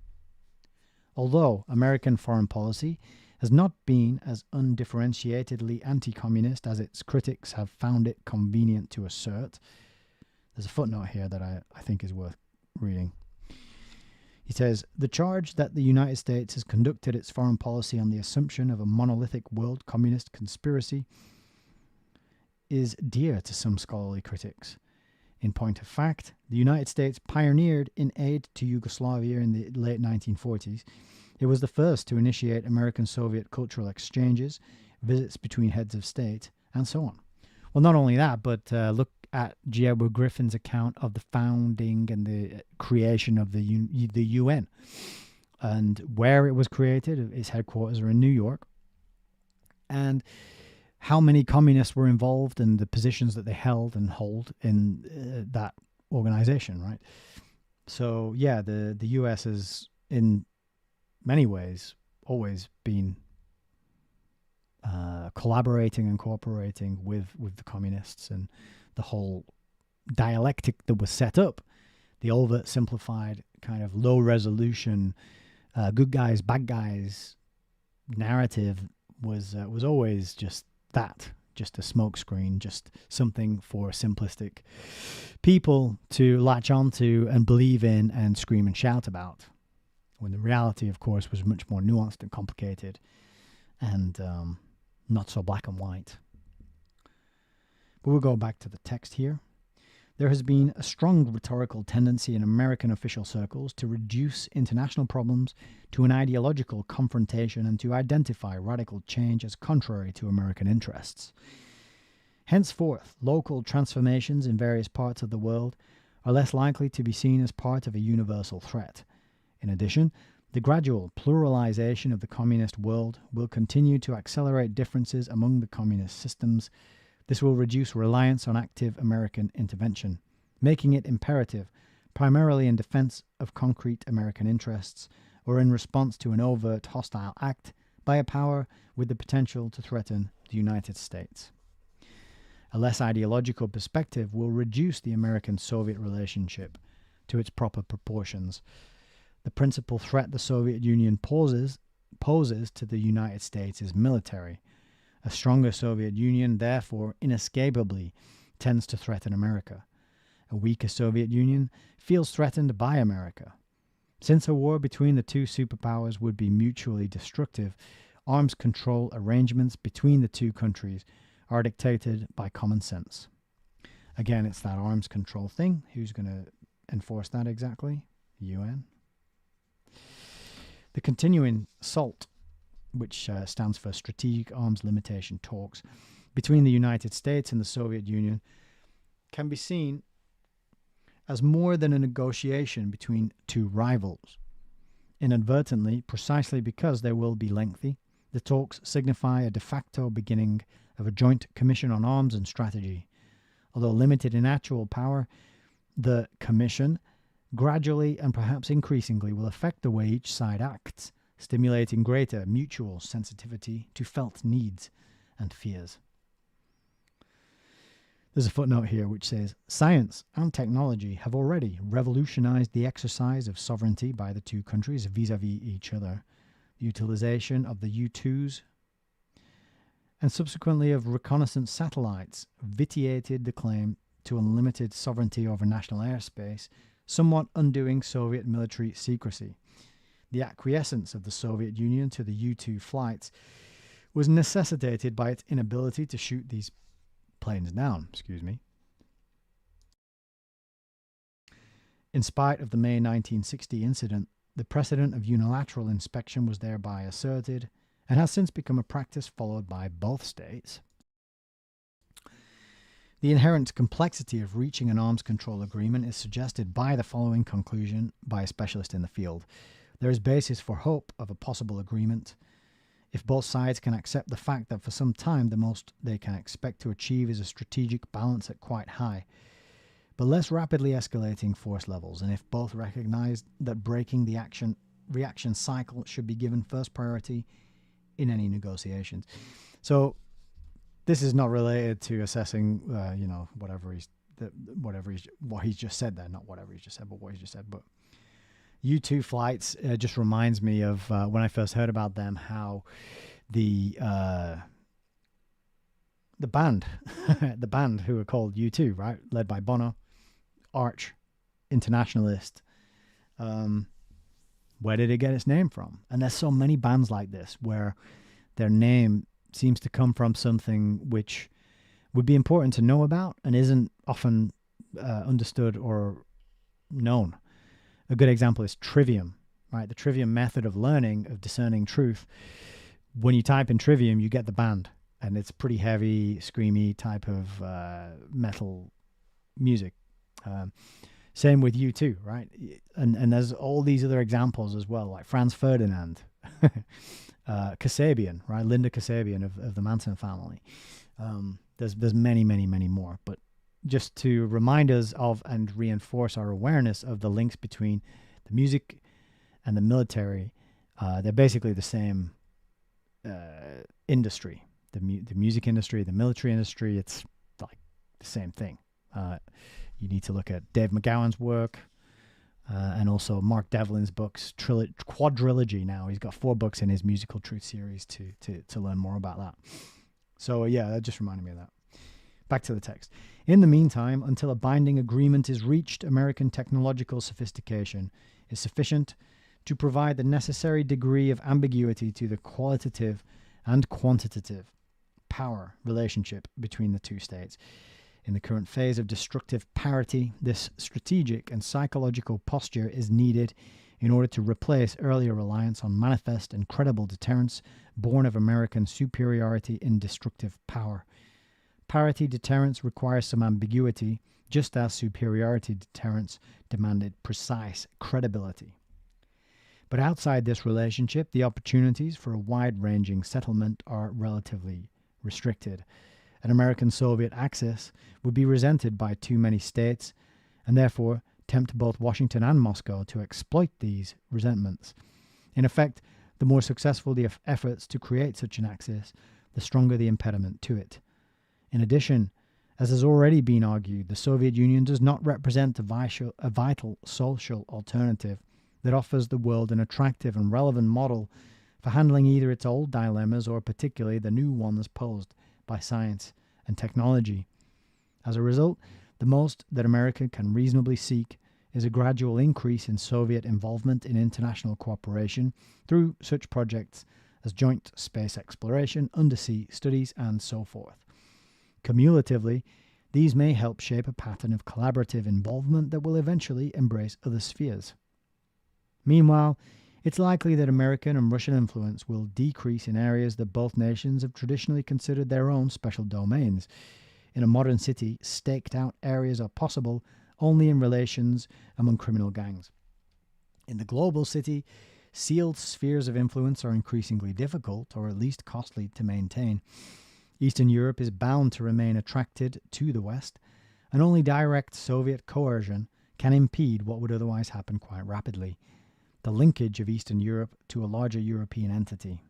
Although American foreign policy has not been as undifferentiatedly anti-communist as its critics have found it convenient to assert, there's a footnote here that I think is worth reading. He says, the charge that the United States has conducted its foreign policy on the assumption of a monolithic world communist conspiracy is dear to some scholarly critics. In point of fact, the United States pioneered in aid to Yugoslavia in the late 1940s. It was the first to initiate American-Soviet cultural exchanges, visits between heads of state, and so on. Well, not only that, but look at G. Edward Griffin's account of the founding and the creation of the UN, and where it was created. Its headquarters are in New York, and how many communists were involved and the positions that they held and hold in that organization, right? So yeah, the US has in many ways always been collaborating and cooperating with the communists, and the whole dialectic that was set up, the overt, simplified, kind of low resolution, good guys, bad guys narrative was always just that, just a smokescreen, just something for simplistic people to latch onto and believe in and scream and shout about. When the reality, of course, was much more nuanced and complicated, and not so black and white. But we'll go back to the text here. There has been a strong rhetorical tendency in American official circles to reduce international problems to an ideological confrontation and to identify radical change as contrary to American interests. Henceforth, local transformations in various parts of the world are less likely to be seen as part of a universal threat. In addition, the gradual pluralization of the communist world will continue to accelerate differences among the communist systems. This will reduce reliance on active American intervention, making it imperative, primarily in defense of concrete American interests or in response to an overt hostile act by a power with the potential to threaten the United States. A less ideological perspective will reduce the American-Soviet relationship to its proper proportions. The principal threat the Soviet Union poses to the United States is military. A stronger Soviet Union, therefore, inescapably tends to threaten America. A weaker Soviet Union feels threatened by America. Since a war between the two superpowers would be mutually destructive, arms control arrangements between the two countries are dictated by common sense. Again, it's that arms control thing. Who's going to enforce that exactly? The UN. The continuing SALT, which stands for Strategic Arms Limitation Talks, between the United States and the Soviet Union, can be seen as more than a negotiation between two rivals. Inadvertently, precisely because they will be lengthy, the talks signify a de facto beginning of a joint commission on arms and strategy. Although limited in actual power, the commission gradually and perhaps increasingly will affect the way each side acts, stimulating greater mutual sensitivity to felt needs and fears. There's a footnote here which says, science and technology have already revolutionized the exercise of sovereignty by the two countries vis-à-vis each other. The utilization of the U-2s and subsequently of reconnaissance satellites vitiated the claim to unlimited sovereignty over national airspace, somewhat undoing Soviet military secrecy. The acquiescence of the Soviet Union to the U-2 flights was necessitated by its inability to shoot these planes down. In spite of the May 1960 incident, the precedent of unilateral inspection was thereby asserted and has since become a practice followed by both states. The inherent complexity of reaching an arms control agreement is suggested by the following conclusion by a specialist in the field. There is basis for hope of a possible agreement if both sides can accept the fact that for some time the most they can expect to achieve is a strategic balance at quite high, but less rapidly escalating force levels, and if both recognize that breaking the reaction cycle should be given first priority in any negotiations. So this is not related to assessing, what he's just said there. Not whatever he's just said, but what he's just said. But U-2 flights just reminds me of when I first heard about them, how the band, the band who were called U2, right, led by Bono, arch internationalist. Where did it get its name from? And there's so many bands like this where their name seems to come from something which would be important to know about and isn't often understood or known. A good example is Trivium, right? The Trivium method of learning, of discerning truth. When you type in Trivium, you get the band, and it's pretty heavy, screamy type of metal music. Same with U2, right? And there's all these other examples as well, like Franz Ferdinand, Kasabian, right? Linda Kasabian of the Manson family. There's many, many, many more. But just to remind us of and reinforce our awareness of the links between the music and the military, they're basically the same industry. The music industry, the military industry, it's like the same thing. You need to look at Dave McGowan's work, and also Mark Devlin's books, quadrilogy now. He's got 4 books in his Musical Truth series to learn more about that. So yeah, that just reminded me of that. Back to the text. In the meantime, until a binding agreement is reached, American technological sophistication is sufficient to provide the necessary degree of ambiguity to the qualitative and quantitative power relationship between the two states. In the current phase of destructive parity, this strategic and psychological posture is needed in order to replace earlier reliance on manifest and credible deterrence born of American superiority in destructive power. Parity deterrence requires some ambiguity, just as superiority deterrence demanded precise credibility. But outside this relationship, the opportunities for a wide-ranging settlement are relatively restricted. An American-Soviet axis would be resented by too many states, and therefore tempt both Washington and Moscow to exploit these resentments. In effect, the more successful the efforts to create such an axis, the stronger the impediment to it. In addition, as has already been argued, the Soviet Union does not represent a vital social alternative that offers the world an attractive and relevant model for handling either its old dilemmas or particularly the new ones posed by science and technology. As a result, the most that America can reasonably seek is a gradual increase in Soviet involvement in international cooperation through such projects as joint space exploration, undersea studies, and so forth. Cumulatively, these may help shape a pattern of collaborative involvement that will eventually embrace other spheres. Meanwhile, it's likely that American and Russian influence will decrease in areas that both nations have traditionally considered their own special domains. In a modern city, staked out areas are possible only in relations among criminal gangs. In the global city, sealed spheres of influence are increasingly difficult, or at least costly, to maintain. Eastern Europe is bound to remain attracted to the West, and only direct Soviet coercion can impede what would otherwise happen quite rapidly: the linkage of Eastern Europe to a larger European entity.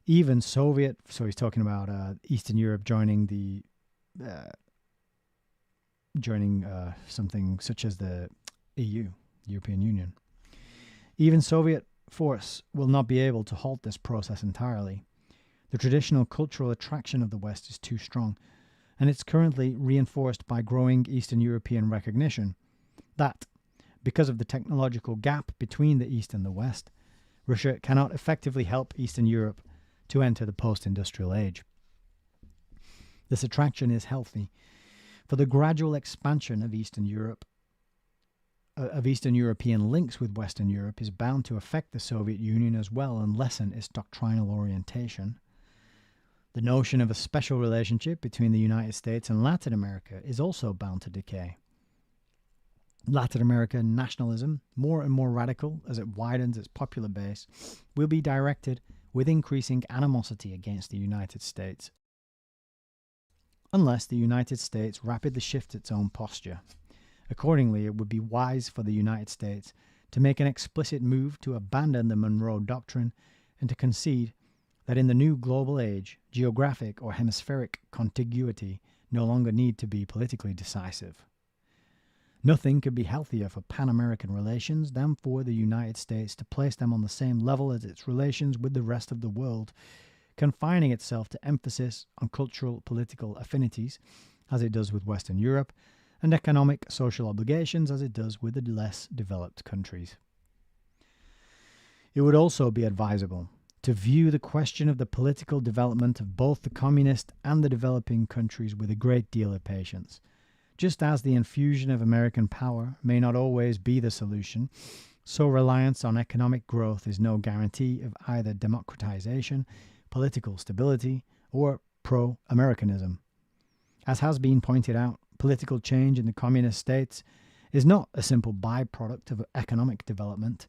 Even Soviet, so he's talking about Eastern Europe joining something such as the EU, European Union. Even Soviet force will not be able to halt this process entirely. The traditional cultural attraction of the West is too strong, and it's currently reinforced by growing Eastern European recognition that, because of the technological gap between the East and the West, Russia cannot effectively help Eastern Europe to enter the post-industrial age. This attraction is healthy, for the gradual expansion of Eastern European links with Western Europe is bound to affect the Soviet Union as well and lessen its doctrinal orientation. The notion of a special relationship between the United States and Latin America is also bound to decay. Latin American nationalism, more and more radical as it widens its popular base, will be directed with increasing animosity against the United States, unless the United States rapidly shifts its own posture. Accordingly, it would be wise for the United States to make an explicit move to abandon the Monroe Doctrine and to concede that in the new global age, geographic or hemispheric contiguity no longer need to be politically decisive. Nothing could be healthier for Pan-American relations than for the United States to place them on the same level as its relations with the rest of the world, confining itself to emphasis on cultural political affinities, as it does with Western Europe, and economic social obligations, as it does with the less developed countries. It would also be advisable to view the question of the political development of both the communist and the developing countries with a great deal of patience. Just as the infusion of American power may not always be the solution, so reliance on economic growth is no guarantee of either democratization, political stability, or pro-Americanism. As has been pointed out, political change in the communist states is not a simple byproduct of economic development,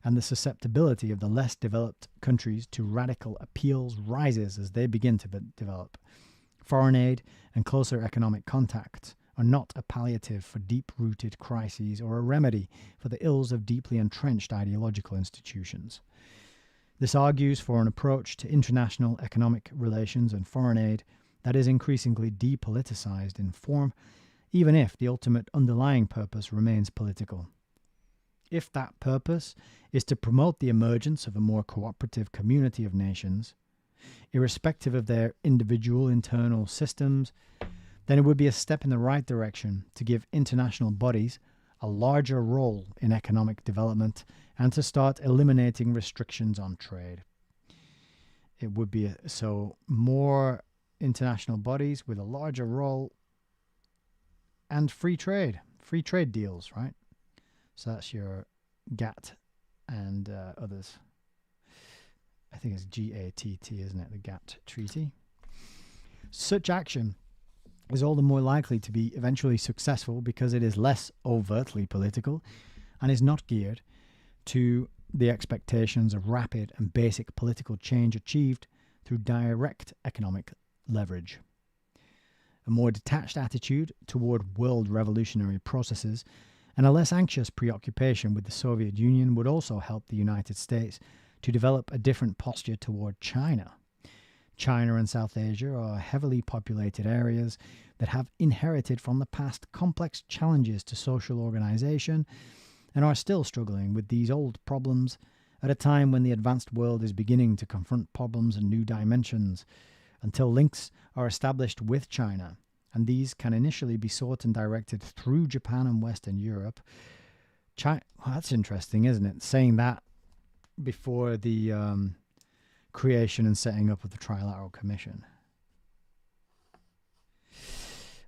and the susceptibility of the less developed countries to radical appeals rises as they begin to develop. Foreign aid and closer economic contacts are not a palliative for deep-rooted crises or a remedy for the ills of deeply entrenched ideological institutions. This argues for an approach to international economic relations and foreign aid that is increasingly depoliticized in form, even if the ultimate underlying purpose remains political. If that purpose is to promote the emergence of a more cooperative community of nations, irrespective of their individual internal systems, then it would be a step in the right direction to give international bodies a larger role in economic development and to start eliminating restrictions on trade. It would be more international bodies with a larger role and free trade deals, right? So that's your GATT and others. I think it's GATT, isn't it? The GATT Treaty. Such action is all the more likely to be eventually successful because it is less overtly political and is not geared to the expectations of rapid and basic political change achieved through direct economic leverage. A more detached attitude toward world revolutionary processes and a less anxious preoccupation with the Soviet Union would also help the United States to develop a different posture toward China. China and South Asia are heavily populated areas that have inherited from the past complex challenges to social organization and are still struggling with these old problems at a time when the advanced world is beginning to confront problems in new dimensions. Until links are established with China, and these can initially be sought and directed through Japan and Western Europe. Well, that's interesting, isn't it? Saying that before the creation and setting up of the Trilateral Commission.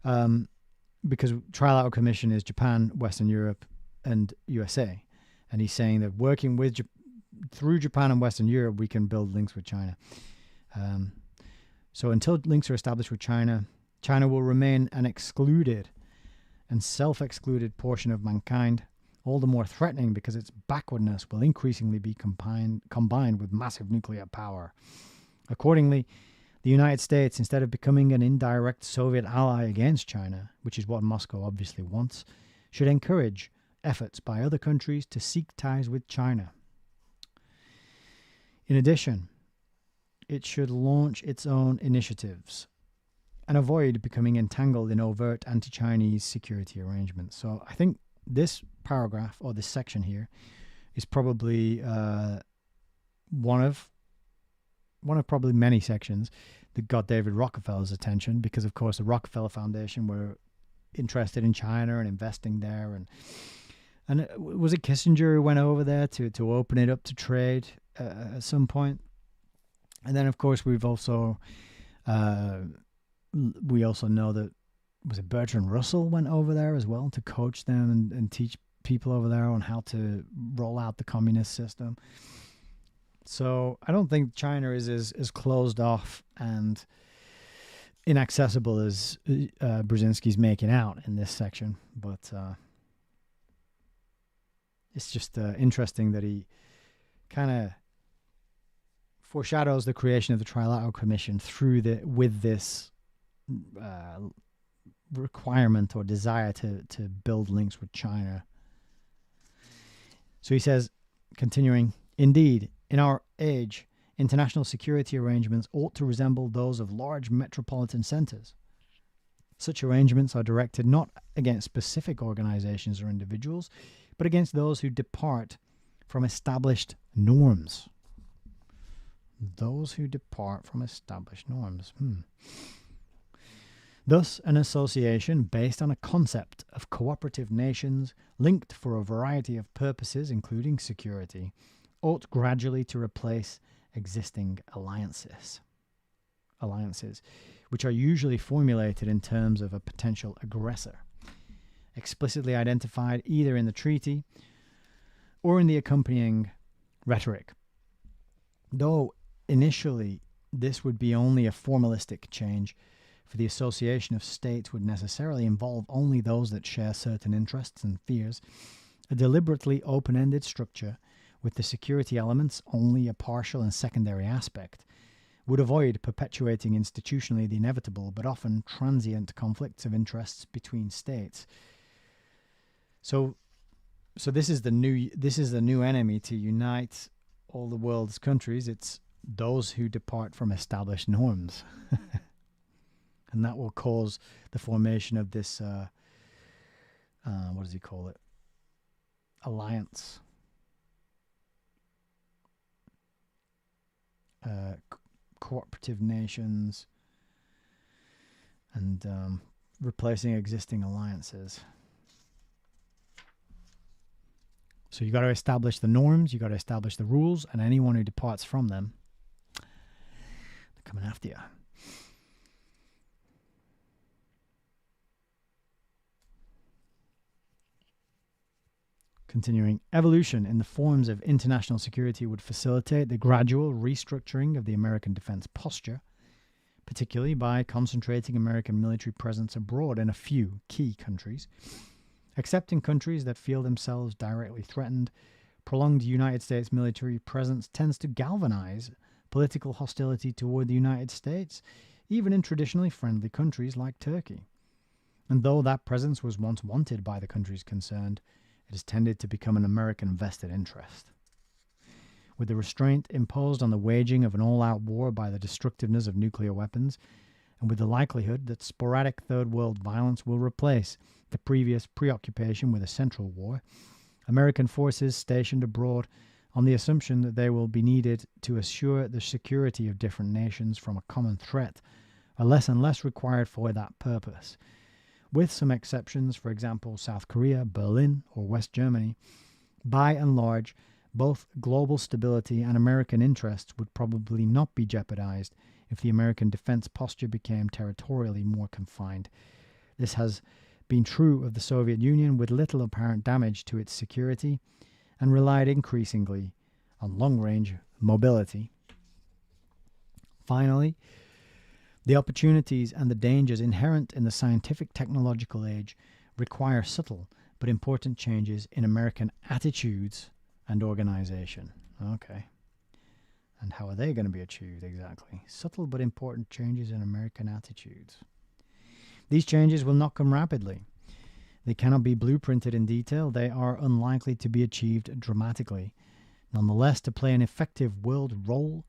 Because Trilateral Commission is Japan, Western Europe, and USA. And he's saying that working with through Japan and Western Europe, we can build links with China. So until links are established with China, China will remain an excluded and self-excluded portion of mankind, all the more threatening because its backwardness will increasingly be combined with massive nuclear power. Accordingly, the United States, instead of becoming an indirect Soviet ally against China, which is what Moscow obviously wants, should encourage efforts by other countries to seek ties with China. In addition, it should launch its own initiatives and avoid becoming entangled in overt anti-Chinese security arrangements. So I think this paragraph, or this section here, is probably one of probably many sections that got David Rockefeller's attention, because of course the Rockefeller Foundation were interested in China and investing there, and was it Kissinger who went over there to open it up to trade at some point? And then of course we also know that, was it Bertrand Russell went over there as well to coach them and teach people over there on how to roll out the communist system. So I don't think China is as closed off and inaccessible as Brzezinski's making out in this section. But it's just interesting that he kind of foreshadows the creation of the Trilateral Commission with this requirement or desire to build links with China. So he says, continuing, indeed, in our age, international security arrangements ought to resemble those of large metropolitan centers. Such arrangements are directed not against specific organizations or individuals, but against those who depart from established norms. Those who depart from established norms. Thus, an association based on a concept of cooperative nations linked for a variety of purposes, including security, ought gradually to replace existing alliances, which are usually formulated in terms of a potential aggressor, explicitly identified either in the treaty or in the accompanying rhetoric. Though initially this would be only a formalistic change, for the association of states would necessarily involve only those that share certain interests and fears, a deliberately open-ended structure with the security elements only a partial and secondary aspect, would avoid perpetuating institutionally the inevitable but often transient conflicts of interests between states. So this is the new enemy to unite all the world's countries. It's those who depart from established norms. And that will cause the formation of this, what does he call it? Alliance. Cooperative nations and replacing existing alliances. So you got to establish the norms, you got to establish the rules, and anyone who departs from them, they're coming after you. Continuing, evolution in the forms of international security would facilitate the gradual restructuring of the American defense posture, particularly by concentrating American military presence abroad in a few key countries. Except in countries that feel themselves directly threatened, prolonged United States military presence tends to galvanize political hostility toward the United States, even in traditionally friendly countries like Turkey. And though that presence was once wanted by the countries concerned, it has tended to become an American vested interest. With the restraint imposed on the waging of an all-out war by the destructiveness of nuclear weapons, and with the likelihood that sporadic Third World violence will replace the previous preoccupation with a central war, American forces stationed abroad on the assumption that they will be needed to assure the security of different nations from a common threat are less and less required for that purpose. With some exceptions, for example, South Korea, Berlin, or West Germany, by and large, both global stability and American interests would probably not be jeopardized if the American defense posture became territorially more confined. This has been true of the Soviet Union with little apparent damage to its security and relied increasingly on long-range mobility. Finally, the opportunities and the dangers inherent in the scientific technological age require subtle but important changes in American attitudes and organization. Okay. And how are they going to be achieved exactly? Subtle but important changes in American attitudes. These changes will not come rapidly. They cannot be blueprinted in detail. They are unlikely to be achieved dramatically. Nonetheless, to play an effective world role,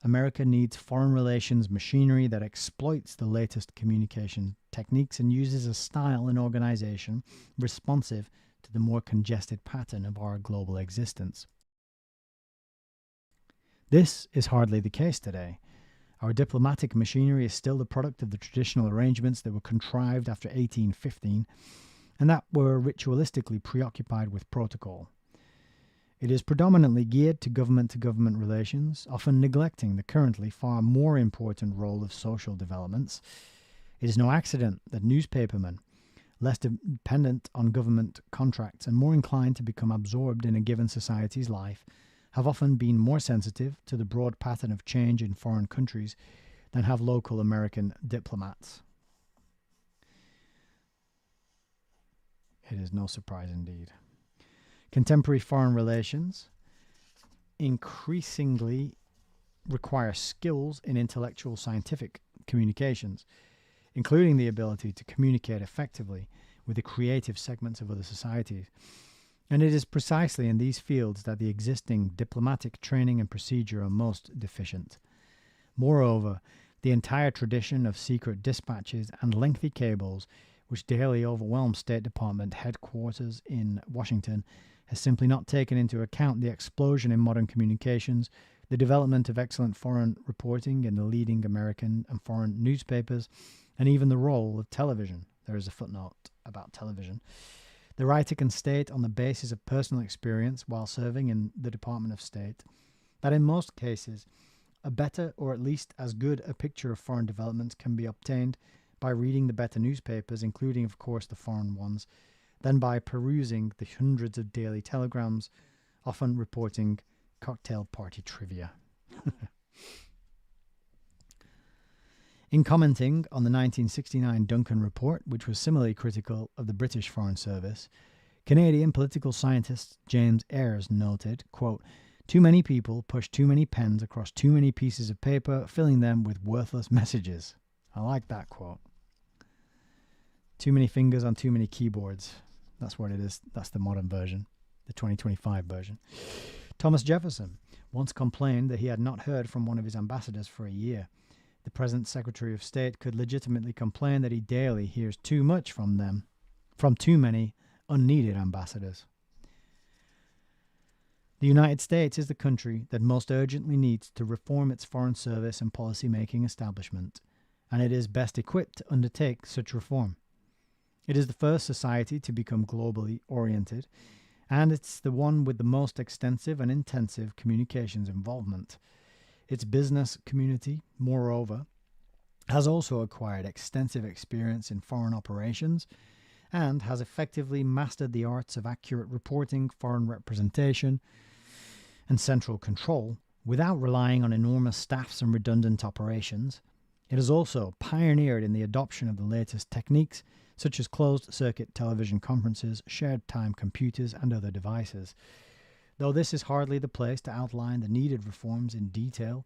America needs foreign relations machinery that exploits the latest communication techniques and uses a style and organization responsive to the more congested pattern of our global existence. This is hardly the case today. Our diplomatic machinery is still the product of the traditional arrangements that were contrived after 1815 and that were ritualistically preoccupied with protocol. It is predominantly geared to government relations, often neglecting the currently far more important role of social developments. It is no accident that newspapermen, less dependent on government contracts and more inclined to become absorbed in a given society's life, have often been more sensitive to the broad pattern of change in foreign countries than have local American diplomats. It is no surprise indeed. Contemporary foreign relations increasingly require skills in intellectual scientific communications, including the ability to communicate effectively with the creative segments of other societies. And it is precisely in these fields that the existing diplomatic training and procedure are most deficient. Moreover, the entire tradition of secret dispatches and lengthy cables, which daily overwhelm State Department headquarters in Washington, has simply not taken into account the explosion in modern communications, the development of excellent foreign reporting in the leading American and foreign newspapers, and even the role of television. There is a footnote about television. The writer can state on the basis of personal experience while serving in the Department of State that in most cases a better or at least as good a picture of foreign developments can be obtained by reading the better newspapers, including of course the foreign ones, than by perusing the hundreds of daily telegrams, often reporting cocktail party trivia. In commenting on the 1969 Duncan Report, which was similarly critical of the British Foreign Service, Canadian political scientist James Ayres noted, quote, "Too many people push too many pens across too many pieces of paper, filling them with worthless messages." I like that quote. Too many fingers on too many keyboards. That's what it is. That's the modern version, the 2025 version. Thomas Jefferson once complained that he had not heard from one of his ambassadors for a year. The present Secretary of State could legitimately complain that he daily hears too much from them, from too many unneeded ambassadors. The United States is the country that most urgently needs to reform its foreign service and policy-making establishment, and it is best equipped to undertake such reform. It is the first society to become globally oriented, and it's the one with the most extensive and intensive communications involvement. Its business community, moreover, has also acquired extensive experience in foreign operations and has effectively mastered the arts of accurate reporting, foreign representation, and central control without relying on enormous staffs and redundant operations. It has also pioneered in the adoption of the latest techniques, such as closed-circuit television conferences, shared-time computers, and other devices. Though this is hardly the place to outline the needed reforms in detail,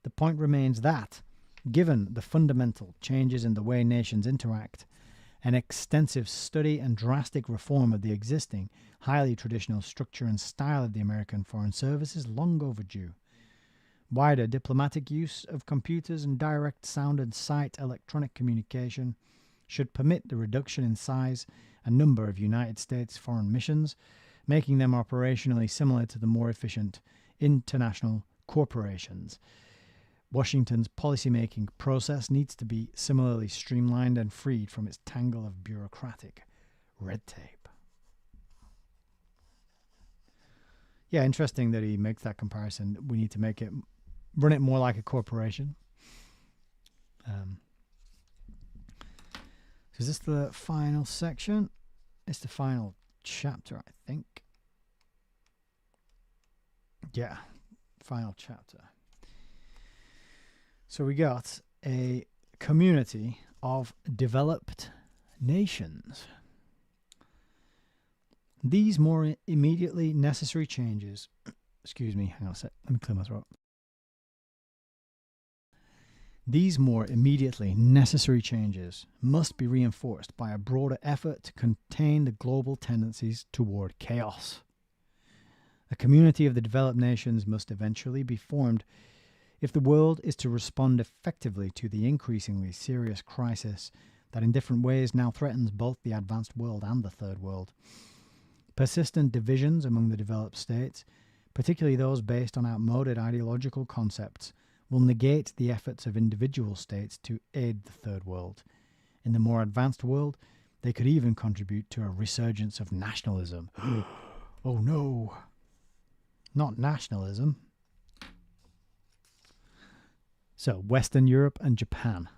the point remains that, given the fundamental changes in the way nations interact, an extensive study and drastic reform of the existing, highly traditional structure and style of the American Foreign Service is long overdue. Wider diplomatic use of computers and direct sound and sight electronic communication should permit the reduction in size and number of United States foreign missions, making them operationally similar to the more efficient international corporations. Washington's policymaking process needs to be similarly streamlined and freed from its tangle of bureaucratic red tape. Yeah, interesting that he makes that comparison. We need to run it more like a corporation. So is this the final section? It's the final chapter, I think. Yeah, final chapter. So we got a community of developed nations. These more immediately necessary changes, excuse me, hang on a sec, let me clear my throat. These more immediately necessary changes must be reinforced by a broader effort to contain the global tendencies toward chaos. A community of the developed nations must eventually be formed if the world is to respond effectively to the increasingly serious crisis that in different ways now threatens both the advanced world and the third world. Persistent divisions among the developed states, particularly those based on outmoded ideological concepts, will negate the efforts of individual states to aid the third world. In the more advanced world, they could even contribute to a resurgence of nationalism. Oh no, not nationalism. So, Western Europe and Japan.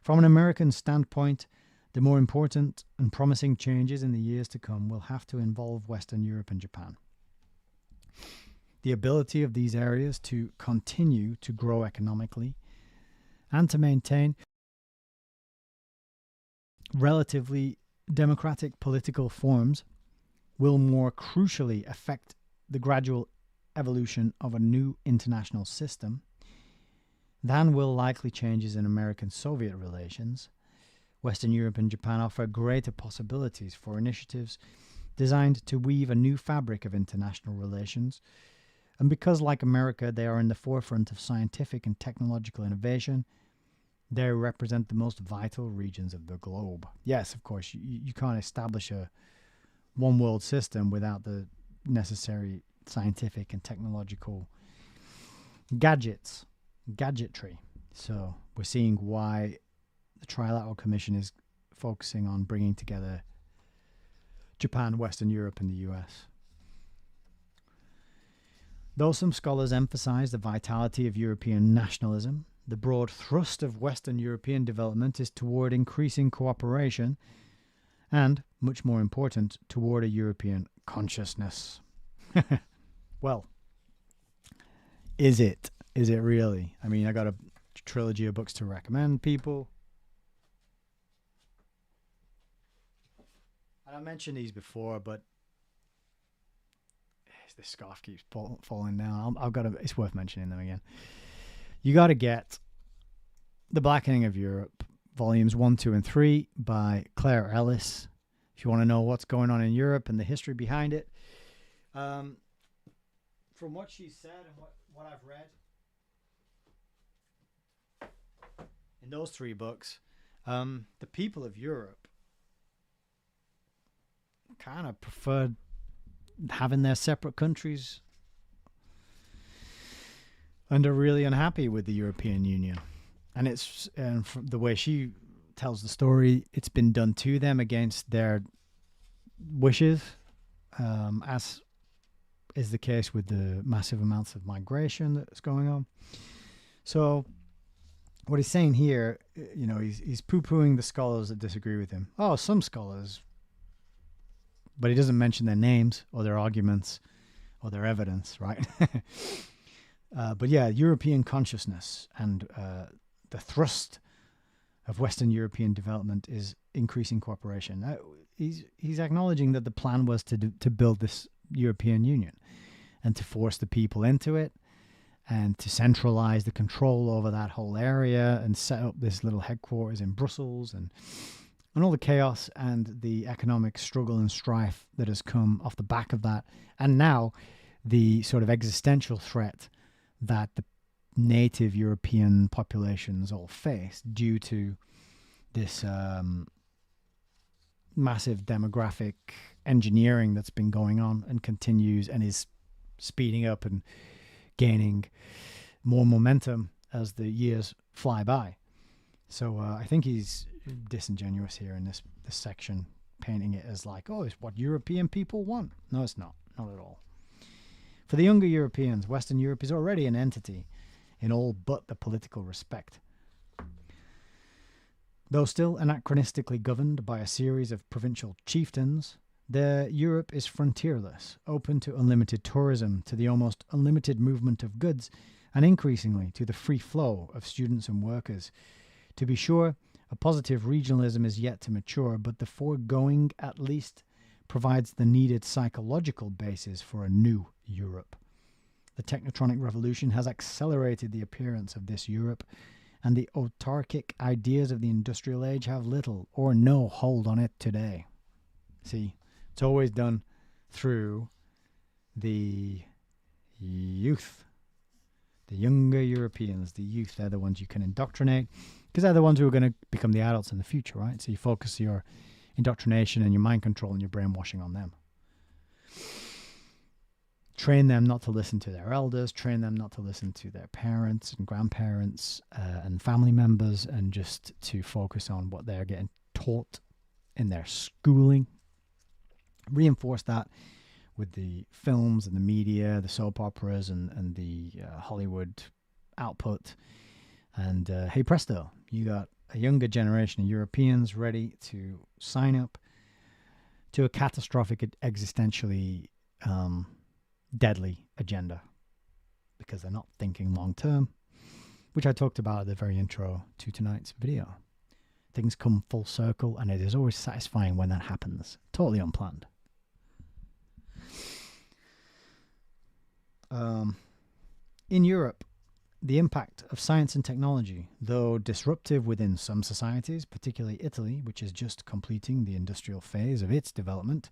From an American standpoint, the more important and promising changes in the years to come will have to involve Western Europe and Japan. The ability of these areas to continue to grow economically and to maintain relatively democratic political forms will more crucially affect the gradual evolution of a new international system than will likely changes in American-Soviet relations. Western Europe and Japan offer greater possibilities for initiatives designed to weave a new fabric of international relations. And because, like America, they are in the forefront of scientific and technological innovation, they represent the most vital regions of the globe. Yes, of course, you can't establish a one-world system without the necessary scientific and technological gadgetry. So we're seeing why the Trilateral Commission is focusing on bringing together Japan, Western Europe, and the US. Though some scholars emphasize the vitality of European nationalism, the broad thrust of Western European development is toward increasing cooperation and, much more important, toward a European consciousness. Well, is it? Is it really? I mean, I got a trilogy of books to recommend people. And I mentioned these before, but this scarf keeps falling down. I've got to. It's worth mentioning them again. You got to get The Blackening of Europe, volumes 1, 2, and 3 by Claire Ellis. If you want to know what's going on in Europe and the history behind it. From what she said and what I've read in those 3 books, the people of Europe kind of preferred having their separate countries and are really unhappy with the European Union. And from the way she tells the story, it's been done to them against their wishes, as is the case with the massive amounts of migration that's going on. So what he's saying here, he's poo-pooing the scholars that disagree with him. Oh, some scholars, but he doesn't mention their names or their arguments or their evidence, right? But yeah, European consciousness and the thrust of Western European development is increasing cooperation. He's acknowledging that the plan was to build this European Union and to force the people into it and to centralize the control over that whole area and set up this little headquarters in Brussels and all the chaos and the economic struggle and strife that has come off the back of that. And now the sort of existential threat that the native European populations all face due to this massive demographic engineering that's been going on and continues and is speeding up and gaining more momentum as the years fly by. So I think he's disingenuous here in this section, painting it as like, oh, it's what European people want. No, it's not at all. For the younger Europeans, Western Europe is already an entity in all but the political respect. Though still anachronistically governed by a series of provincial chieftains, their Europe is frontierless, open to unlimited tourism, to the almost unlimited movement of goods, and increasingly to the free flow of students and workers. To be sure, a positive regionalism is yet to mature, but the foregoing at least provides the needed psychological basis for a new Europe. The technotronic revolution has accelerated the appearance of this Europe, and the autarkic ideas of the industrial age have little or no hold on it today. See, it's always done through the youth, the younger Europeans, the youth. They're the ones you can indoctrinate because they're the ones who are going to become the adults in the future, right? So you focus your indoctrination and your mind control and your brainwashing on them. Train them not to listen to their elders, train them not to listen to their parents and grandparents and family members, and just to focus on what they're getting taught in their schooling. Reinforce that with the films and the media, the soap operas and the Hollywood output. And hey presto, you got a younger generation of Europeans ready to sign up to a catastrophic, existentially deadly agenda because they're not thinking long term, which I talked about at the very intro to tonight's video. Things come full circle, and it is always satisfying when that happens. Totally unplanned. In Europe, the impact of science and technology, though disruptive within some societies, particularly Italy, which is just completing the industrial phase of its development,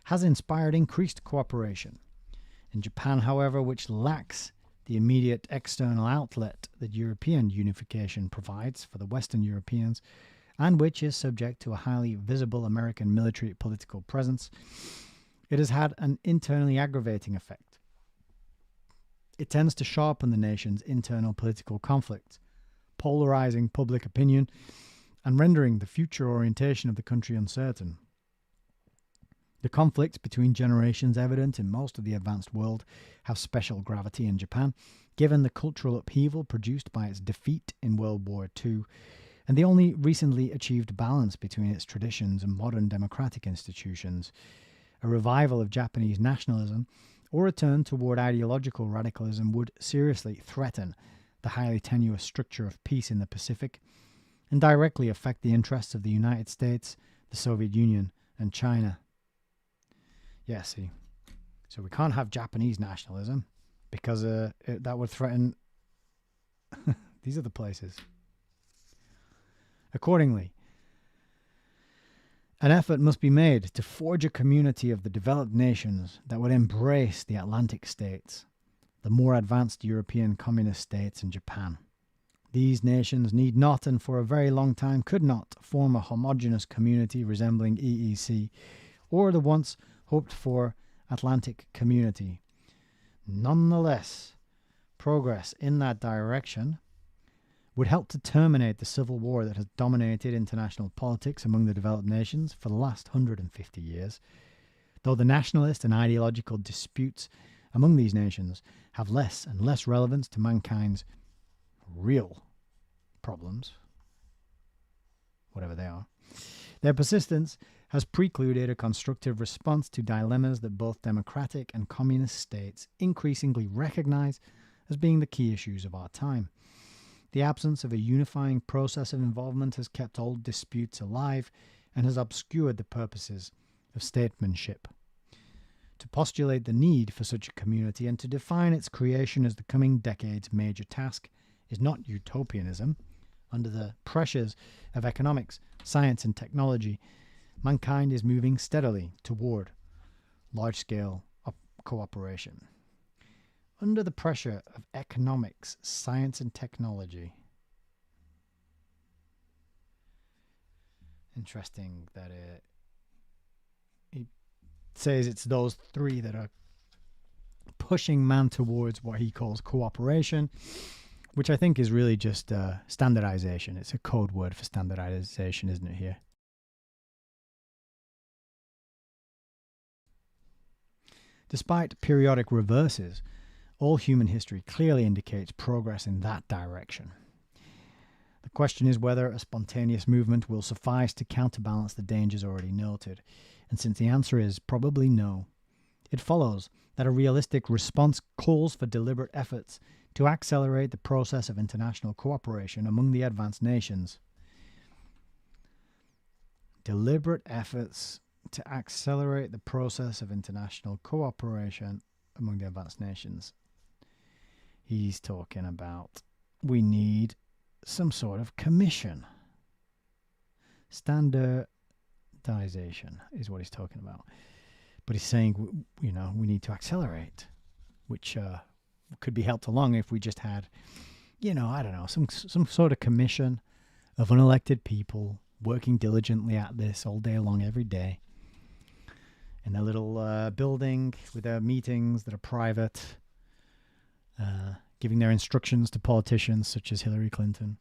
has inspired increased cooperation. In Japan, however, which lacks the immediate external outlet that European unification provides for the Western Europeans, and which is subject to a highly visible American military political presence, it has had an internally aggravating effect. It tends to sharpen the nation's internal political conflicts, polarizing public opinion and rendering the future orientation of the country uncertain. The conflicts between generations evident in most of the advanced world have special gravity in Japan, given the cultural upheaval produced by its defeat in World War II and the only recently achieved balance between its traditions and modern democratic institutions. A revival of Japanese nationalism or a turn toward ideological radicalism would seriously threaten the highly tenuous structure of peace in the Pacific and directly affect the interests of the United States, the Soviet Union, and China. Yeah, see. So we can't have Japanese nationalism because that would threaten. These are the places. Accordingly, an effort must be made to forge a community of the developed nations that would embrace the Atlantic states, the more advanced European communist states, and Japan. These nations need not, and for a very long time could not, form a homogeneous community resembling EEC or the once hoped for Atlantic community. Nonetheless, progress in that direction would help to terminate the civil war that has dominated international politics among the developed nations for the last 150 years, though the nationalist and ideological disputes among these nations have less and less relevance to mankind's real problems, whatever they are. Their persistence has precluded a constructive response to dilemmas that both democratic and communist states increasingly recognize as being the key issues of our time. The absence of a unifying process of involvement has kept old disputes alive and has obscured the purposes of statesmanship. To postulate the need for such a community and to define its creation as the coming decade's major task is not utopianism. Under the pressures of economics, science, and technology, mankind is moving steadily toward large-scale cooperation. Under the pressure of economics, science, and technology. Interesting that he says it's those three that are pushing man towards what he calls cooperation, which I think is really just standardization. It's a code word for standardization, isn't it, here? Despite periodic reverses, all human history clearly indicates progress in that direction. The question is whether a spontaneous movement will suffice to counterbalance the dangers already noted, and since the answer is probably no, it follows that a realistic response calls for deliberate efforts to accelerate the process of international cooperation among the advanced nations. Deliberate efforts to accelerate the process of international cooperation among the advanced nations. He's talking about we need some sort of commission. Standardization is what he's talking about. But he's saying, we need to accelerate, which could be helped along if we just had, some sort of commission of unelected people working diligently at this all day long, every day, in a little building with their meetings that are private, giving their instructions to politicians such as Hillary Clinton.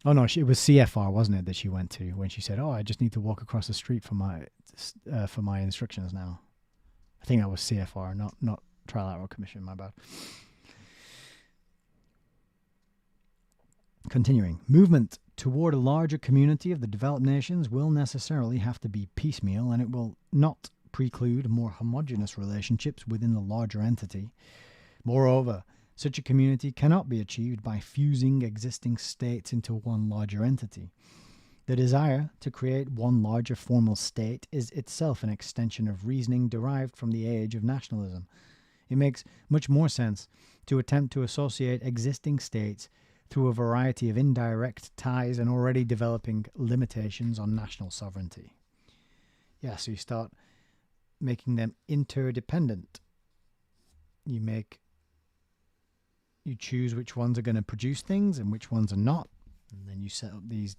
Oh no, it was CFR, wasn't it, that she went to when she said, "Oh, I just need to walk across the street for my instructions now." I think that was CFR, not Trilateral Commission. My bad. Continuing, movement toward a larger community of the developed nations will necessarily have to be piecemeal, and it will not preclude more homogeneous relationships within the larger entity. Moreover, such a community cannot be achieved by fusing existing states into one larger entity. The desire to create one larger formal state is itself an extension of reasoning derived from the age of nationalism. It makes much more sense to attempt to associate existing states through a variety of indirect ties and already developing limitations on national sovereignty. Yeah, so you start making them interdependent. You choose which ones are going to produce things and which ones are not. And then you set up these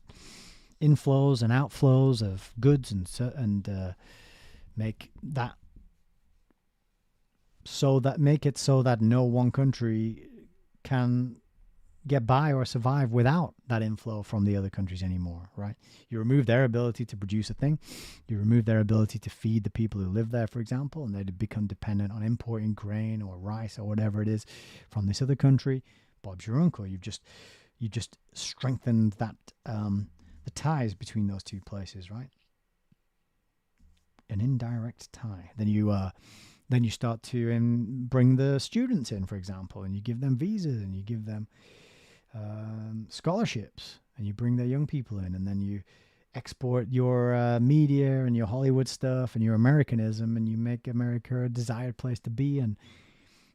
inflows and outflows of goods and make it so that no one country can get by or survive without that inflow from the other countries anymore, right? You remove their ability to produce a thing. You remove their ability to feed the people who live there, for example, and they become dependent on importing grain or rice or whatever it is from this other country. Bob's your uncle. You just strengthened that the ties between those two places, right? An indirect tie. Then you start to bring the students in, for example, and you give them visas and you give them scholarships, and you bring their young people in, and then you export your media and your Hollywood stuff and your Americanism, and you make America a desired place to be, and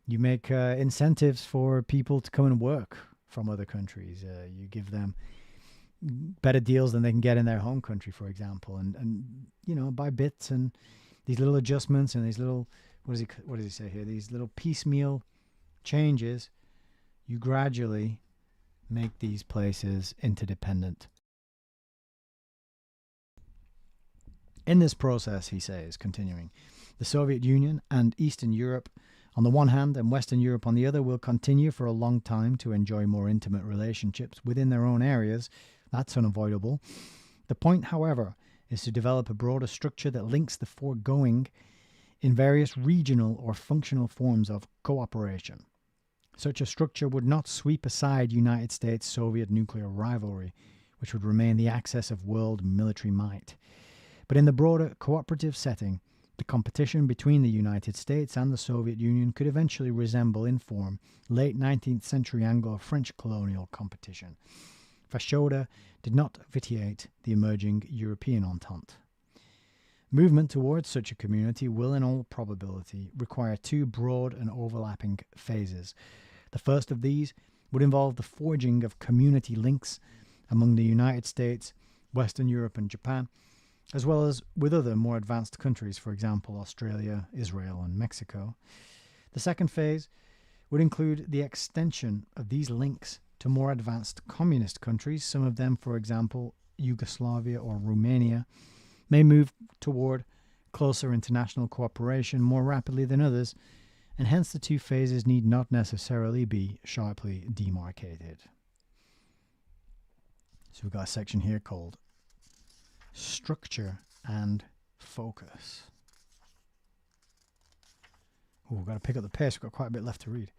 you make incentives for people to come and work from other countries. You give them better deals than they can get in their home country, for example, and by bits and these little adjustments and these little what does he say here? These little piecemeal changes, you gradually make these places interdependent. In this process, he says, continuing, the Soviet Union and Eastern Europe on the one hand and Western Europe on the other will continue for a long time to enjoy more intimate relationships within their own areas. That's unavoidable. The point, however, is to develop a broader structure that links the foregoing in various regional or functional forms of cooperation. Such a structure would not sweep aside United States-Soviet nuclear rivalry, which would remain the axis of world military might. But in the broader cooperative setting, the competition between the United States and the Soviet Union could eventually resemble in form late 19th century Anglo-French colonial competition. Fashoda did not vitiate the emerging European Entente. Movement towards such a community will in all probability require two broad and overlapping phases. The first of these would involve the forging of community links among the United States, Western Europe and Japan, as well as with other more advanced countries, for example, Australia, Israel and Mexico. The second phase would include the extension of these links to more advanced communist countries. Some of them, for example, Yugoslavia or Romania, may move toward closer international cooperation more rapidly than others, and hence the two phases need not necessarily be sharply demarcated. So we've got a section here called Structure and Focus. Oh, we've got to pick up the pace. We've got quite a bit left to read.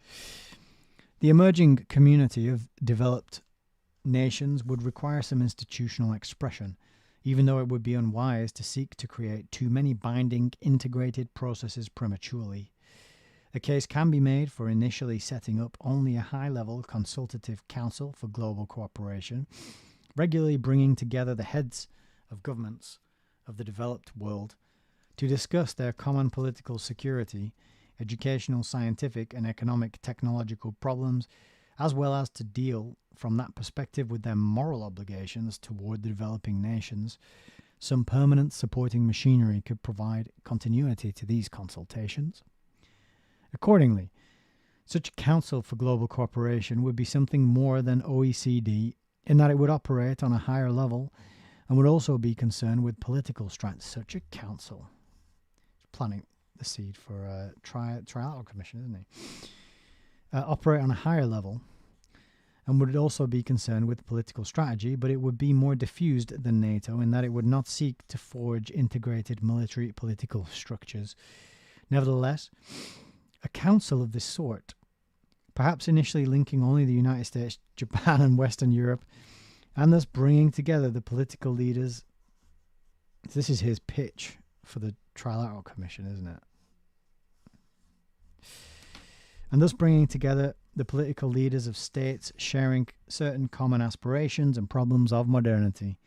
The emerging community of developed nations would require some institutional expression, even though it would be unwise to seek to create too many binding, integrated processes prematurely. A case can be made for initially setting up only a high-level consultative council for global cooperation, regularly bringing together the heads of governments of the developed world to discuss their common political security, educational, scientific, and economic technological problems, as well as to deal from that perspective with their moral obligations toward the developing nations. Some permanent supporting machinery could provide continuity to these consultations. Accordingly, such a Council for Global Cooperation would be something more than OECD in that it would operate on a higher level and would also be concerned with political strategy. Such a council. Planting the seed for a trilateral commission, isn't he? Operate on a higher level and would also be concerned with political strategy, but it would be more diffused than NATO in that it would not seek to forge integrated military political structures. Nevertheless, a council of this sort, perhaps initially linking only the United States, Japan and Western Europe, and thus bringing together the political leaders. This is his pitch for the Trilateral Commission, isn't it? And thus bringing together the political leaders of states sharing certain common aspirations and problems of modernity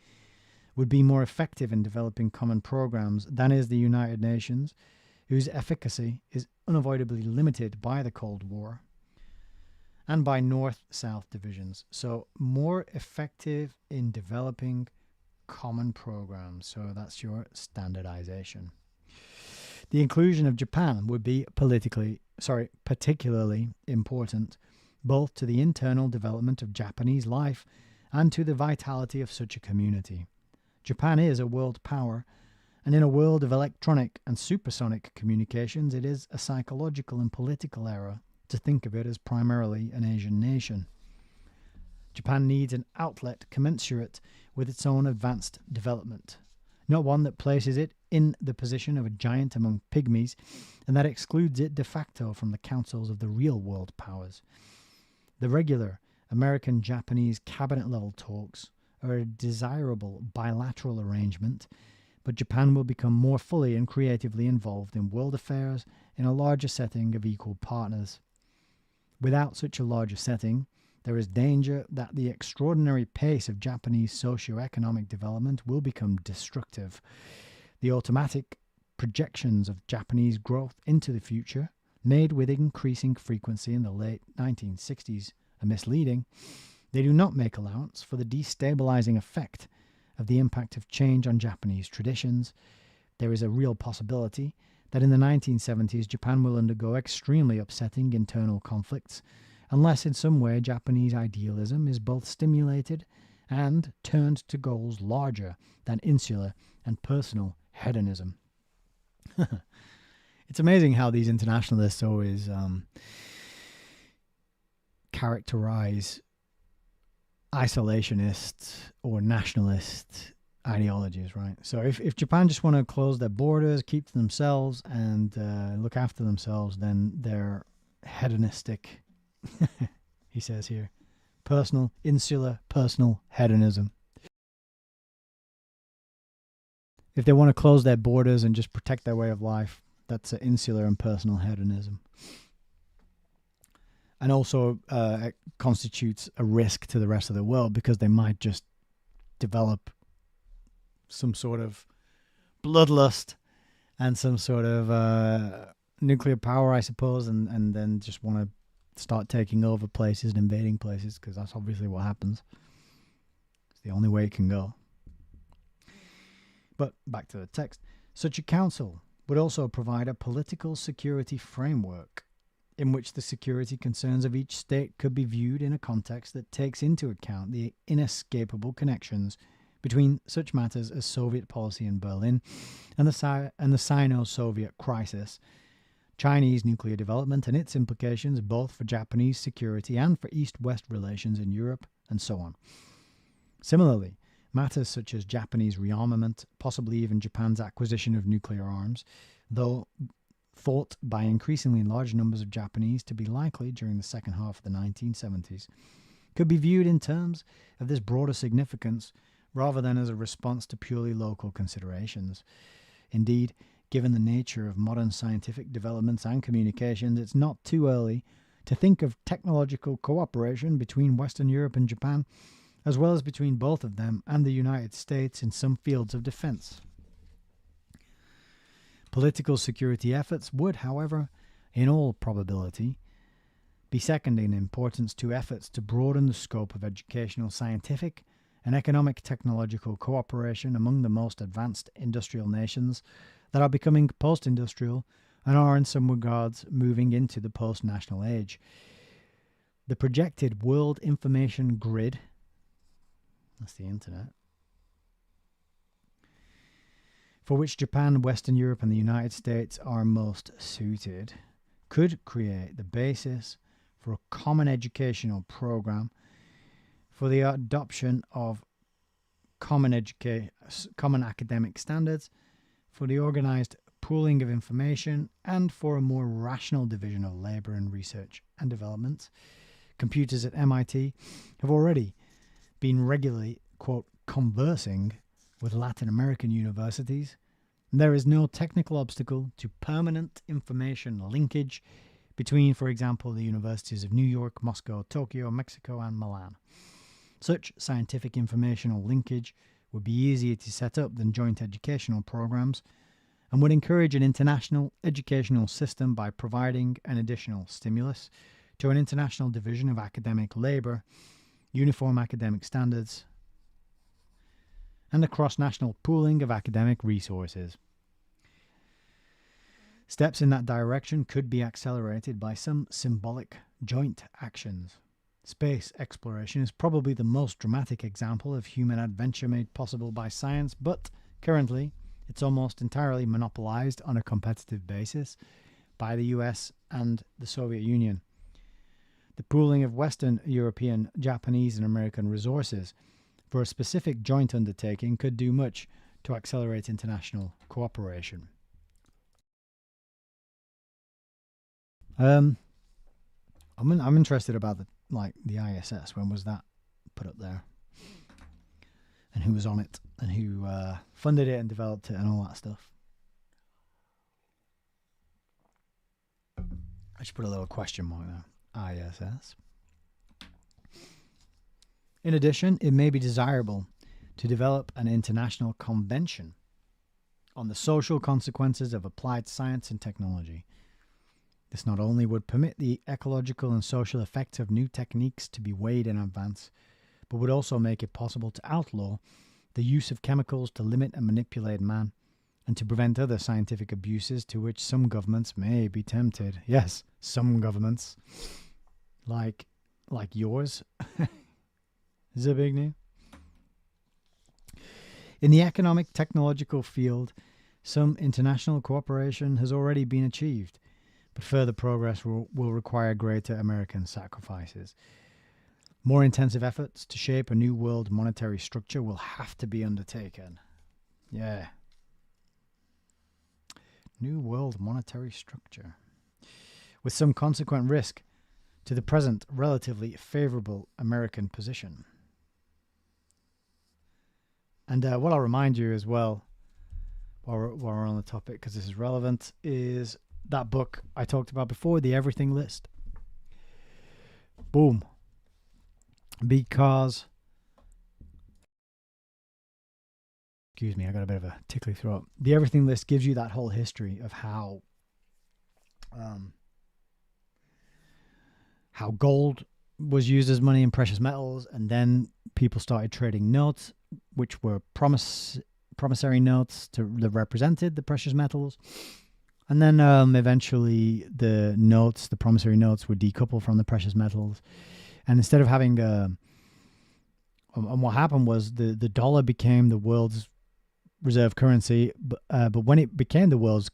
would be more effective in developing common programs than is the United Nations, whose efficacy is unavoidably limited by the Cold War and by North-South divisions. So more effective in developing common programs. So that's your standardization. The inclusion of Japan would be particularly important, both to the internal development of Japanese life and to the vitality of such a community. Japan is a world power, and in a world of electronic and supersonic communications, it is a psychological and political error to think of it as primarily an Asian nation. Japan needs an outlet commensurate with its own advanced development, not one that places it in the position of a giant among pygmies and that excludes it de facto from the councils of the real world powers. The regular American-Japanese cabinet-level talks are a desirable bilateral arrangement, but Japan will become more fully and creatively involved in world affairs in a larger setting of equal partners. Without such a larger setting, there is danger that the extraordinary pace of Japanese socio-economic development will become destructive. The automatic projections of Japanese growth into the future, made with increasing frequency in the late 1960s, are misleading. They do not make allowance for the destabilizing effect of the impact of change on Japanese traditions. There is a real possibility that in the 1970s Japan will undergo extremely upsetting internal conflicts unless in some way Japanese idealism is both stimulated and turned to goals larger than insular and personal hedonism. It's amazing how these internationalists always characterize isolationist or nationalist ideologies, right? So if Japan just want to close their borders, keep to themselves, and look after themselves, then they're hedonistic. He says here, insular personal hedonism. If they want to close their borders and just protect their way of life, that's insular and personal hedonism. And also it constitutes a risk to the rest of the world because they might just develop some sort of bloodlust and some sort of nuclear power, I suppose, and then just want to start taking over places and invading places, because that's obviously what happens. It's the only way it can go. But back to the text. Such a council would also provide a political security framework in which the security concerns of each state could be viewed in a context that takes into account the inescapable connections between such matters as Soviet policy in Berlin and the Sino-Soviet crisis, Chinese nuclear development and its implications both for Japanese security and for East-West relations in Europe, and so on. Similarly, matters such as Japanese rearmament, possibly even Japan's acquisition of nuclear arms, though thought by increasingly large numbers of Japanese to be likely during the second half of the 1970s, could be viewed in terms of this broader significance rather than as a response to purely local considerations. Indeed, given the nature of modern scientific developments and communications, it's not too early to think of technological cooperation between Western Europe and Japan, as well as between both of them and the United States in some fields of defense. Political security efforts would, however, in all probability, be second in importance to efforts to broaden the scope of educational, scientific, and economic technological cooperation among the most advanced industrial nations that are becoming post-industrial and are in some regards moving into the post-national age. The projected World Information Grid, that's the internet, for which Japan, Western Europe, and the United States are most suited, could create the basis for a common educational program for the adoption of common academic standards, for the organized pooling of information, and for a more rational division of labor in research and development. Computers at MIT have already been regularly, quote, conversing with Latin American universities. There is no technical obstacle to permanent information linkage between, for example, the universities of New York, Moscow, Tokyo, Mexico, and Milan. Such scientific informational linkage would be easier to set up than joint educational programs, and would encourage an international educational system by providing an additional stimulus to an international division of academic labor, uniform academic standards, and a cross-national pooling of academic resources. Steps in that direction could be accelerated by some symbolic joint actions. Space exploration is probably the most dramatic example of human adventure made possible by science, but currently it's almost entirely monopolized on a competitive basis by the US and the Soviet Union. The pooling of Western European, Japanese, and American resources for a specific joint undertaking could do much to accelerate international cooperation. I'm interested about the ISS. When was that put up there? And who was on it? And who funded it and developed it and all that stuff? I should put a little question mark there. ISS. In addition, it may be desirable to develop an international convention on the social consequences of applied science and technology. This not only would permit the ecological and social effects of new techniques to be weighed in advance, but would also make it possible to outlaw the use of chemicals to limit and manipulate man, and to prevent other scientific abuses to which some governments may be tempted. Yes, some governments. Like yours, Zbigniew. In the economic technological field, some international cooperation has already been achieved, but further progress will require greater American sacrifices. More intensive efforts to shape a new world monetary structure will have to be undertaken. Yeah. New world monetary structure. With some consequent risk to the present relatively favorable American position. And what I'll remind you as well, while we're on the topic, because this is relevant, is that book I talked about before, The Everything List. Boom. Because, excuse me, I got a bit of a tickly throat. The Everything List gives you that whole history of how gold was used as money in precious metals, and then people started trading notes, which were promissory notes that represented the precious metals. And then eventually the promissory notes were decoupled from the precious metals. And instead of having and what happened was the dollar became the world's reserve currency, but when it became the world's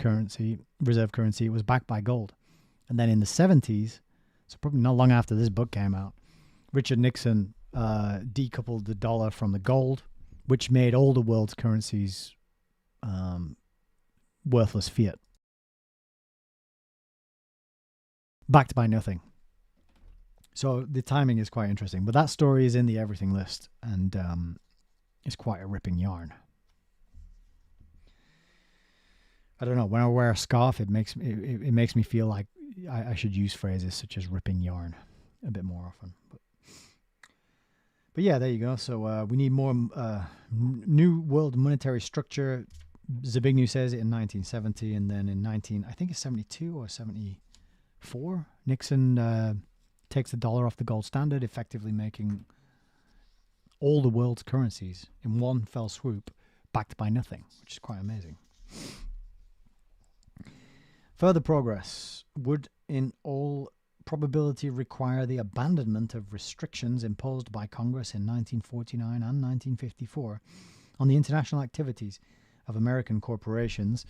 reserve currency, it was backed by gold. And then in the 70s, so probably not long after this book came out, Richard Nixon decoupled the dollar from the gold, which made all the world's currencies worthless fiat. Backed by nothing. So the timing is quite interesting. But that story is in the Everything List, and it's quite a ripping yarn. I don't know. When I wear a scarf, it makes me feel like I should use phrases such as ripping yarn a bit more often. But yeah, there you go. So we need more new world monetary structure. Zbigniew says it in 1970, and then in 72 or 74, Nixon takes the dollar off the gold standard, effectively making all the world's currencies in one fell swoop backed by nothing, which is quite amazing. Further progress would, in all probability, require the abandonment of restrictions imposed by Congress in 1949 and 1954 on the international activities of American corporations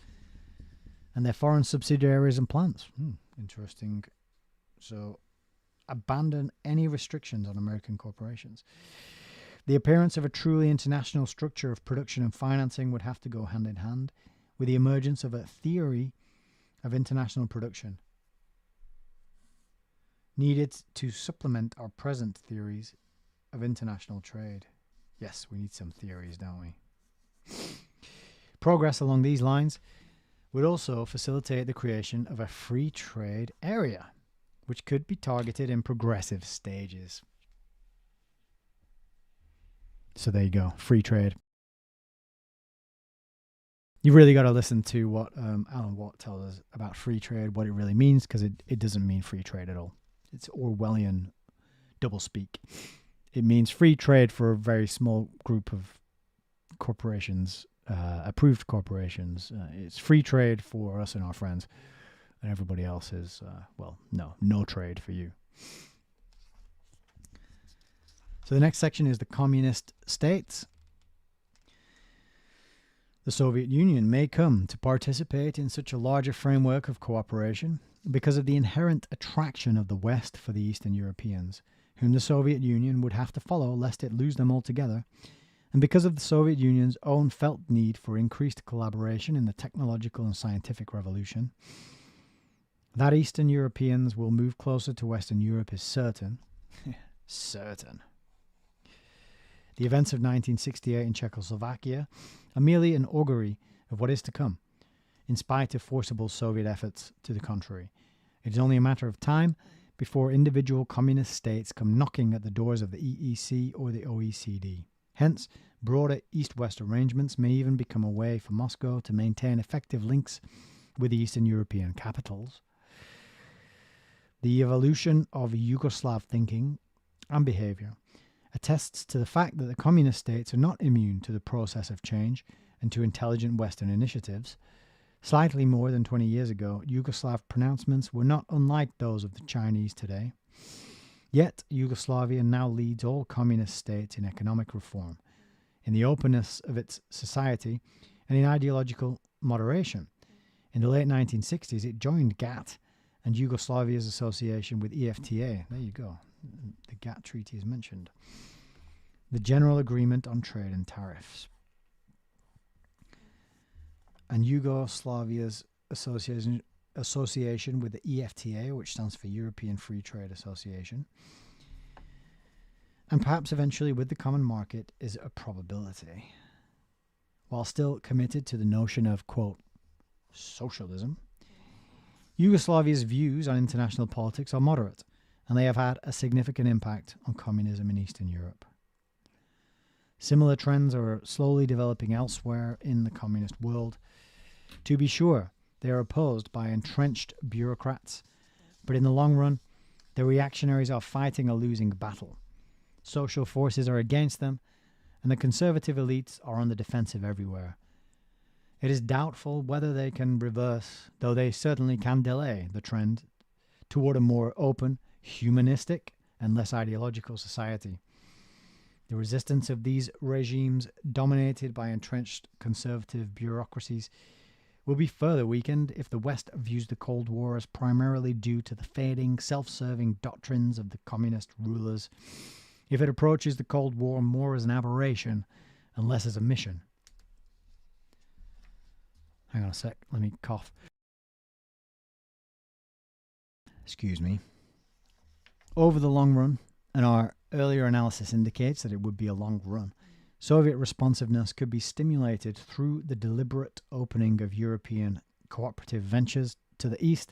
and their foreign subsidiaries and plants. Interesting. So, abandon any restrictions on American corporations. The appearance of a truly international structure of production and financing would have to go hand in hand with the emergence of a theory of international production needed to supplement our present theories of international trade. Yes, we need some theories, don't we? Progress along these lines would also facilitate the creation of a free trade area, which could be targeted in progressive stages. So there you go, free trade. You really got to listen to what Alan Watt tells us about free trade, what it really means, because it doesn't mean free trade at all. It's Orwellian doublespeak. It means free trade for a very small group of corporations, approved corporations. It's free trade for us and our friends, and everybody else is, no trade for you. So the next section is the communist states. The Soviet Union may come to participate in such a larger framework of cooperation because of the inherent attraction of the West for the Eastern Europeans, whom the Soviet Union would have to follow lest it lose them altogether, and because of the Soviet Union's own felt need for increased collaboration in the technological and scientific revolution. That Eastern Europeans will move closer to Western Europe is certain. Certain. The events of 1968 in Czechoslovakia are merely an augury of what is to come, in spite of forcible Soviet efforts to the contrary. It is only a matter of time before individual communist states come knocking at the doors of the EEC or the OECD. Hence, broader East-West arrangements may even become a way for Moscow to maintain effective links with Eastern European capitals. The evolution of Yugoslav thinking and behavior attests to the fact that the communist states are not immune to the process of change and to intelligent Western initiatives. Slightly more than 20 years ago, Yugoslav pronouncements were not unlike those of the Chinese today. Yet, Yugoslavia now leads all communist states in economic reform, in the openness of its society, and in ideological moderation. In the late 1960s, it joined GATT and Yugoslavia's association with EFTA. There you go. The GATT treaty is mentioned. The General Agreement on Trade and Tariffs. And Yugoslavia's association with the EFTA, which stands for European Free Trade Association, and perhaps eventually with the common market, is a probability. While still committed to the notion of, quote, socialism, Yugoslavia's views on international politics are moderate, and they have had a significant impact on communism in Eastern Europe. Similar trends are slowly developing elsewhere in the communist world. To be sure, they are opposed by entrenched bureaucrats, but in the long run, the reactionaries are fighting a losing battle. Social forces are against them, and the conservative elites are on the defensive everywhere. It is doubtful whether they can reverse, though they certainly can delay, the trend toward a more open, humanistic, and less ideological society. The resistance of these regimes, dominated by entrenched conservative bureaucracies, will be further weakened if the West views the Cold War as primarily due to the fading, self-serving doctrines of the communist rulers, if it approaches the Cold War more as an aberration and less as a mission. Hang on a sec, let me cough. Excuse me. Over the long run, and our earlier analysis indicates that it would be a long run, Soviet responsiveness could be stimulated through the deliberate opening of European cooperative ventures to the East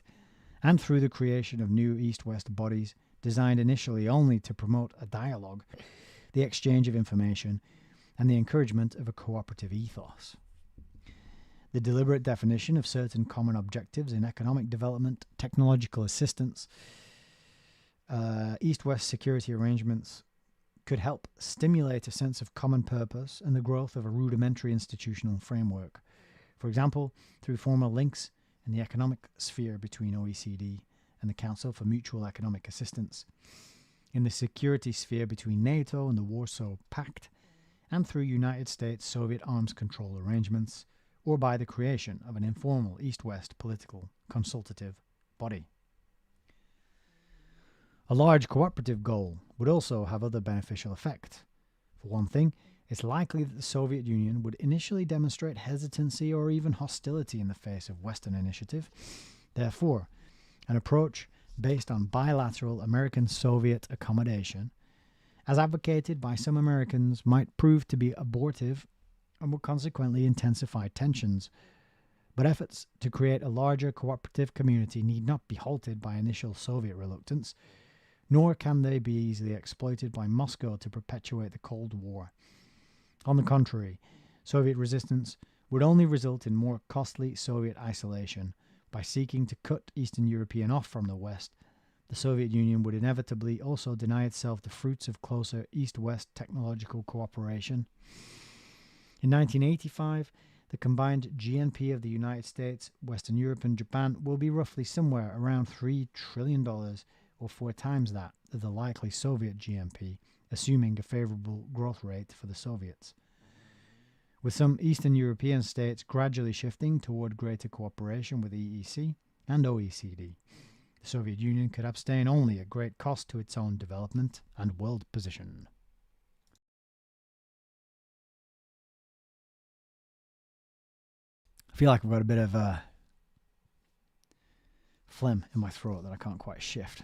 and through the creation of new East-West bodies designed initially only to promote a dialogue, the exchange of information, and the encouragement of a cooperative ethos. The deliberate definition of certain common objectives in economic development, technological assistance, East-West security arrangements could help stimulate a sense of common purpose and the growth of a rudimentary institutional framework. For example, through formal links in the economic sphere between OECD and the Council for Mutual Economic Assistance, in the security sphere between NATO and the Warsaw Pact, and through United States-Soviet arms control arrangements, or by the creation of an informal East-West political consultative body. A large cooperative goal would also have other beneficial effects. For one thing, it's likely that the Soviet Union would initially demonstrate hesitancy or even hostility in the face of Western initiative. Therefore, an approach based on bilateral American-Soviet accommodation, as advocated by some Americans, might prove to be abortive and would consequently intensify tensions. But efforts to create a larger cooperative community need not be halted by initial Soviet reluctance, nor can they be easily exploited by Moscow to perpetuate the Cold War. On the contrary, Soviet resistance would only result in more costly Soviet isolation. By seeking to cut Eastern European off from the West, the Soviet Union would inevitably also deny itself the fruits of closer East-West technological cooperation. In 1985, the combined GNP of the United States, Western Europe, and Japan will be roughly somewhere around $3 trillion, or 4 times that of the likely Soviet GNP, assuming a favorable growth rate for the Soviets. With some Eastern European states gradually shifting toward greater cooperation with EEC and OECD, the Soviet Union could abstain only at great cost to its own development and world position. I feel like I've got a bit of phlegm in my throat that I can't quite shift.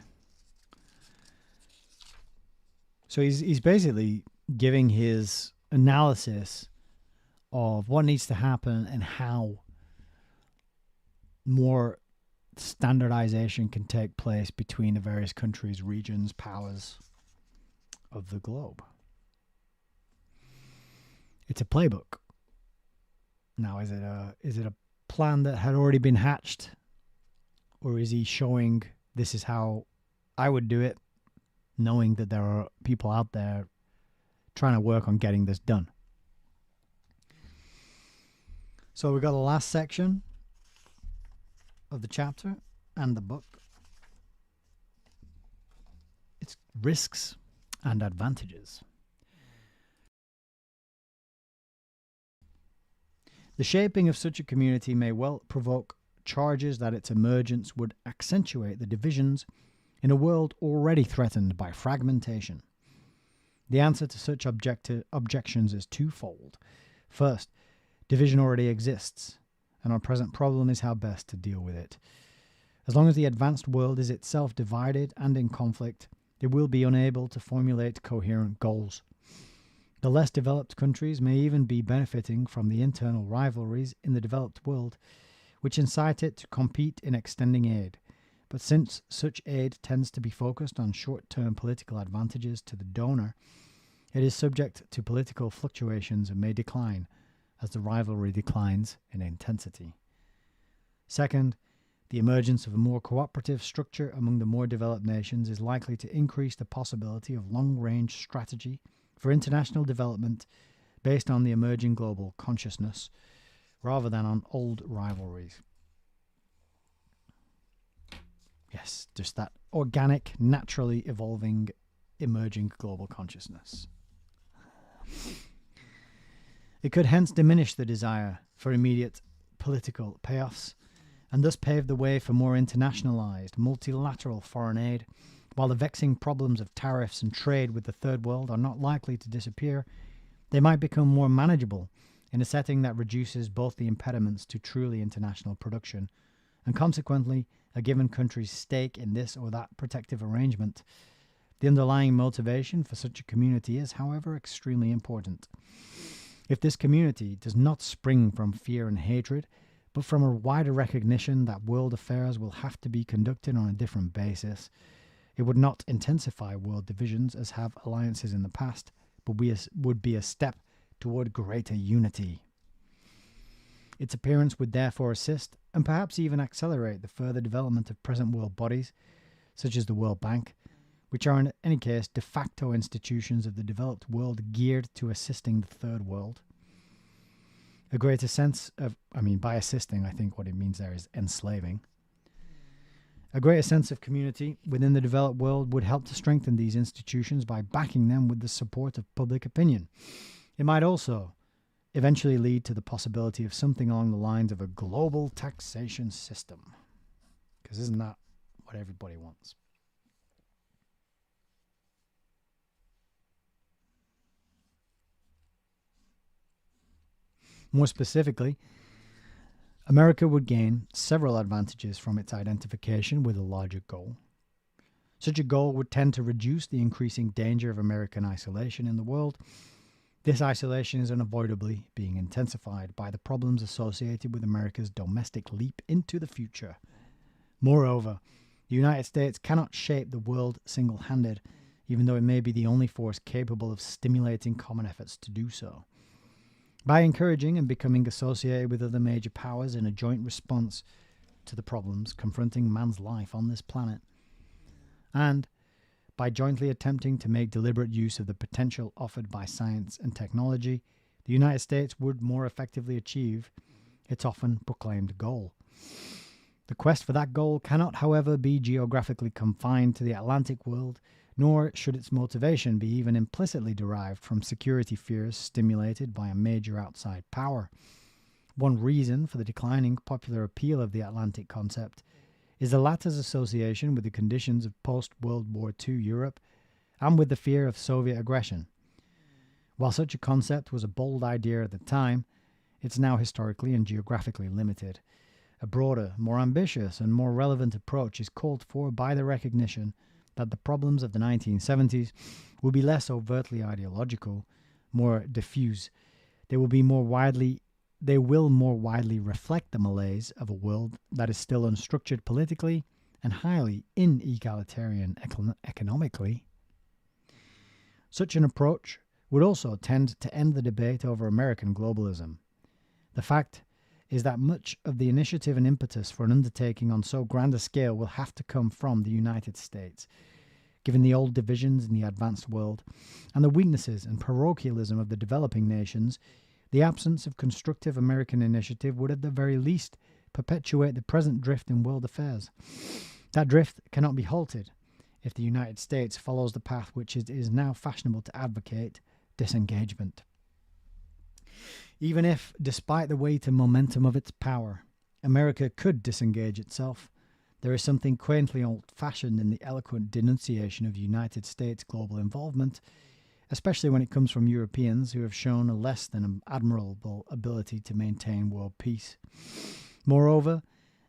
So he's basically giving his analysis of what needs to happen and how more standardization can take place between the various countries, regions, powers of the globe. It's a playbook. Now, is it a plan that had already been hatched, or is he showing this is how I would do it, knowing that there are people out there trying to work on getting this done? So we got the last section of the chapter and the book. It's risks and advantages. The shaping of such a community may well provoke charges that its emergence would accentuate the divisions in a world already threatened by fragmentation. The answer to such objections is twofold. First, division already exists, and our present problem is how best to deal with it. As long as the advanced world is itself divided and in conflict, it will be unable to formulate coherent goals. The less developed countries may even be benefiting from the internal rivalries in the developed world, which incite it to compete in extending aid. But since such aid tends to be focused on short-term political advantages to the donor, it is subject to political fluctuations and may decline as the rivalry declines in intensity. Second, the emergence of a more cooperative structure among the more developed nations is likely to increase the possibility of long-range strategy for international development based on the emerging global consciousness rather than on old rivalries. Yes, just that organic, naturally evolving, emerging global consciousness. It could hence diminish the desire for immediate political payoffs and thus pave the way for more internationalized, multilateral foreign aid. While the vexing problems of tariffs and trade with the Third World are not likely to disappear, they might become more manageable in a setting that reduces both the impediments to truly international production and consequently a given country's stake in this or that protective arrangement. The underlying motivation for such a community is, however, extremely important. If this community does not spring from fear and hatred, but from a wider recognition that world affairs will have to be conducted on a different basis, it would not intensify world divisions as have alliances in the past, but would be a step toward greater unity. Its appearance would therefore assist and perhaps even accelerate the further development of present world bodies, such as the World Bank, which are in any case de facto institutions of the developed world geared to assisting the Third World. A greater sense of, by assisting, I think what it means there is enslaving. A greater sense of community within the developed world would help to strengthen these institutions by backing them with the support of public opinion. It might also eventually lead to the possibility of something along the lines of a global taxation system. Because isn't that what everybody wants? More specifically, America would gain several advantages from its identification with a larger goal. Such a goal would tend to reduce the increasing danger of American isolation in the world. This isolation is unavoidably being intensified by the problems associated with America's domestic leap into the future. Moreover, the United States cannot shape the world single-handed, even though it may be the only force capable of stimulating common efforts to do so. By encouraging and becoming associated with other major powers in a joint response to the problems confronting man's life on this planet, and by jointly attempting to make deliberate use of the potential offered by science and technology, the United States would more effectively achieve its often proclaimed goal. The quest for that goal cannot, however, be geographically confined to the Atlantic world, nor should its motivation be even implicitly derived from security fears stimulated by a major outside power. One reason for the declining popular appeal of the Atlantic concept is the latter's association with the conditions of post-World War II Europe and with the fear of Soviet aggression. While such a concept was a bold idea at the time, it's now historically and geographically limited. A broader, more ambitious, and more relevant approach is called for by the recognition that the problems of the 1970s will be less overtly ideological, more diffuse. They will be more widely they will more widely reflect the malaise of a world that is still unstructured politically and highly inegalitarian economically. Such an approach would also tend to end the debate over American globalism. The fact is that much of the initiative and impetus for an undertaking on so grand a scale will have to come from the United States, given the old divisions in the advanced world and the weaknesses and parochialism of the developing nations. The absence of constructive American initiative would at the very least perpetuate the present drift in world affairs. That drift cannot be halted if the United States follows the path which it is now fashionable to advocate, disengagement. Even if, despite the weight and momentum of its power, America could disengage itself, there is something quaintly old-fashioned in the eloquent denunciation of United States global involvement, especially when it comes from Europeans who have shown a less than admirable ability to maintain world peace. Moreover,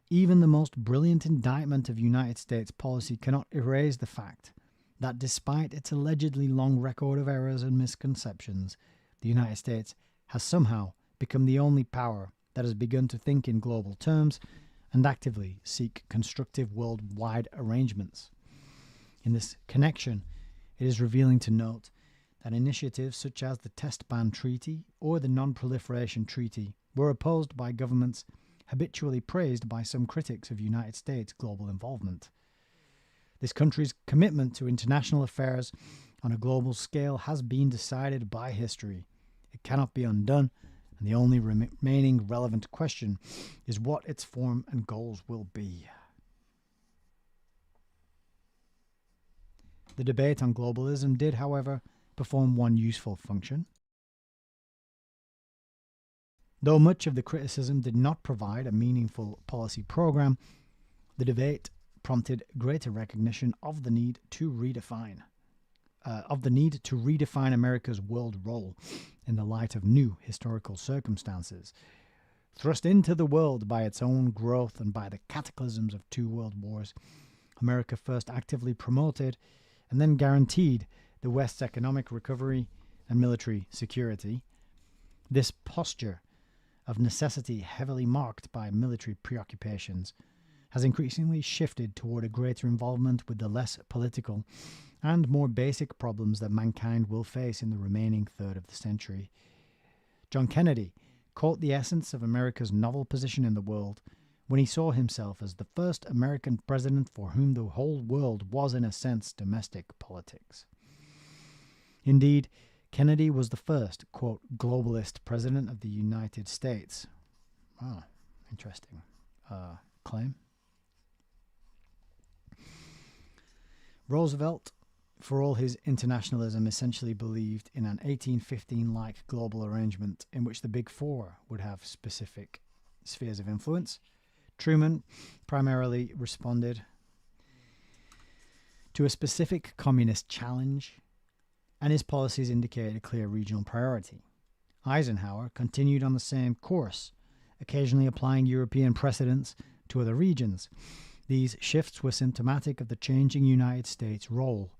even the most brilliant indictment of United States policy cannot erase the fact that despite its allegedly long record of errors and misconceptions, the United States has somehow become the only power that has begun to think in global terms and actively seek constructive worldwide arrangements. In this connection, it is revealing to note that initiatives such as the Test Ban Treaty or the Non-Proliferation Treaty were opposed by governments habitually praised by some critics of United States global involvement. This country's commitment to international affairs on a global scale has been decided by history. It cannot be undone, and the only remaining relevant question is what its form and goals will be. The debate on globalism did, however, perform one useful function. Though much of the criticism did not provide a meaningful policy program, the debate prompted greater recognition of the need to redefine America's world role in the light of new historical circumstances. Thrust into the world by its own growth and by the cataclysms of 2 world wars, America first actively promoted and then guaranteed the West's economic recovery and military security. This posture, of necessity heavily marked by military preoccupations, has increasingly shifted toward a greater involvement with the less political and more basic problems that mankind will face in the remaining third of the century. John Kennedy caught the essence of America's novel position in the world when he saw himself as the first American president for whom the whole world was, in a sense, domestic politics. Indeed, Kennedy was the first, quote, globalist president of the United States. Wow, interesting claim. Roosevelt, for all his internationalism, essentially believed in an 1815-like global arrangement in which the Big Four would have specific spheres of influence. Truman primarily responded to a specific communist challenge, and his policies indicated a clear regional priority. Eisenhower continued on the same course, occasionally applying European precedents to other regions. These shifts were symptomatic of the changing United States role.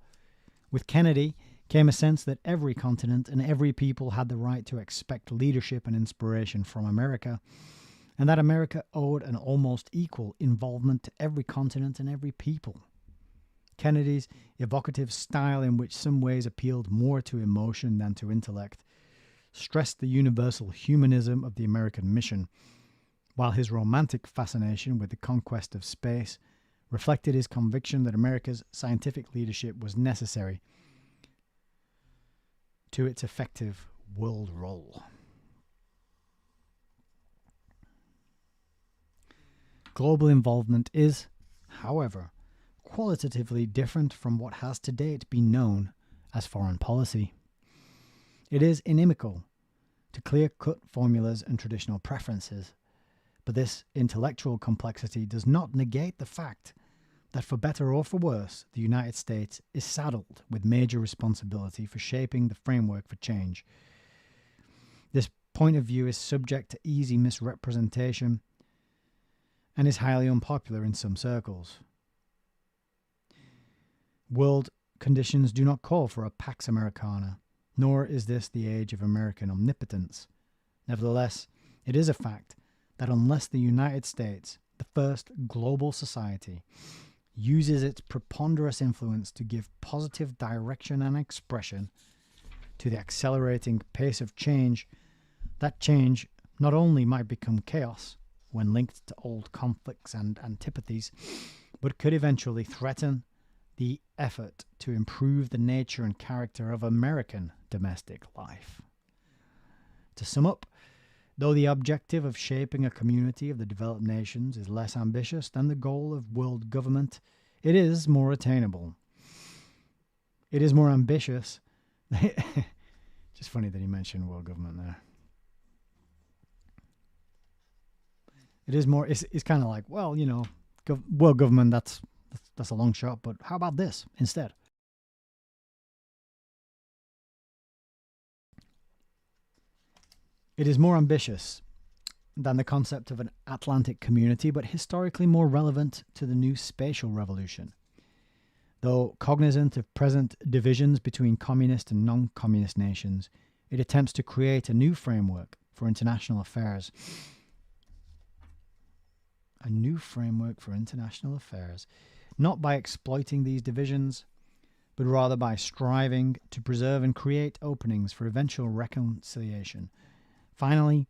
With Kennedy came a sense that every continent and every people had the right to expect leadership and inspiration from America, and that America owed an almost equal involvement to every continent and every people. Kennedy's evocative style, in which some ways appealed more to emotion than to intellect, stressed the universal humanism of the American mission, while his romantic fascination with the conquest of space reflected his conviction that America's scientific leadership was necessary to its effective world role. Global involvement is, however, qualitatively different from what has to date been known as foreign policy. It is inimical to clear-cut formulas and traditional preferences, but this intellectual complexity does not negate the fact that, for better or for worse, the United States is saddled with major responsibility for shaping the framework for change. This point of view is subject to easy misrepresentation and is highly unpopular in some circles. World conditions do not call for a Pax Americana, nor is this the age of American omnipotence. Nevertheless, It is a fact that unless the United States, the first global society, uses its preponderous influence to give positive direction and expression to the accelerating pace of change, that change not only might become chaos when linked to old conflicts and antipathies, but could eventually threaten the effort to improve the nature and character of American domestic life. To sum up, though the objective of shaping a community of the developed nations is less ambitious than the goal of world government, it is more attainable. It is more ambitious. Just funny that he mentioned world government there. It is more, it's kind of like, well, you know, world government, that's a long shot, but how about this instead? It is more ambitious than the concept of an Atlantic community, but historically more relevant to the new spatial revolution. Though cognizant of present divisions between communist and non-communist nations, it attempts to create a new framework for international affairs. A new framework for international affairs, not by exploiting these divisions, but rather by striving to preserve and create openings for eventual reconciliation. Finally,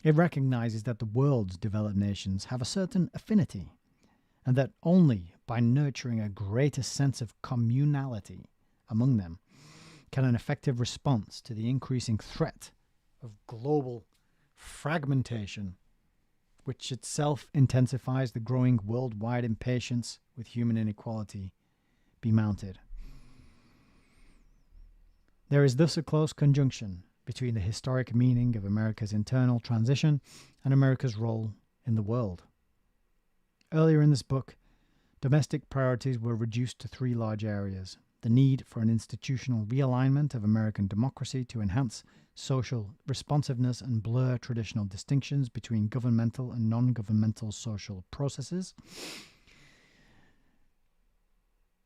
it recognizes that the world's developed nations have a certain affinity, and that only by nurturing a greater sense of communality among them can an effective response to the increasing threat of global fragmentation, which itself intensifies the growing worldwide impatience with human inequality, be mounted. There is thus a close conjunction between the historic meaning of America's internal transition and America's role in the world. Earlier in this book, domestic priorities were reduced to three large areas: the need for an institutional realignment of American democracy to enhance social responsiveness and blur traditional distinctions between governmental and non-governmental social processes,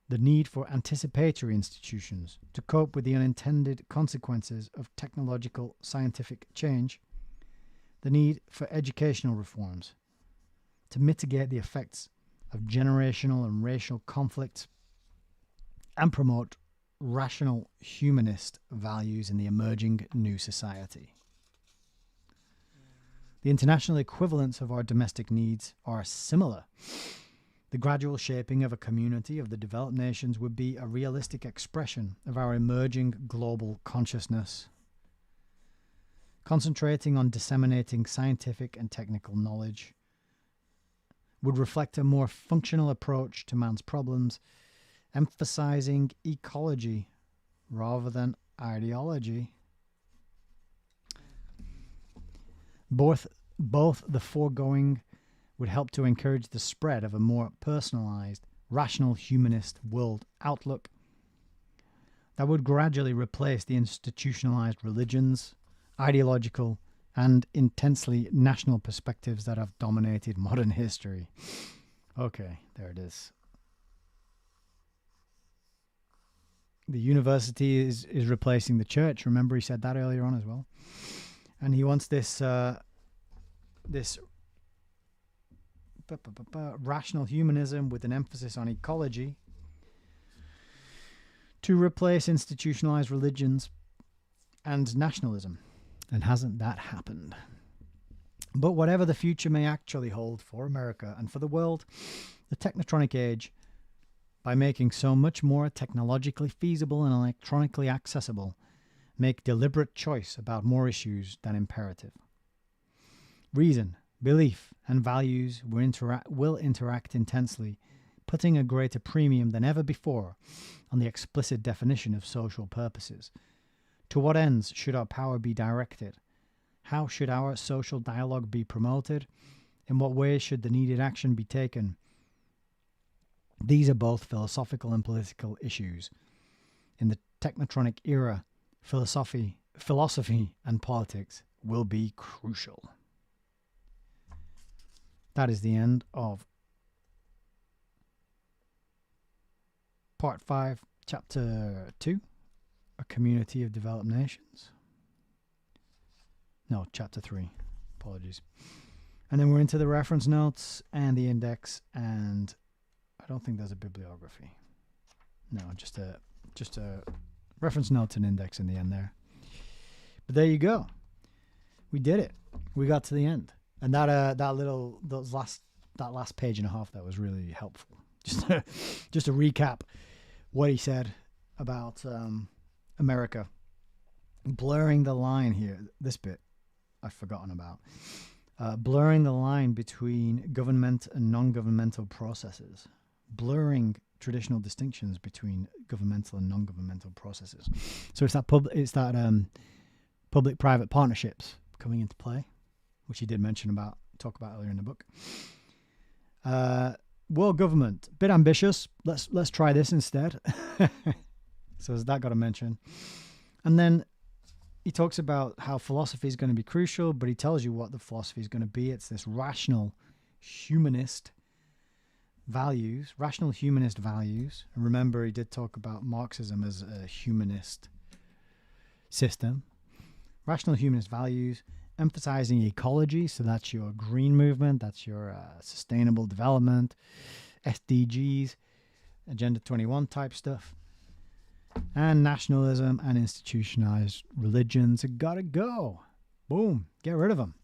the need for anticipatory institutions to cope with the unintended consequences of technological scientific change, the need for educational reforms to mitigate the effects of generational and racial conflict and promote rational humanist values in the emerging new society. The international equivalents of our domestic needs are similar. The gradual shaping of a community of the developed nations would be a realistic expression of our emerging global consciousness, concentrating on disseminating scientific and technical knowledge, would reflect a more functional approach to man's problems, emphasizing ecology rather than ideology. Both the foregoing would help to encourage the spread of a more personalized, rational humanist world outlook that would gradually replace the institutionalized religions, ideological, and intensely national perspectives that have dominated modern history. Okay, there it is. The university is replacing the church. Remember, he said that earlier on as well. And he wants this rational humanism with an emphasis on ecology to replace institutionalized religions and nationalism. And hasn't that happened? But whatever the future may actually hold for America and for the world, the technotronic age, by making so much more technologically feasible and electronically accessible, make deliberate choice about more issues than imperative. Reason, belief, and values will interact intensely, putting a greater premium than ever before on the explicit definition of social purposes. To what ends should our power be directed? How should our social dialogue be promoted? In what ways should the needed action be taken? These are both philosophical and political issues. In the technotronic era, philosophy and politics will be crucial. That is the end of Part 5, Chapter 2, A Community of Developed Nations. No, Chapter 3, Apologies. And then we're into the reference notes and the index, and I don't think there's a bibliography. No, just a reference notes and index in the end there. But there you go. We did it. We got to the end. And that last page and a half, that was really helpful. Just to recap what he said about America. Blurring the line here. This bit I've forgotten about. Blurring the line between government and non-governmental processes. Blurring traditional distinctions between governmental and non-governmental processes. So it's that public-private partnerships coming into play, which he did talk about earlier in the book. World government, bit ambitious. Let's try this instead. So has that got a mention? And then he talks about how philosophy is going to be crucial, but he tells you what the philosophy is going to be. It's this rational humanist values. And remember, he did talk about Marxism as a humanist system. Rational humanist values, emphasizing ecology. So that's your green movement. That's your sustainable development, SDGs, Agenda 21 type stuff. And nationalism and institutionalized religions have got to go. Boom. Get rid of them.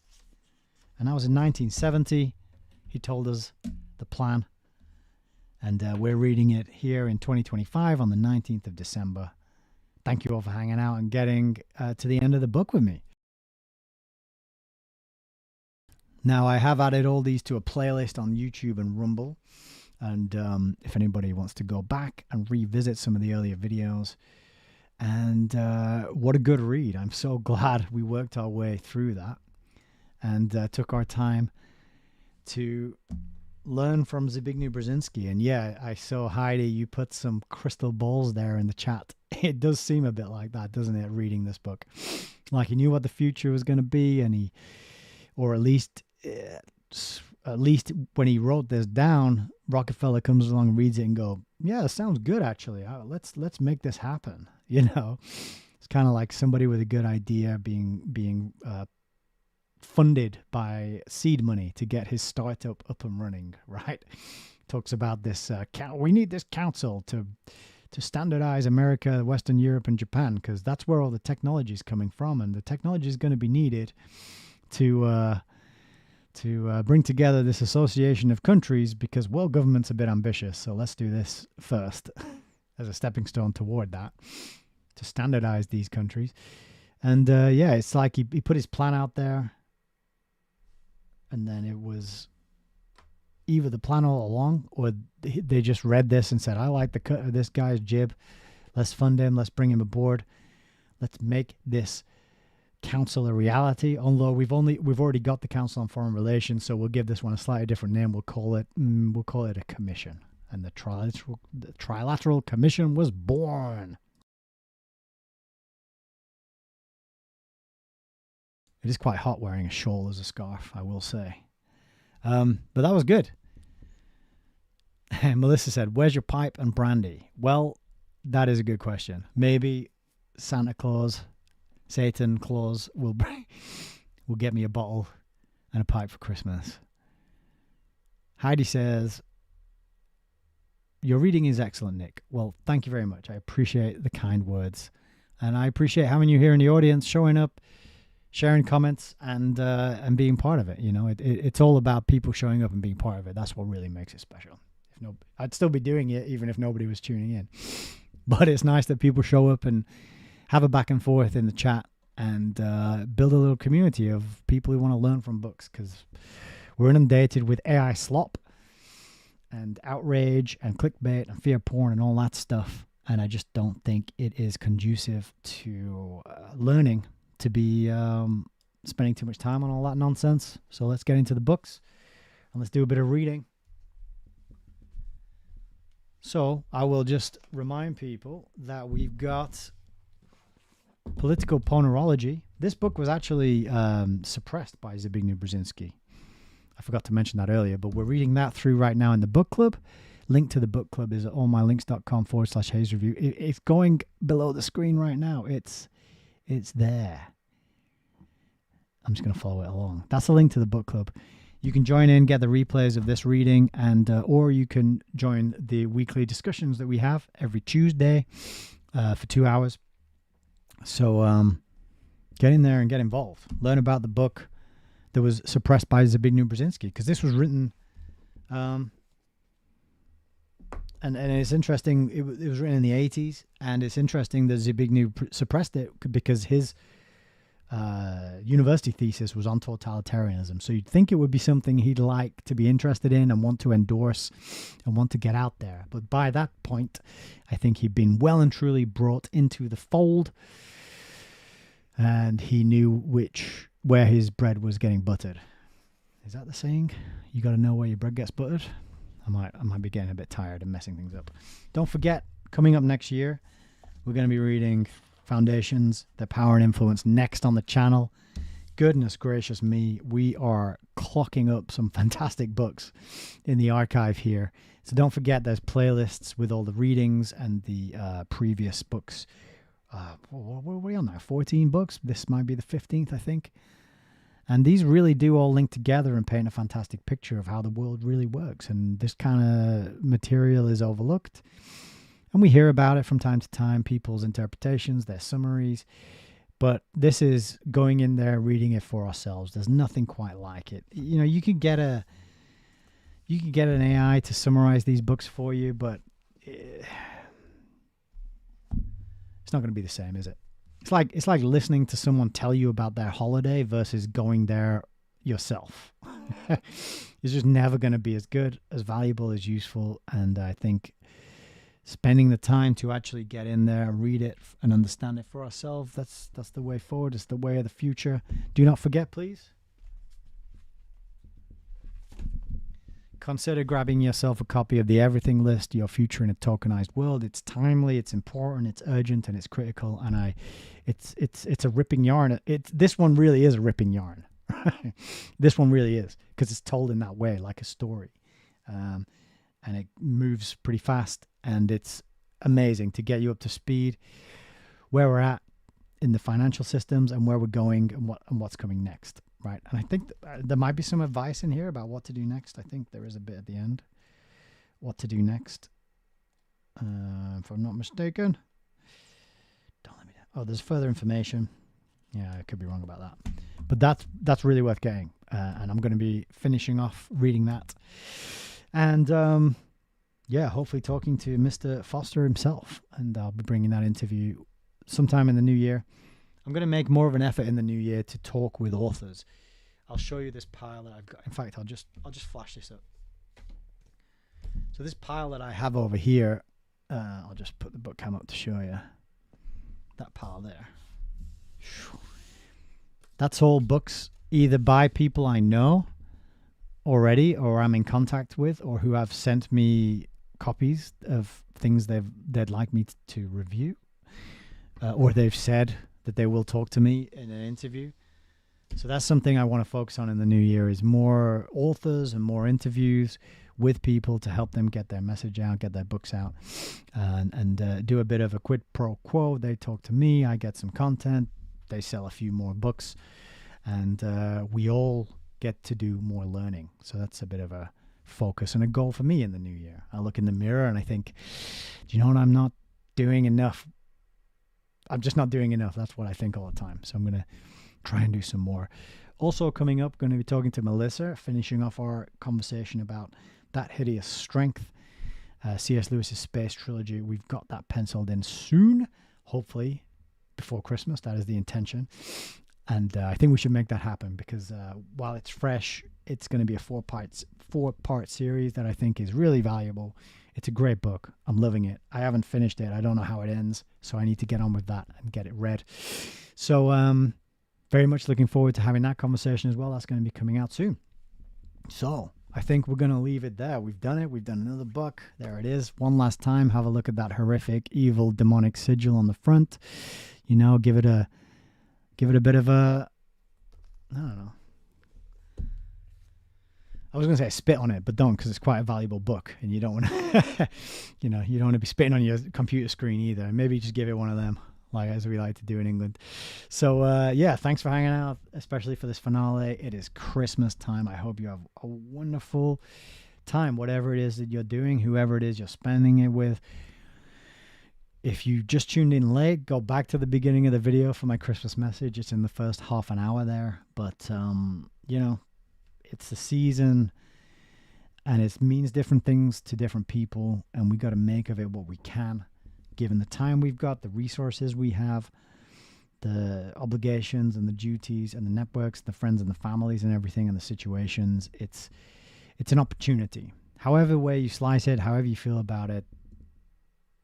And that was in 1970. He told us the plan. And we're reading it here in 2025 on the 19th of December. Thank you all for hanging out and getting to the end of the book with me. Now, I have added all these to a playlist on YouTube and Rumble. And if anybody wants to go back and revisit some of the earlier videos. And what a good read. I'm so glad we worked our way through that and took our time to learn from Zbigniew Brzezinski. And yeah, I saw Heidi, you put some crystal balls there in the chat. It does seem a bit like that, doesn't it, reading this book? Like he knew what the future was going to be, and or at least when he wrote this down, Rockefeller comes along and reads it and go, yeah, it sounds good actually. Let's make this happen. You know, it's kind of like somebody with a good idea being funded by seed money to get his startup up and running, right? Talks about this, we need this council to standardize America, Western Europe, and Japan, because that's where all the technology is coming from, and the technology is going to be needed to bring together this association of countries, because world government's a bit ambitious, so let's do this first as a stepping stone toward that, to standardize these countries. And yeah, it's like he put his plan out there, and then it was either the plan all along, or they just read this and said, I like this guy's jib, let's fund him, let's bring him aboard, let's make this council a reality. Although we've already got the Council on Foreign Relations, so we'll give this one a slightly different name. We'll call it a commission. And the Trilateral Commission was born. It is quite hot wearing a shawl as a scarf, I will say. But that was good. And Melissa said, where's your pipe and brandy? Well, that is a good question. Maybe Santa Claus, Satan Claus will get me a bottle and a pipe for Christmas. Heidi says, your reading is excellent, Nick. Well, thank you very much. I appreciate the kind words. And I appreciate having you here in the audience, showing up, sharing comments, and being part of it. You know, it's all about people showing up and being part of it. That's what really makes it special. I'd still be doing it even if nobody was tuning in. But it's nice that people show up and have a back and forth in the chat and build a little community of people who want to learn from books, because we're inundated with AI slop and outrage and clickbait and fear porn and all that stuff. And I just don't think it is conducive to learning, to be spending too much time on all that nonsense. So let's get into the books and let's do a bit of reading. So I will just remind people that we've got Political Ponerology. This book was actually suppressed by Zbigniew Brzezinski. I forgot to mention that earlier, but we're reading that through right now in the book club. Link to the book club is at allmylinks.com/Hayes Review. It's going below the screen right now. It's there. I'm just going to follow it along. That's a link to the book club. You can join in, get the replays of this reading, and or you can join the weekly discussions that we have every Tuesday for 2 hours. So get in there and get involved. Learn about the book that was suppressed by Zbigniew Brzezinski, because this was written, and it's interesting. It was written in the 80s, and it's interesting that Zbigniew suppressed it because his university thesis was on totalitarianism. So you'd think it would be something he'd like to be interested in and want to endorse and want to get out there. But by that point, I think he'd been well and truly brought into the fold, and he knew where his bread was getting buttered. Is that the saying? You got to know where your bread gets buttered? I might be getting a bit tired and messing things up. Don't forget, coming up next year, we're going to be reading Foundations, The Power and Influence next on the channel. Goodness gracious me, we are clocking up some fantastic books in the archive here. So don't forget, there's playlists with all the readings and the previous books. What are we on now? 14 books? This might be the 15th, I think. And these really do all link together and paint a fantastic picture of how the world really works. And this kind of material is overlooked. And we hear about it from time to time, people's interpretations, their summaries. But this is going in there, reading it for ourselves. There's nothing quite like it. You know, you could get an AI to summarize these books for you, but it's not going to be the same, is it? It's like listening to someone tell you about their holiday versus going there yourself. It's just never going to be as good, as valuable, as useful. And I think spending the time to actually get in there, read it, and understand it for ourselves, that's the way forward. It's the way of the future. Do not forget, please, consider grabbing yourself a copy of the Everything List, Your Future in a Tokenized World. It's timely, it's important, it's urgent, and it's critical. And it's a ripping yarn. This one really is a ripping yarn. This one really is, because it's told in that way, like a story. And it moves pretty fast, and it's amazing to get you up to speed where we're at in the financial systems and where we're going and what's coming next, right? And I think there might be some advice in here about what to do next. I think there is a bit at the end. What to do next, if I'm not mistaken. Don't let me down. Oh, there's further information. Yeah, I could be wrong about that. But that's really worth getting, and I'm going to be finishing off reading that. And hopefully talking to Mr. Foster himself, and I'll be bringing that interview sometime in the new year. I'm going to make more of an effort in the new year to talk with authors. I'll show you this pile that I've got. In fact, I'll just flash this up. So this pile that I have over here, I'll just put the book cam up to show you. That pile there. That's all books either by people I know already, or I'm in contact with, or who have sent me copies of things they'd like me to review, or they've said that they will talk to me in an interview. So that's something I want to focus on in the new year, is more authors and more interviews with people to help them get their message out, get their books out, and do a bit of a quid pro quo. They talk to me, I get some content, they sell a few more books, and we all get to do more learning. So that's a bit of a focus and a goal for me in the new year. I look in the mirror and I think, do you know what? I'm not doing enough. I'm just not doing enough. That's what I think all the time. So I'm going to try and do some more. Also coming up, going to be talking to Melissa, finishing off our conversation about That Hideous Strength, C.S. Lewis's space trilogy. We've got that penciled in soon, hopefully before Christmas. That is the intention. And I think we should make that happen, because while it's fresh, it's going to be a four-part series that I think is really valuable. It's a great book. I'm loving it. I haven't finished it. I don't know how it ends, so I need to get on with that and get it read. So very much looking forward to having that conversation as well. That's going to be coming out soon. So I think we're going to leave it there. We've done it. We've done another book. There it is. One last time, have a look at that horrific, evil, demonic sigil on the front. You know, give it a bit of a, I don't know. I was going to say spit on it, but don't, because it's quite a valuable book, and you don't want to, you don't want to be spitting on your computer screen either. Maybe just give it one of them like as we like to do in England. So yeah, thanks for hanging out, especially for this finale. It is Christmas time. I hope you have a wonderful time, whatever it is that you're doing, whoever it is you're spending it with. If you just tuned in late, go back to the beginning of the video for my Christmas message. It's in the first half an hour there. But, you know, it's the season and it means different things to different people. And we got to make of it what we can, given the time we've got, the resources we have, the obligations and the duties and the networks, the friends and the families and everything and the situations. It's an opportunity. However way you slice it, however you feel about it,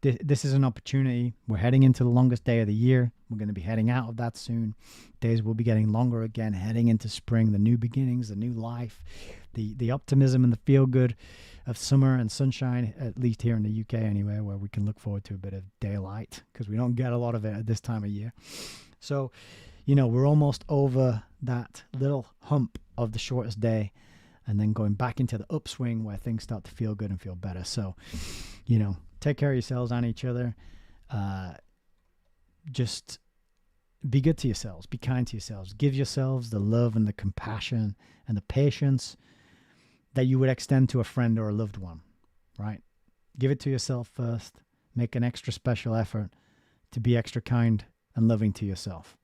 this is an opportunity. We're heading into the longest day of the year. We're going to be heading out of that soon. Days will be getting longer again, heading into spring, the new beginnings, the new life, the optimism and the feel-good of summer and sunshine, at least here in the UK anyway, where we can look forward to a bit of daylight because we don't get a lot of it at this time of year. So, you know, we're almost over that little hump of the shortest day and then going back into the upswing where things start to feel good and feel better. So, you know, take care of yourselves and each other. Just be good to yourselves. Be kind to yourselves. Give yourselves the love and the compassion and the patience that you would extend to a friend or a loved one, right? Give it to yourself first. Make an extra special effort to be extra kind and loving to yourself.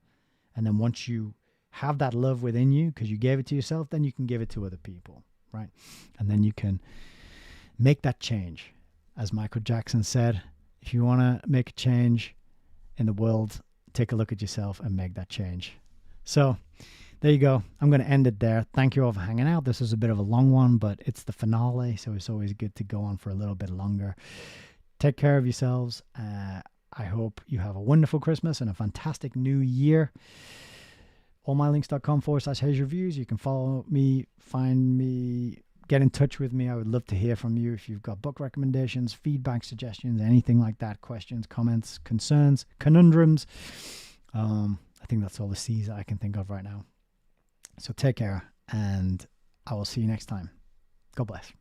And then once you have that love within you because you gave it to yourself, then you can give it to other people, right? And then you can make that change. As Michael Jackson said, if you want to make a change in the world, take a look at yourself and make that change. So there you go. I'm going to end it there. Thank you all for hanging out. This was a bit of a long one, but it's the finale, so it's always good to go on for a little bit longer. Take care of yourselves. I hope you have a wonderful Christmas and a fantastic new year. allmylinks.com/Hayes Reviews. You can follow me, find me, get in touch with me. I would love to hear from you if you've got book recommendations, feedback, suggestions, anything like that, questions, comments, concerns, conundrums. I think that's all the C's I can think of right now. So take care, and I will see you next time. God bless.